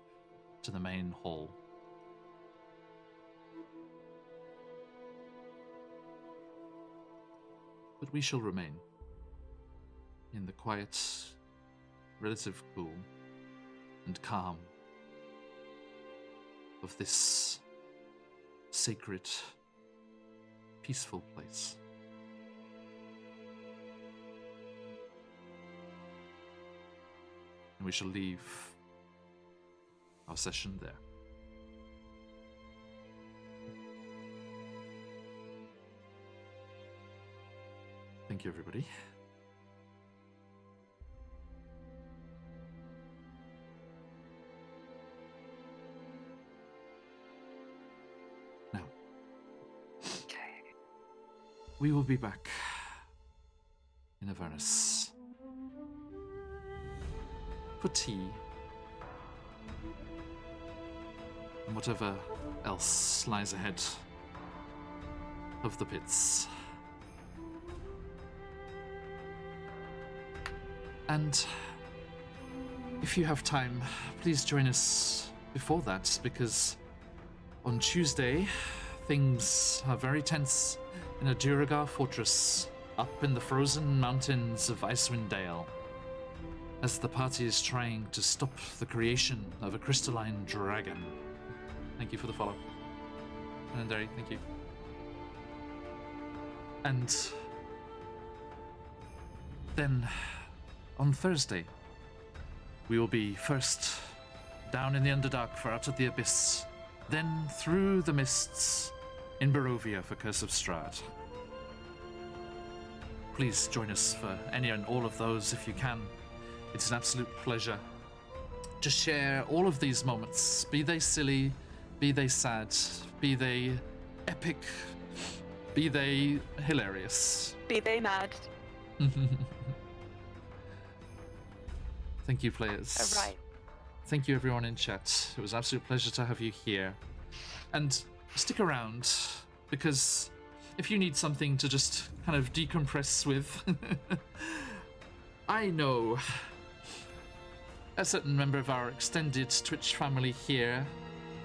to the main hall. But we shall remain in the quiet, relative cool, and calm of this sacred, peaceful place. And we shall leave our session there. Thank you, everybody. Now, we will be back in Avernus for tea and whatever else lies ahead of the pits. And if you have time, please join us before that, because on Tuesday, things are very tense in a Duragar fortress up in the frozen mountains of Icewind Dale, as the party is trying to stop the creation of a crystalline dragon. Thank you for the follow. And Derry, thank you. And then on Thursday, we will be first down in the Underdark for Out of the Abyss, then through the mists in Barovia for Curse of Strahd. Please join us for any and all of those if you can. It's an absolute pleasure to share all of these moments, be they silly, be they sad, be they epic, be they hilarious. Be they mad. Thank you, players. All right. Thank you, everyone in chat. It was an absolute pleasure to have you here. And stick around, because if you need something to just kind of decompress with, I know a certain member of our extended Twitch family here,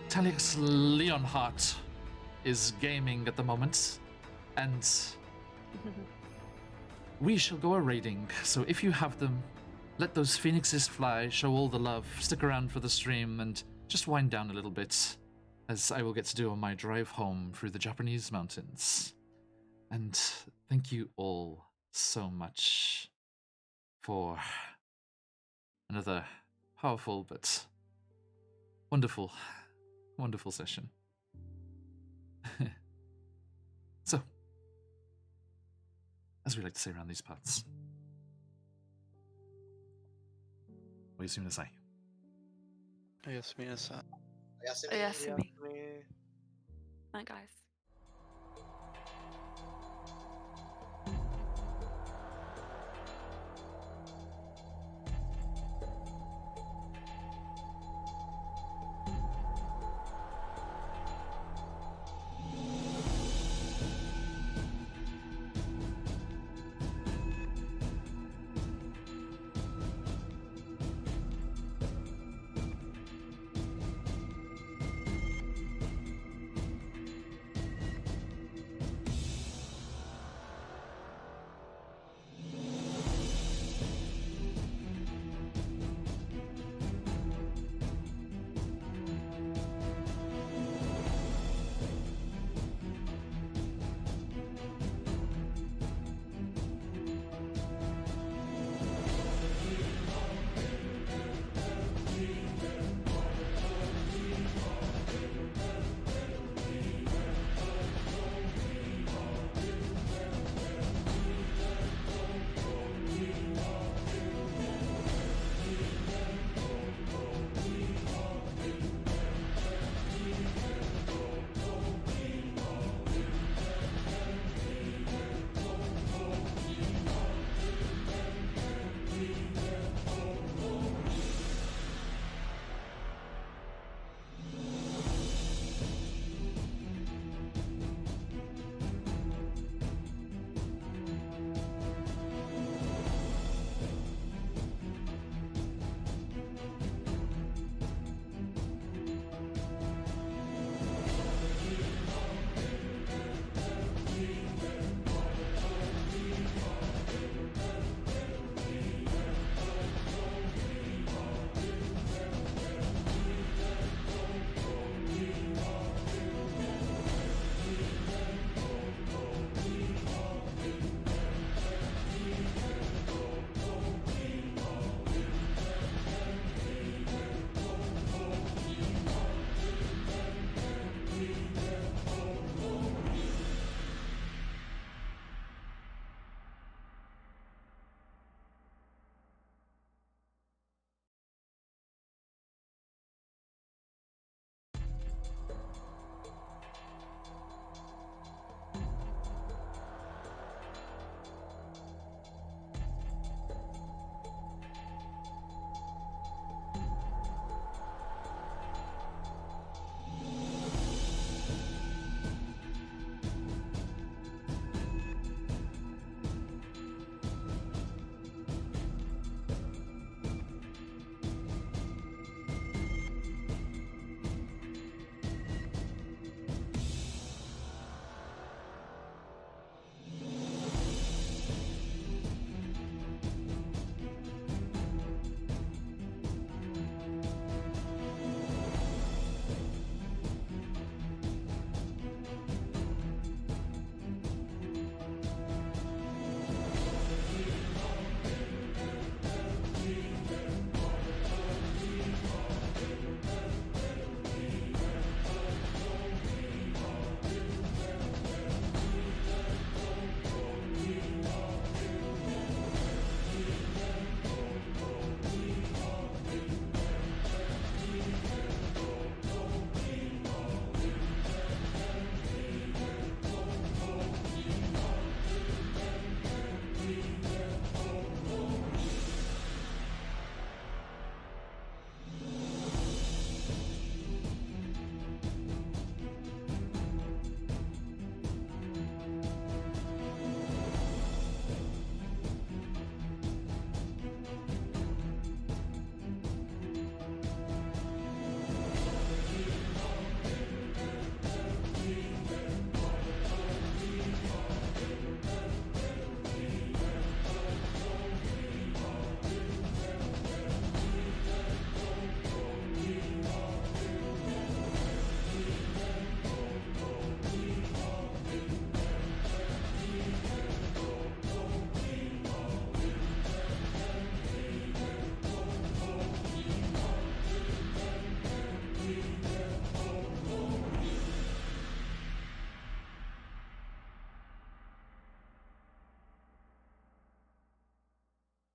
Talix Leonhardt, is gaming at the moment, and we shall go a-raiding. So if you have them, let those phoenixes fly, show all the love, stick around for the stream, and just wind down a little bit, as I will get to do on my drive home through the Japanese mountains. And thank you all so much for another powerful but wonderful, wonderful session. So, as we like to say around these parts, Oyasumi Yes, Minasa. Yes, Yes, Yeah, me. me. Night, guys.